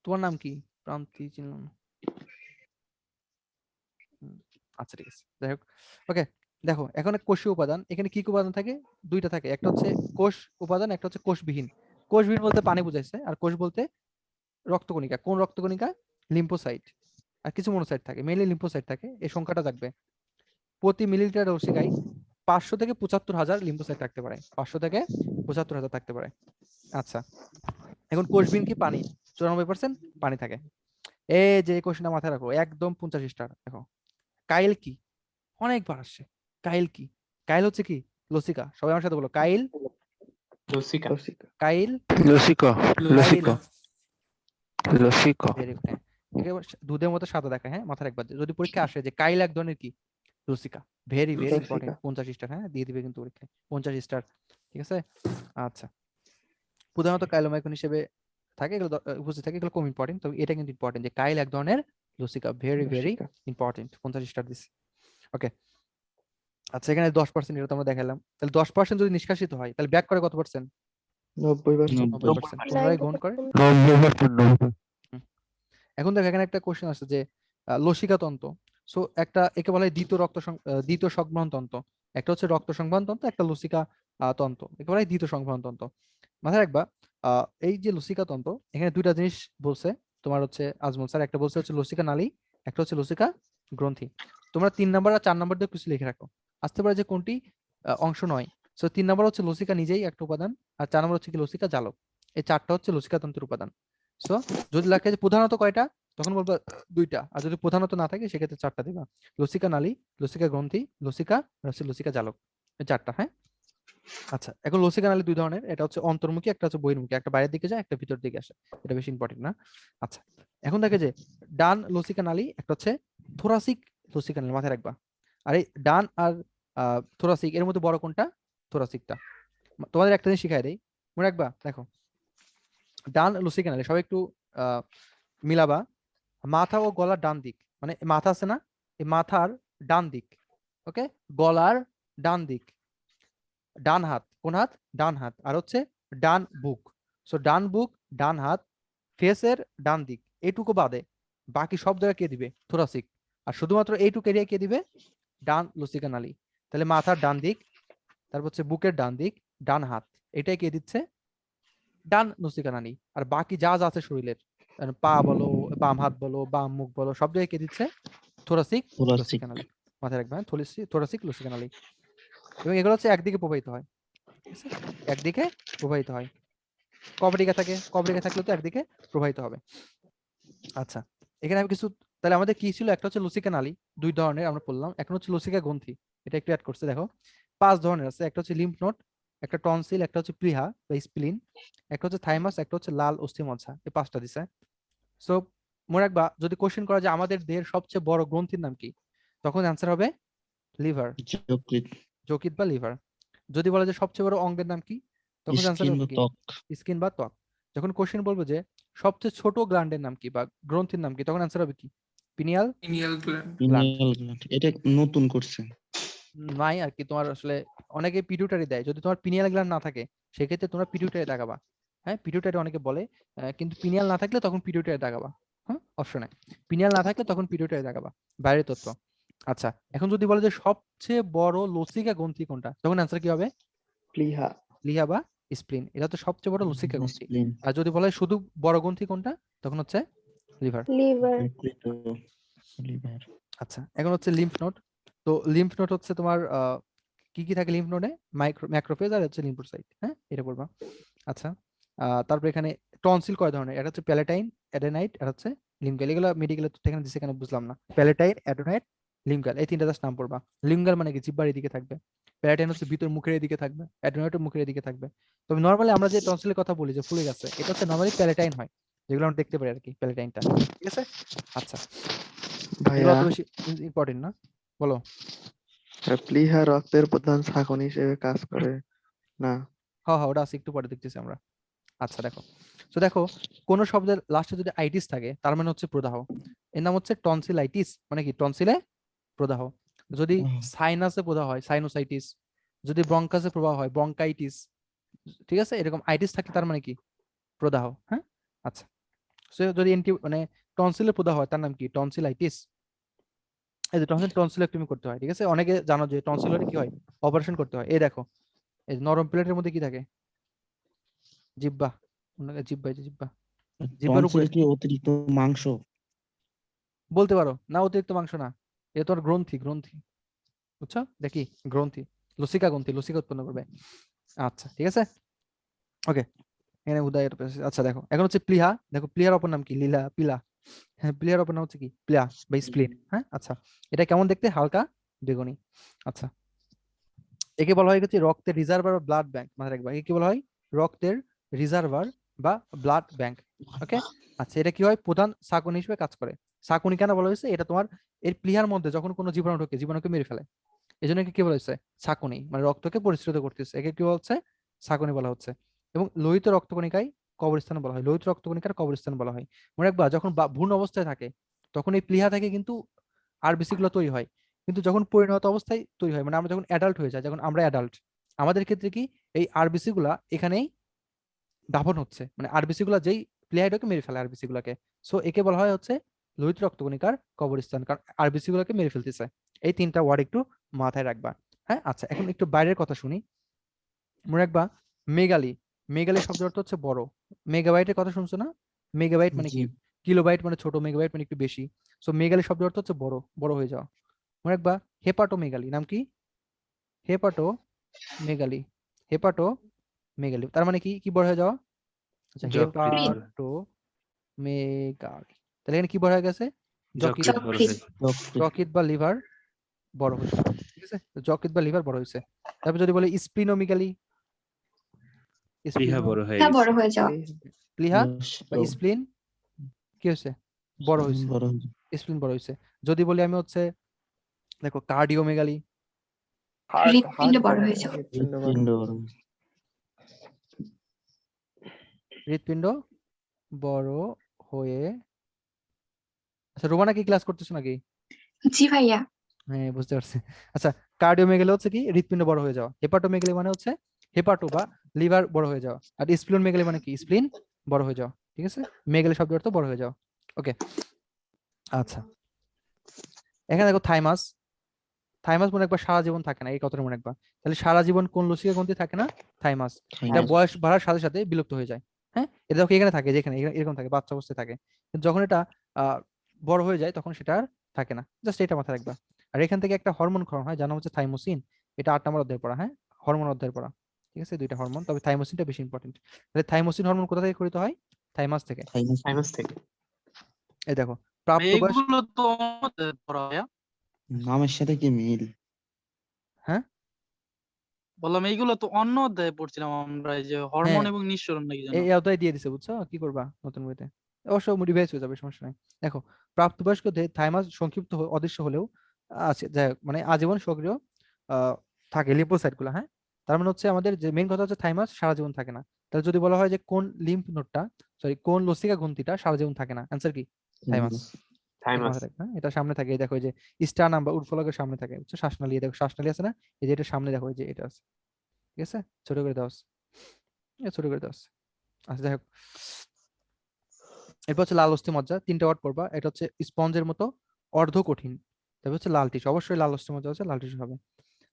তোমার নাম কি? প্রান্তি চিনলাম না। আচ্ছা, ঠিক আছে, যাই হোক। ওকে, দেখো এখন কোষীয় উপাদান, এখানে কি কি উপাদান থাকে? দুইটা থাকে, একটা হচ্ছে কোষ উপাদান, একটা হচ্ছে কোষবিহীন। কোষবিহীন বলতে পানি বুঝাইছে, আর কোষ বলতে রক্তকণিকা। কোন রক্তকণিকা? লিম্ফোসাইট। আর কিছু মনোসাইট থাকে, মেইনলি লিম্ফোসাইট থাকে। এই সংখ্যাটা থাকবে প্রতি মিলিলিটার লসিকায় 500 থেকে 75,000 লিম্ফোসাইট থাকতে পারে। 500 থেকে 75,000 থাকতে পারে। আচ্ছা, এখন কোষবিহীন কি? পানি। 94% পানি থাকে। এই যে কোশ্চেনটা মাথায় রাখো, একদম 50 স্টার। দেখো কাইল কি? অনেকবার আসছে। কাইল কি? কাইল হচ্ছে কি? লসিকা। সবাই আমার সাথে বলো, কাইল। লসিকা। কাইল। লসিকা। কাইল। লসিকা। Very good, হ্যাঁ। একেবারে দুধের মতো সাদা দেখা, হ্যাঁ, মাথায় রাখবা। যদি পরীক্ষা আসে যে কাইল এক ধরনের কি? লসিকা। Very very important. 50 স্টার, হ্যাঁ, দিয়ে দিবে কিন্তু পরীক্ষায় 50 স্টার। ঠিক আছে? আচ্ছা, প্রধানত কাইলোমাইকন হিসেবে থাকে, এগুলো উপস্থিত থাকে, এগুলো কম ইম্পর্টেন্ট। তবে এটা কিন্তু ইম্পর্টেন্ট যে কাইল এক ধরনের লসিকা। Very very important. 50 স্টার দিছি। ওকে, আচ্ছা, এখানে 10% এটা তো আমরা দেখালাম। তাহলে 10% যদি নিষ্কাশিত হয় তাহলে ব্যাক করে কত পার্সেন্ট? 90%। পুনরায় গ্রহণ করে। 90%। এখন দেখো এখানে একটা কোশ্চেন আছে যে লসিকা তন্ত্র। সো একটা একে বলা হয় দ্বিতীয় সংবহন তন্ত্র। একটা হচ্ছে রক্ত সংবহন তন্ত্র, একটা লসিকা তন্ত্র। একে বলা হয় দ্বিতীয় সংবহন তন্ত্র। মাথায় রাখবা, এই যে লসিকা তন্ত্র, এখানে দুইটা জিনিস বলছে। তোমার হচ্ছে আজমল স্যার, একটা বলছে হচ্ছে লসিকা নালী, একটা হচ্ছে লসিকা গ্রন্থি। তোমরা 3 নাম্বার আর 4 নাম্বার দিয়ে কিছু লিখে রাখো, আসতে পারে যে কোনটি অংশ নয়। সো 3 নাম্বার হচ্ছে লসিকা নিজেই একটা উপাদান, আর 4 নাম্বার হচ্ছে কি লসিকা জালক। এই 4টা হচ্ছে লসিকা তন্ত্রের উপাদান। সো যদি লেখা যে প্রধানত কয়টা, তখন বলবা 2টা, আর যদি প্রধানত না থাকে সেক্ষেত্রে 4টা দিবা। লসিকা নালী, লসিকা গ্রন্থি, লসিকা আর হচ্ছে লসিকা জালক, এই 4টা। হ্যাঁ, আচ্ছা, এখন লসিকা নালী 2 ধরনের, এটা হচ্ছে অন্তর্মুখী, একটা হচ্ছে বহির্মুখী, একটা বাইরের দিকে যায়, একটা ভিতর দিকে আসে, এটা বেশি ইম্পর্টেন্ট না। আচ্ছা, এখন দেখে যে ডান লসিকা নালী, একটা হচ্ছে থোরাসিক লসিকা নালী, মাথায় রাখবা। আর এই ডান আর থোরাসিক এর মধ্যে বড় কোনটা? থোরাসিকটা। তোমাদের একটা জিনিস শিখাই দেই, মনে রাখবা। দেখো, ডান লসিকা নালী সবাই একটু মিলাবা, মাথা ও গলার ডান দিক, মানে মাথা আছে না, এই মাথার ডান দিক, ওকে, গলার ডান দিক, ডান হাত, কোন হাত? ডান হাত। আর হচ্ছে ডান বুক। সো ডান বুক, ডান হাত, ফেসের ডান দিক, এইটুকু বাদে বাকি সব জায়গায় কে দিবে? থোরাসিক। আর শুধুমাত্র এইটুকু এরিয়া কে দিবে? ডান লসিকা নালী। তাহলে মাথার ডান দিক, তারপর হচ্ছে বুকের ডান দিক, ডান হাত, এটাই কে দিচ্ছে? ডান লসিকা নালী। আর বাকি যা যা আছে শরীরের, পা বলো, বাম হাত বলো, বাম মুখ বলো, সব জায়গায় কে দিচ্ছে? Thoracic Thoracic. লসিকা নালী। মাথায় রাখবেন, থোরাসিক লসিকা নালী। এবং এগুলো হচ্ছে একদিকে প্রবাহিত হয়, ঠিক আছে? একদিকে প্রবাহিত হয়। কবরিকা থাকে, কবরিকা থাকলে তো একদিকে প্রবাহিত হবে। আচ্ছা, এখানে আমি কিছু, তাহলে আমাদের কি ছিল? একটা হচ্ছে লসিকা নালী, 2 ধরনের আমরা বললাম। এখন হচ্ছে লসিকা গ্রন্থি, এটা একটু অ্যাড করছে। দেখো 5 ধরনের আছে, একটা হচ্ছে লিম্ফ নোড, একটা টনসিল, একটা হচ্ছে প্লিহা বা স্প্লিন, একটা হচ্ছে থাইমাস, একটা হচ্ছে লাল অস্থিমজ্জা, এই 5টা দিছে। সো মনে রাখবা, যদি কোশ্চেন করা যায় আমাদের দেহের সবচেয়ে বড় গ্রন্থির নাম কি, তখন অ্যান্সার হবে লিভার, যকৃৎ, যকৃৎ বা লিভার। যদি বলে যে সবচেয়ে বড় অঙ্গের নাম কি, তখন অ্যান্সার স্কিন হবে বা কি? ত্বক, স্কিন বা ত্বক। যখন কোশ্চেন বলবো যে সবচেয়ে ছোট গ্ল্যান্ডের নাম কি বা গ্রন্থির নাম কি, তখন অ্যান্সার হবে কি? Pineal gland. Pineal gland. এটা নতুন করছে। নাই আর কি, তোমার আসলে অনেকে পিটুইটারি দেয়, যদি তোমার পিনিয়াল গ্ল্যান্ড না থাকে সেক্ষেত্রে তোমরা পিটুইটারি দেখাবা। হ্যাঁ, পিটুইটারি অনেকে বলে, কিন্তু পিনিয়াল না থাকলে তখন পিটুইটারি দেখাবা। হ্যাঁ, অপশনে পিনিয়াল না থাকলে তখন পিটুইটারি দেখাবা, বাইরের তথ্য। আচ্ছা, এখন যদি বলে যে সবচেয়ে বড় লসিকা গ্রন্থি কোনটা, তখন অ্যান্সার কি হবে? প্লিহা। লিহা বা স্প্লিন, এটা তো সবচেয়ে বড় লসিকা গ্রন্থি। স্প্লিন, আর যদি বলে শুধু বড় গ্রন্থি কোনটা, তখন হচ্ছে লিভার। লিভার। যকৃৎ ও লিভার। আচ্ছা, এখন হচ্ছে লিম্ফ নোড। তো লিম্ফ নোড হচ্ছে তোমার কি কি থাকে লিম্ফ নোডে? ম্যাক্রোফেজ আর হচ্ছে লিম্ফোসাইট। হ্যাঁ, এটা বলবা। আচ্ছা, তারপর এখানে টনসিল কয় ধরনের? এটা হচ্ছে প্যালেটাইন, অ্যাডেনাইট আর হচ্ছে লিঙ্গাল। এগুলো মেডিকেলে তো এখানে দিছে, কেন বুঝলাম না। প্যালেটাইন, অ্যাডেনাইট, লিঙ্গাল, এই 3টা জাস্ট নাম পড়বা। লিঙ্গাল মানে কি? জিহ্বার এদিকে থাকবে। প্যালেটাইন হচ্ছে ভিতর মুখের এদিকে থাকবে, অ্যাডেনাইট মুখের এদিকে থাকবে। তবে নরমালি আমরা যে টনসিলের কথা বলি যে ফুলে গেছে, এটা হচ্ছে নরমালি প্যালেটাইন হয়, যেগুলো আমরা দেখতে পারি আর কি, প্যালেটাইনটা। ঠিক আছে? আচ্ছা, এগুলো ভাইয়া, অত বেশি ইম্পর্টেন্ট না। বলো। প্লীহা রক্তের প্রধান শাকন হিসেবে কাজ করে না? হ্যাঁ হ্যাঁ, ওটা আছে, একটু পরে দেখতেছি আমরা। আচ্ছা দেখো, তো দেখো, কোন শব্দের লাস্টে যদি আইটিস থাকে তার মানে হচ্ছে প্রদাহ। এর নাম হচ্ছে টনসিলাইটিস, মানে কি? টনসিলে প্রদাহ। যদি সাইনাসে প্রদাহ হয় সাইনোসাইটিস, যদি ব্রঙ্কাসে প্রদাহ হয় ব্রঙ্কাইটিস। ঠিক আছে, এরকম আইটিস থাকলে তার মানে কি? প্রদাহ। হ্যাঁ, আচ্ছা, সো যদি মানে টনসিলে প্রদাহ হয় তার নাম কি? টনসিলাইটিস। এই যে টনসিলেক্টমি করতে হয়, ঠিক আছে? অনেকে জানো যে টনসিল হলে কি হয়? অপারেশন করতে হয়। এই দেখো, এই নরম প্লেটের মধ্যে কি থাকে? জিহ্বা। জিহ্বা, এই যে জিহ্বা, জিহ্বার উপরে টনসিল কি অতিরিক্ত মাংস? বলতে পারো না, অতিরিক্ত মাংস না, এটা তোর গ্রন্থি, গ্রন্থি, বুঝছো? দেখি, গ্রন্থি, লসিকা গ্রন্থি, লসিকা উৎপন্ন করবে। আচ্ছা, ঠিক আছে, ওকে, এখানে উদয়। আচ্ছা দেখো, এখন হচ্ছে প্লিহা। দেখো, প্লিহার অপর নাম কি? লীলা, পিলা। হ্যাঁ, প্লিহার অপর নাম হচ্ছে কি? প্লিহা বা স্প্লিন। হ্যাঁ, আচ্ছা, এটা কেমন দেখতে? হালকা বেগুনি। আচ্ছা, একে বলা হয় হচ্ছে রক্তের রিজার্ভার বা ব্লাড ব্যাংক। মাথায় রাখবা, একে কি বলা হয়? রক্তের রিজার্ভার বা ব্লাড ব্যাংক। ওকে, আচ্ছা, এটা কি হয়? প্রধান শাকনি হিসেবে কাজ করে। শাকনি কেন বলা হয়েছে? এটা তোমার এর প্লিহার মধ্যে যখন কোনো জীবাণু ঢোকে, জীবাণুকে মেরে ফেলে, এই জন্য একে কি বলা হয়েছে? শাকনি, মানে রক্তকে পরিশ্রুত করতেছে, একে কি বলছে? শাকনি বলা হচ্ছে। এবং লোহিত রক্তকণিকায় কবরস্থান বলা হয়, লোহিত রক্তকণিকার কবরস্থান বলা হয়। মনে রাখবা, যখন ভ্রূণ অবস্থায় থাকে তখন এই প্লিহা থেকে কিন্তু আরবিসি গুলো তৈরি হয়, কিন্তু যখন পরিণত অবস্থায় তৈরি হয়, মানে আমরা যখন অ্যাডাল্ট হয়ে যাই, যখন আমরা অ্যাডাল্ট, আমাদের ক্ষেত্রে কি এই আরবিসি গুলা এখানেই দাফন হচ্ছে, মানে আরবিসি গুলা যেই প্লেয়ারটাকে মেরে ফেলে আরবিসি গুলাকে। সো একে বলা হয় হচ্ছে লোহিত রক্তকণিকার কবরস্থান, কারণ আরবিসি গুলাকে মেরে ফেলতেছে। এই 3টা ওয়ার্ড একটু মাথায় রাখবা। হ্যাঁ, আচ্ছা, এখন একটু বাইরের কথা শুনি। মনে রাখবা, মেগালি, মেগালি শব্দের অর্থ হচ্ছে বড়। মেগাবাইটের কথা শুনছো না? মেগাবাইট মানে কি? জি। কিলোবাইট মানে ছোট, মেগাবাইট মানে একটু বেশি। সো মেগালি শব্দের অর্থ হচ্ছে বড়, বড় হয়ে যাওয়া। মনে রাখবা হেপাটোমেগালি নাম কি? হেপাটোমেগালি, হেপাটোমেগালি তার মানে কি, কি বড় হয়ে যাওয়া? আচ্ছা, যকৃৎ বড়, হেপাটোমেগালি, তাহলে এখানে কি বড় হয়ে গেছে? যকৃৎ, যকৃৎ বড় যকৃৎ। হয়েছে। যকৃৎ বা লিভার বড় হয়েছে, ঠিক আছে? তো যকৃৎ বা লিভার বড় হয়েছে। তারপর যদি বলি স্প্লিনোমেগালি, প্লীহা বড় হয়ে হ্যাঁ, বড় গেছে। হয়ে যাওয়া। প্লীহা বা স্প্লিন কি হয়েছে? বড় হয়েছে, বড় হয়েছে। স্প্লিন বড় হয়েছে। যদি বলি আমি হচ্ছে দেখো কার্ডিওমেগালি, হৃৎপিণ্ড বড় হয়ে যাওয়া। হৃৎপিণ্ড বড় হয়েছে। হৃৎপিণ্ড বড় হয়ে। আচ্ছা রোমানা কি ক্লাস করতেছো নাকি? জি ভাইয়া। হ্যাঁ বুঝতে পারছি। আচ্ছা কার্ডিওমেগালি হচ্ছে কি? হৃৎপিণ্ড বড় হয়ে যাওয়া। হেপাটোমেগালি মানে হচ্ছে হেপাটো বা লিভার বড় হয়ে যাওয়া। আর স্প্লিনোমেগালি মানে কি? স্প্লিন বড় হয়ে যাওয়া, ঠিক আছে? মেগালি শব্দের অর্থ বড় হয়ে যাওয়া। ওকে, আচ্ছা এখানে দেখো থাইমাস, থাইমাস মনে একবার সারা জীবন থাকে না, এই কথাটা মনে রাখবা। তাহলে সারা জীবন কোন লসিকা গ্রন্থি থাকে না? থাইমাস। এটা বয়স বাড়ার সাথে সাথে বিলুপ্ত হয়ে যায়। হ্যাঁ, এটা দেখো এখানে থাকে, যেখানে এরকম থাকে, বাচ্চা অবস্থায় থাকে। কিন্তু যখন এটা বড় হয়ে যায় তখন সেটা আর থাকে না। জাস্ট এটা মাথায় রাখবা। আর এখান থেকে একটা হরমোন ক্ষরণ হয়, যার নাম হচ্ছে থাইমোসিন। এটা 8 নম্বর অধ্যায়ে পড়া, হ্যাঁ, হরমোন অধ্যায়ে পড়া, ঠিক আছে? দুইটা হরমোন, তবে থাইমোসিনটা বেশি ইম্পর্টেন্ট। তাহলে থাইমোসিন হরমোন কোথা থেকে ক্ষরিত হয়? থাইমাস থেকে। থাইমাস থেকে। এই দেখো প্রাপ্তবয়স্ক, এগুলো তো আমাদের পড়া ভাইয়া। নামের সাথে কি মিল? হ্যাঁ বললাম এইগুলো তো অন্য অধ্যায়ে পড়ছিলাম আমরা, এই যে হরমোন হ্যাঁ এবং নিঃসরণ নাকি যেন। এই অধ্যায় দিয়ে দিছে, বুঝছো? কি করবা নতুন বইতে? অবশ্য রিভাইজ হয়ে যাবে, সমস্যা নাই। দেখো প্রাপ্তবয়স্কদের থাইমাস সংক্ষিপ্ত অদৃশ্য হলেও আছে, যাই হোক, মানে আজীবন সক্রিয় থাকে লিম্ফোসাইট গুলা, হ্যাঁ। তার মানে হচ্ছে আমাদের যে মেইন কথা হচ্ছে থাইমাস সারা জীবন থাকে না। তাহলে যদি বলা হয় যে কোন লিম্ফ নোডটা, সরি কোন লসিকা গ্রন্থিটা সারা জীবন থাকে না, অ্যান্সার কি? থাইমাস। এটা মাথায় রাখবে, হ্যাঁ? এটা সামনে থাকে, এই দেখো এই যে স্টার্নাম বা উৎফলকের সামনে থাকে, বুঝছো? শ্বাসনালী, এই দেখো শ্বাসনালী আছে না, এই যে এটা সামনে দেখো, এই যে এটা আছে, ঠিক আছে? ছোট করে দাও, ছোট করে দাও। আচ্ছা যাই হোক, এরপর হচ্ছে লাল অস্থি মজ্জা, 3টা ওয়ার্ড পড়বা। এটা হচ্ছে স্পঞ্জের মতো অর্ধ কঠিন। তারপর হচ্ছে লাল টিস্যু, অবশ্যই লাল অস্থি মজ্জা হচ্ছে লাল টিস্যু হবে।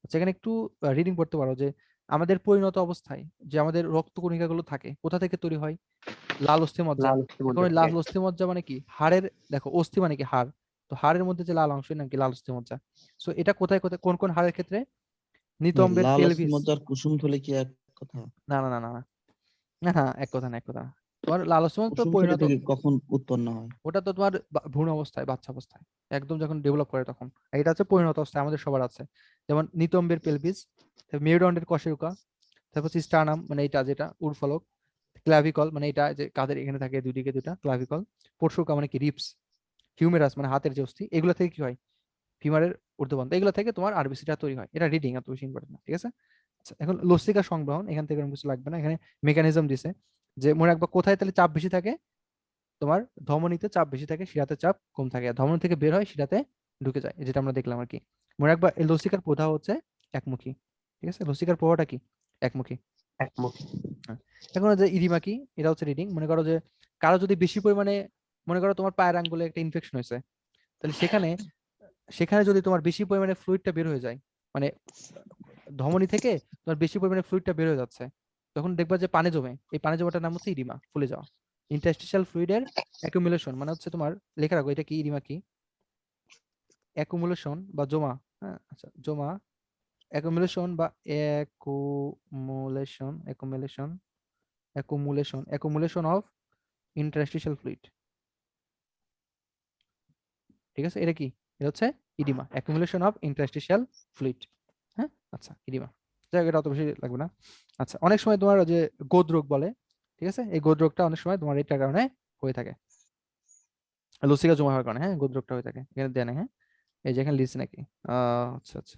আচ্ছা এখানে একটু রিডিং পড়তে পারো যে আমাদের পরিণত অবস্থায় যে আমাদের রক্তকণিকা গুলো থাকে কোথা থেকে তৈরি হয়? লাল অস্থি মজ্জা। এখন ওই লাল অস্থি মজ্জা মানে কি? হাড়ের, দেখো অস্থি মানে কি? হাড়। তো হাড়ের মধ্যে যে লাল অংশ নাকি লাল অস্থি মজ্জা। সো এটা কোথায় কোথায় কোন কোন হাড়ের ক্ষেত্রে? নিতম্বের লাল পেলভিস। মজ্জার কুসুম থলে কি এক কথা? না না না না না না, এক কথা না, এক কথা না। তোমার লাল অস্থি মজ্জা তো কুসুম থলি পরিণত, থেকে কখন উৎপন্ন হয়? ওটা তো তোমার ভ্রূণ অবস্থায়, বাচ্চা অবস্থায়, একদম যখন ডেভেলপ করে তখন। আর এটা হচ্ছে পরিণত অবস্থায়, আমাদের সবার আছে। যেমন নিতম্বের পেলভিস, মেরুদণ্ডের কশেরুকা, তারপর হচ্ছে স্টার্নাম মানে এটা যেটা উরফলক, ক্লাভিকল মানে এটা যে কাদের এখানে থাকে দুই দিকে দুটা ক্লাভিকল, পরশুকা মানে কি রিপস, হিউমেরাস মানে হাতের যে অস্থি, এগুলো থেকে কি হয়? ফিমারের ঊর্ধ্ববন্ধ, এগুলো থেকে তোমার আরবিসিটা তৈরি হয়। এটা রিডিং এত বেশি ইম্পর্টেন্ট না, ঠিক আছে? আচ্ছা এখন লসিকা সংবহন, এখান থেকে এরকম কিছু লাগবে না, এখানে মেকানিজম দিছে যে মনে রাখবা কোথায় তাহলে চাপ বেশি থাকে? তোমার ধমনীতে চাপ বেশি থাকে, শিরাতে চাপ কম থাকে। আর ধমনী থেকে বের হয় শিরাতে ঢুকে যায়, যেটা আমরা দেখলাম আর কি। মনে রাখবা এই লসিকার প্রবাহ হচ্ছে একমুখী, ঠিক আছে? লসিকার প্রবাহটা কি? একমুখী। হ্যাঁ। এখন যে ইরিমা কি, এটা হচ্ছে রিডিং। মনে করো যে কারো যদি বেশি পরিমাণে, মনে করো তোমার পায়ের আঙ্গুলে একটা ইনফেকশন হয়েছে, তাহলে সেখানে সেখানে যদি তোমার বেশি পরিমাণে ফ্লুইডটা বের হয়ে যায়, মানে ধমনী থেকে তোমার বেশি পরিমাণে ফ্লুইডটা বের হয়ে যাচ্ছে, তখন দেখবা যে পানি জমে, এই পানি জমাটার নাম হচ্ছে ইরিমা, ফুলে যাওয়া। ইন্টারস্টিশিয়াল ফ্লুইডের অ্যাকুমুলেশন মানে হচ্ছে তোমার, লেখা রাখো এটা কি, ইরিমা কি? অ্যাকুমুলেশন বা জমা, হ্যাঁ আচ্ছা জমা, অ্যাকুমুলেশন বা অ্যাকুমুলেশন অফ ইন্টারস্টিশিয়াল ফ্লুইড, ঠিক আছে? এটা কি? এটা হচ্ছে oedema, accumulation of interstitial fluid, হ্যাঁ। আচ্ছা ইডিমা, যাই হোক এটা অত বেশি লাগবে না। আচ্ছা অনেক সময় তোমার যে গোদরোগ বলে, ঠিক আছে? এই গোদরোগটা অনেক সময় তোমার এটার কারণে হয়ে থাকে, লসিকা জমা হওয়ার কারণে, হ্যাঁ গোদরোগটা হয়ে থাকে। এখানে দেয় না, হ্যাঁ এই যে এখানে লিখছি নাকি? আচ্ছা আচ্ছা,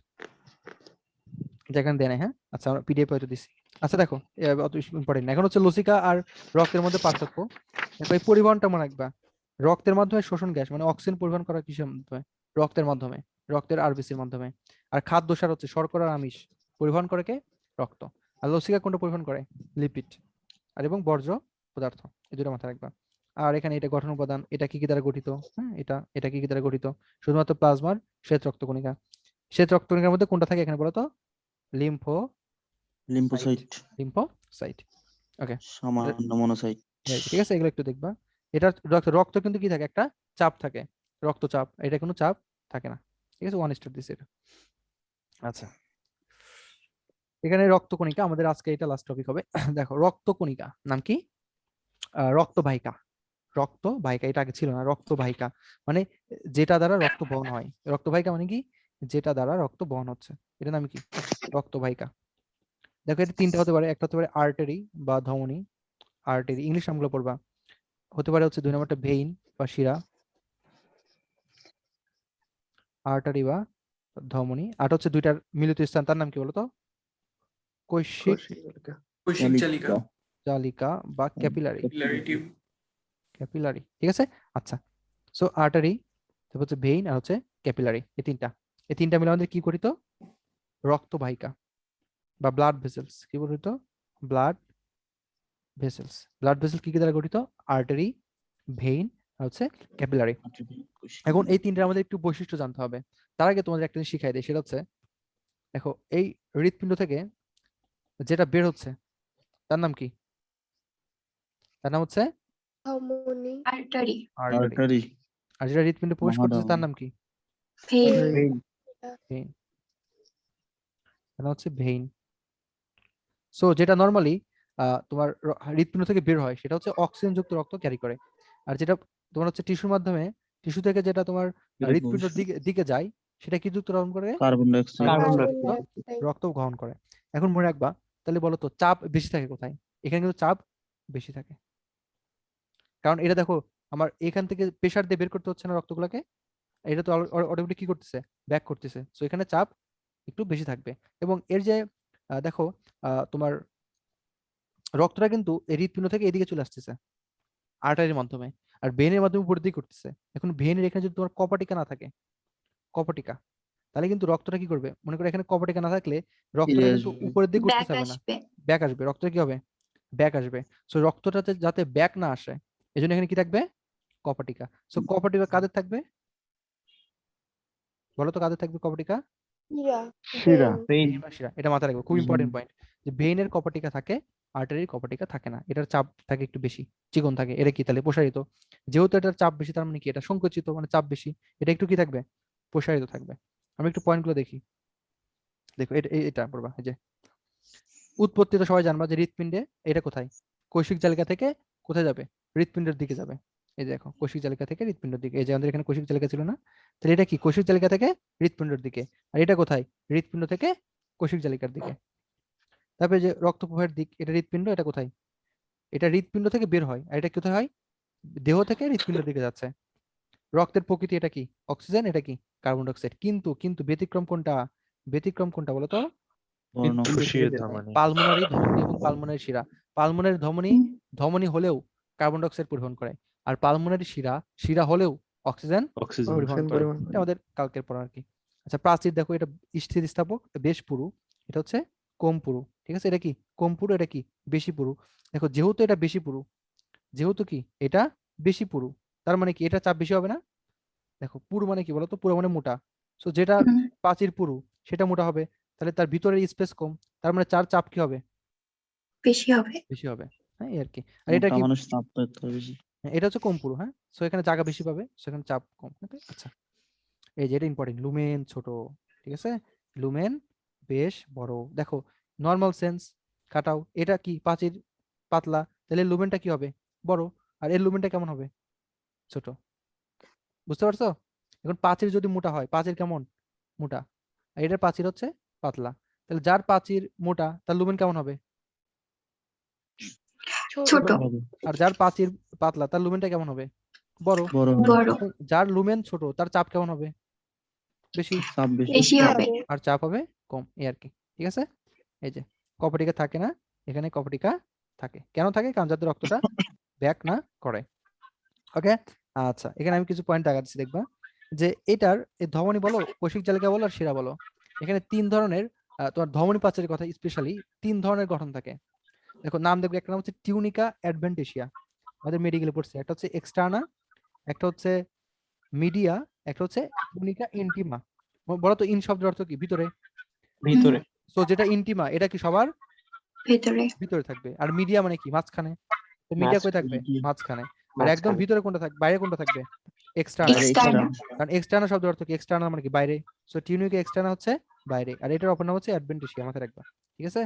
যেখানে দেয় না, হ্যাঁ আচ্ছা আমরা পিডিএফ হয়তো দিছি। আচ্ছা দেখো অত ইম্পর্টেন্ট। এখন হচ্ছে লসিকা আর রক্তের মধ্যে পার্থক্য। দেখো এই পরিবহনটা মনে রাখবা, রক্তের মাধ্যমে শোষণ গ্যাস মানে অক্সিজেন পরিবহন করা কিসের মাধ্যমে? রক্তের মাধ্যমে, রক্তের আরবিসির মাধ্যমে। আর খাদ্য সার হচ্ছে শর্করা আর আমিষ পরিবহন করে কে? রক্ত। আর লসিকা কোনটা পরিবহন করে? লিপিড আর এবং বর্জ্য পদার্থ, এই দুটো মাথায় রাখবা। আর এখানে এটা গঠন উপাদান, এটা কি কি দ্বারা গঠিত? হ্যাঁ এটা কি কি দ্বারা গঠিত? শুধুমাত্র প্লাজমার শ্বেত রক্তকণিকা। শ্বেত রক্তকণিকার মধ্যে কোনটা থাকে এখানে বলো তো? Lymphocyte, lymphocyte. ওকে সামান্য মনোসাইট। ঠিক আছে, এগুলো একটু দেখবা। এটা রক্ত রক্ত কিন্তু কি থাকে, একটা চাপ থাকে, রক্তচাপ, এটা কোনো চাপ থাকে না। ঠিক আছে, 1 স্টার দিছে এটা। আচ্ছা, এখানে রক্তকণিকা আমাদের আজকে এটা লাস্ট টপিক হবে। দেখো রক্তকণিকা নাম কি? রক্তবাহিকা। রক্তবাহিকা, এটা আগে ছিল না। রক্তবাহিকা মানে যেটা দ্বারা রক্ত বহন হয়। রক্তবাহিকা মানে কি? যেটা দ্বারা রক্ত বহন হচ্ছে, এটা নাম কি? রক্তবাহিকা। দেখো এটা তিনটা হতে পারে, একটা হতে পারে আর্টারি বা ধমনী, আর্টারি ইংলিশ নামগুলো পড়বা। হতে পারে হচ্ছে 2 নম্বরটা ভেইন বা শিরা, আর্টারি বা ধমনী। আর হচ্ছে দুইটার মিলিত স্থান, তার নাম কি বলতো? কৈশিক জালিকা বা ক্যাপিলারি। ক্যাপিলারি, ঠিক আছে। আচ্ছা, সো আর্টারি, তারপর হচ্ছে ভেইন আর হচ্ছে ক্যাপিলারি, এই তিনটা মিলে আমাদের কি গঠিত? রক্তবাহিকা বা ব্লাড ভেসেলস। কি গঠিত? Blood vessels. ব্লাড ভেসেলস কি কি দ্বারা গঠিত? আর্টারি, ভেইন আর হচ্ছে ক্যাপিলারি। এখন এই তিনটার আমাদের একটু বৈশিষ্ট্য জানতে হবে। তার আগে তোমাদের একটা জিনিস শিখাই দেয়, সেটা হচ্ছে দেখো এই হৃৎপিণ্ড থেকে যেটা বের হচ্ছে তার নাম কি? তার নাম হচ্ছে ধমনী, আর্টারি, আর্টারি, আর যেটা হৃৎপিণ্ডে প্রবেশ করতেছে তার নাম কি? Vein, vein. তার নাম হচ্ছে ভেইন। সো যেটা নরমালি তোমার হৃৎপিণ্ড থেকে বের হয় সেটা হচ্ছে অক্সিজেন যুক্ত রক্ত ক্যারি করে। আর যেটা তোমার হচ্ছে টিস্যুর মাধ্যমে, টিস্যু থেকে যেটা তোমার হৃৎপিণ্ডের দিকে যায় সেটা কি যুক্ত গ্রহণ করে? কার্বন ডাইঅক্সাইড, কার্বন যুক্ত ডাইঅক্সাইড। রক্ত গ্রহণ করে। এখন মনে রাখবা, তাহলে বলো তো চাপ বেশি থাকে কোথায়? এখানে কিন্তু চাপ বেশি থাকে, কারণ এটা দেখো আমার এখান থেকে প্রেসার দিয়ে বের করতে হচ্ছে না রক্তগুলোকে, এটা তো অটোমেটিক কি করতেছে? ব্যাক করতেছে। সো এখানে চাপ একটু বেশি থাকবে। এবং এর যে দেখো তোমার রক্তটা কিন্তু এই হৃৎপিণ্ড থেকে এদিকে চলে আসতেছে আর্টারির মাধ্যমে, আর ভেইনের মাধ্যমে উপরের দিকে করতেছে। এখন ভেইনের এখানে যদি তোমার কপাটিকা না থাকে, কপাটিকা, তাহলে কিন্তু রক্তটা কি করবে? মনে করো এখানে কপাটিকা না থাকলে রক্তটা কিন্তু উপরের দিকে করতে ব্যাক যাবে না, আসবে, ব্যাক আসবে। রক্তটা কি হবে? ব্যাক আসবে। সো রক্তটাতে যাতে ব্যাক না আসে, এজন্য এখানে কি থাকবে? কপাটিকা। সো কপাটিকা কাদের থাকবে? বলো তো কাদের থাকবে কপাটিকা? শিরা। ভেইন বা শিরা। এটা মাথায় রাখবে, খুব ইম্পর্টেন্ট পয়েন্ট, যে ভেইনের কপাটিকা থাকে, আর্টারির কপাটিকা থাকে না। এটার চাপ থাকে একটু বেশি, চিকন থাকে। এটা কি তাহলে? প্রসারিত। যেহেতু এটার চাপ বেশি, তার মানে কি? এটা সংকুচিত, মানে চাপ বেশি। এটা একটু কি থাকবে? প্রসারিত থাকবে। আমরা একটু পয়েন্টগুলো দেখি। দেখো এটা পড়বা, এই যে উৎপত্তি তো সবাই জানবা যে হৃৎপিণ্ডে। এটা কোথায়? কৈশিক জালিকা থেকে কোথায় যাবে? হৃৎপিণ্ডের দিকে যাবে। এই যে দেখো কৈশিক জালিকা থেকে হৃৎপিণ্ডের দিকে। এই যে আমাদের এখানে কৈশিক জালিকা ছিল না? তাহলে এটা কি? কৈশিক জালিকা থেকে হৃৎপিণ্ডের দিকে। আর এটা কোথায়? হৃৎপিণ্ড থেকে কৈশিক জালিকার দিকে। তারপরে যে রক্ত প্রবাহের দিক, এটা হৃৎপিণ্ড, এটা কোথায়? এটা হৃৎপিণ্ড থেকে বের হয়। আর এটা কোথায় হয়? দেহ থেকে হৃৎপিণ্ডের দিকে যাচ্ছে। রক্তের প্রকৃতি এটা কি? অক্সিজেন, এটা কি? Carbon dioxide. কিন্তু কিন্তু ব্যতিক্রম কোনটা? ব্যতিক্রম কোনটা বলো তো? পালমোনারি ধমনী এবং পালমোনারি শিরা। পালমোনারি ধমনী হলেও কার্বন ডাইঅক্সাইড পরিবহন করে, আর পালমোনারি শিরা হলেও অক্সিজেন পরিবহন করে। পরিমাণ এটা আমাদের কালকের পড়া আর কি। আচ্ছা, প্রাচীর দেখো, এটা স্থিতিস্থাপক, বেশ পুরু। এটা হচ্ছে কম পুরু। ঠিক আছে, এটা কি? কম পুরু। এটা কি? বেশি পুরু। দেখো যেহেতু এটা বেশি পুরু, যেহেতু কি এটা বেশি পুরু, তার মানে কি এটা চাপ বেশি হবে না? দেখো পুরু মানে কি বলতো? পুরু মানে মোটা। সো যেটা প্রাচীর পুরু সেটা মোটা হবে, তাহলে তার ভিতরে স্পেস কম, তার মানে চাপ কি হবে? বেশি হবে, বেশি হবে। হ্যাঁ, এই আর কি। আর এটা কি? মানুষ চাপ তো একটু বেশি। এটা হচ্ছে কম পুরু। হ্যাঁ, সো এখানে জায়গা বেশি পাবে, সেখানে চাপ কম। ওকে, আচ্ছা। এই যে এটা ইম্পর্টেন্ট, লুমেন ছোট, ঠিক আছে, লুমেন বেশ বড়। দেখো নর্মাল সেন্স কাটাও, এটা কি? প্রাচীর পাতলা, তাহলে লুমেনটা কি হবে? বড়। আর এর লুমেনটা কেমন হবে? ছোট। বুঝতে পারছো? এখন প্রাচীর যদি মোটা হয়, প্রাচীর কেমন? মোটা। আর এটার প্রাচীর হচ্ছে পাতলা। তাহলে যার প্রাচীর মোটা তার লুমেন কেমন হবে? ছোট, আর যার প্রাচীর পাতলা তার লুমেনটা কেমন হবে? বড়। বড়, এখন যার লুমেন ছোট তার চাপ কেমন হবে? বেশি। চাপ বেশি। বেশি হবে, আর চাপ হবে কম, এই আর কি। ঠিক আছে, এই যে কপাটিকা থাকে না, এখানে কপাটিকা থাকে। কেন থাকে? কারণ যাতে রক্তটা ব্যাক না করে। ওকে, আচ্ছা, এখানে আমি কিছু পয়েন্ট দেখাচ্ছি, দেখবা যে এটার এই ধমনী বলো, কৈশিক জালিকা বলো, আর শিরা বলো, এখানে 3 ধরনের তোমার ধমনী প্রাচীরের কথা স্পেশালি 3 ধরনের গঠন থাকে। দেখো নাম দেখবে, একটা নাম হচ্ছে টিউনিকা অ্যাডভেন্টেশিয়া, আমাদের মেডিকেলে পড়ছে। একটা হচ্ছে এক্সটার্না, একটা হচ্ছে মিডিয়া, একটা হচ্ছে টিউনিকা ইন্টিমা। বলো তো ইন শব্দের অর্থ কি? ভিতরে। ভিতরে। তো যেটা ইন্টিমা এটা কি? সবার ভেতরে, ভিতরে থাকবে। আর মিডিয়া মানে কি? মাঝখানে। তো মিডিয়া কই থাকবে? মাঝখানে। আর একদম মাঝখানে। ভিতরে কোনটা থাকবে, বাইরে কোনটা থাকবে? এক্সটার্নাল। বাইরে External. external। কারণ এক্সটার্নাল শব্দের অর্থ কি? এক্সটার্নাল মানে কি? বাইরে। সো টিউনিকে এক্সটার্নাল হচ্ছে বাইরে, আর এটার অপর নাম হচ্ছে অ্যাডভেন্টিসিয়া, মাথায় রাখবা। ঠিক আছে?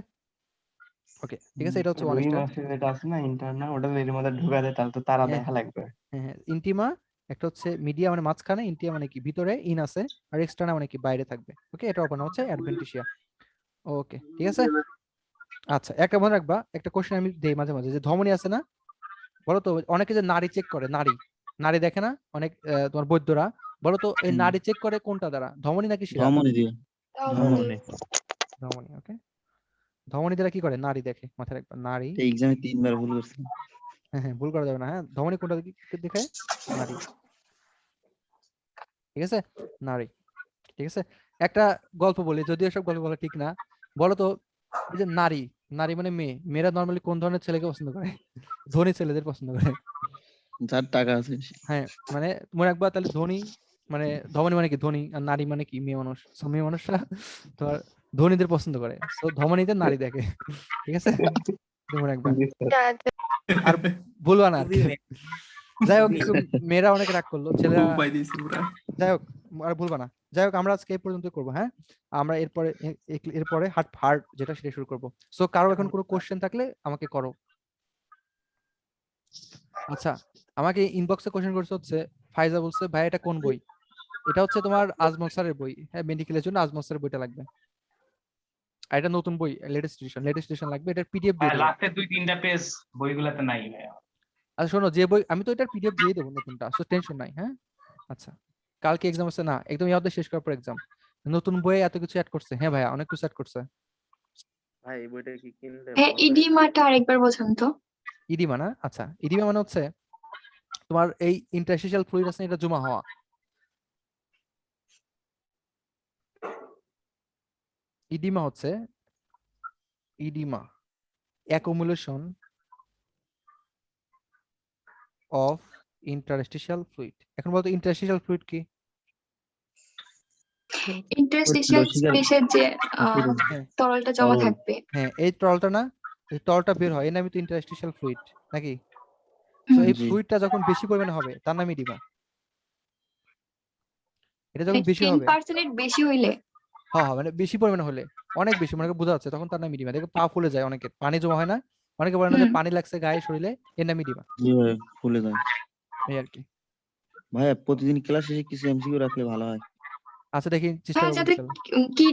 ওকে, ঠিক আছে, এটা হচ্ছে ওয়ান রুই স্টার। মাছের যেটা আছে না ইন্টারনাল, ওটা যদি এর মধ্যে ঢুকা দেয় তাহলে তো তারা হ্যাঁ দেখা লাগবে। হ্যাঁ হ্যাঁ, ইন্টিমা একটা হচ্ছে মিডিয়া মানে মাঝখানে, ইন্টিয়া মানে কি ভিতরে, ইন আছে, আর এক্সটার্নাল মানে কি বাইরে থাকবে। ওকে, এটা অপর নাম হচ্ছে অ্যাডভেন্টিসিয়া। ওকে, ঠিক আছে। আচ্ছা, একটা মনে রাখবা, একটা কোশ্চেন আমি দেই মাঝে মাঝে, যে ধমনী আছে না, বলো তো অনেকে যে নারী চেক করে, নারী নারী দেখে না অনেক, তোমার বৈদ্যরা, বলো তো এই হুম। নারী চেক করে কোনটা দ্বারা, ধমনী নাকি শিরা? ধমনী দিয়ে। ধমনী। ধমনী। ওকে, ধমনী দ্বারা কি করে? নারী দেখে, মাথায় রাখবা, নারী। এক্সামে 3 বার ভুল করছি। হ্যাঁ হ্যাঁ, ভুল করা যাবে না। হ্যাঁ, ধমনী কোনটা দেখায়? নারী। ঠিক আছে, নারী। ঠিক আছে, একটা গল্প বলি, যদিও সব গল্প বলা ঠিক না। বলো তো এই যে নারী, নারী মানে মেয়ে, মেয়েরা নর্মালি কোন ধরনের ছেলেকে পছন্দ করে? ধনী ছেলেদের পছন্দ করে। যার টাকা আছে বেশি। হ্যাঁ, মানে মনে রাখবা তাহলে, ধনী মানে ধমনী মানে কি? ধনী। আর নারী মানে কি? মেয়ে মানুষ। So, মেয়ে মানুষরা তোমার ধনীদের পছন্দ করে, তো ধমনীদের নারী দেখে। ঠিক আছে, এটা মনে রাখবা। জি স্যার। আচ্ছা, আর বলবা না আর কি। যাই হোক, মেয়েরা অনেক রাগ করলো, ছেলেরা যাই হোক, আর ভুলবা না। যাই হোক, আমরা আজকে এই পর্যন্ত করবো। হ্যাঁ, আমরা এরপরে হার্ট যেটা সেটা শুরু করবো। সো কারো এখন কোনো কোশ্চেন থাকলে আমাকে করো। আচ্ছা, আমাকে ইনবক্সে কোশ্চেন করছে হচ্ছে, ফাইজা বলছে ভাই এটা কোন বই? এটা হচ্ছে তোমার আজমল স্যারের বই। হ্যাঁ, মেডিকেলের জন্য আজমল স্যারের বইটা লাগবে। আর এটা নতুন বই, লেটেস্ট এডিশন লাগবে। এটার পিডিএফ দিয়ে দেবো। লাস্টের 2-3টা পেজ বইগুলোতে নাই ভাইয়া। আচ্ছা শোনো, যে বই আমি তো এটার পিডিএফ দিয়ে দেবো নতুনটা, সো টেনশন নাই। হ্যাঁ, আচ্ছা, কালকে এক্সাম আছে না? একদম ইয়াদের শেষ করার পর এক্সাম। নতুন বইয়ে এত কিছু অ্যাড করছে। হ্যাঁ ভাইয়া, অনেক কিছু অ্যাড করছে। ভাই এই বইটা কি কিনলে হ্যাঁ, ভালো হয়? ইডিমাটা আরেকবার বোঝান তো। ইডিমা না? আচ্ছা, ইডিমা মানে হচ্ছে তোমার এই ইন্টারস্টিশিয়াল ফ্লুইড আছে না, এটা জমা হওয়া। ইডিমা হচ্ছে oedema accumulation of interstitial fluid. এখন বলতো ইন্টারস্টিশিয়াল ফ্লুইড কি? ইন্টারস্টিশিয়াল লসিক্যাল স্পেসের যে হ্যাঁ তরলটা জমা তরল। থাকবে। হ্যাঁ, এই তরলটা না, এই তরলটা বের হয়, এর নামই তো ইন্টারস্টিশিয়াল ফ্লুইড, নাকি? তো এই জি। ফ্লুইডটা যখন বেশি পরিমাণে হবে তার নাম ইডিমা। এটা যখন বেশি হবে, 10% এর বেশি হইলে। হ্যাঁ হ্যাঁ, মানে বেশি পরিমাণে হলে, অনেক বেশি মনে বোঝা যাচ্ছে, তখন তার নাম ইডিমা। দেখো পা ফুলে যায় অনেকের, পানি জমা হয় না, অনেকে বলে না যে হুম। পানি লাগছে গায়ে শরীরে, এর নাম ইডিমা। জি ভাই, ভুলে যায়। এই আর কি। ভাইয়া প্রতিদিন ক্লাস শেষে কিছু এমসিকিউ রাখলে ভালো হয়। আচ্ছা, দেখি চেষ্টা হ্যাঁ, করবো যাতে ইনশাল্লাহ। কিডনি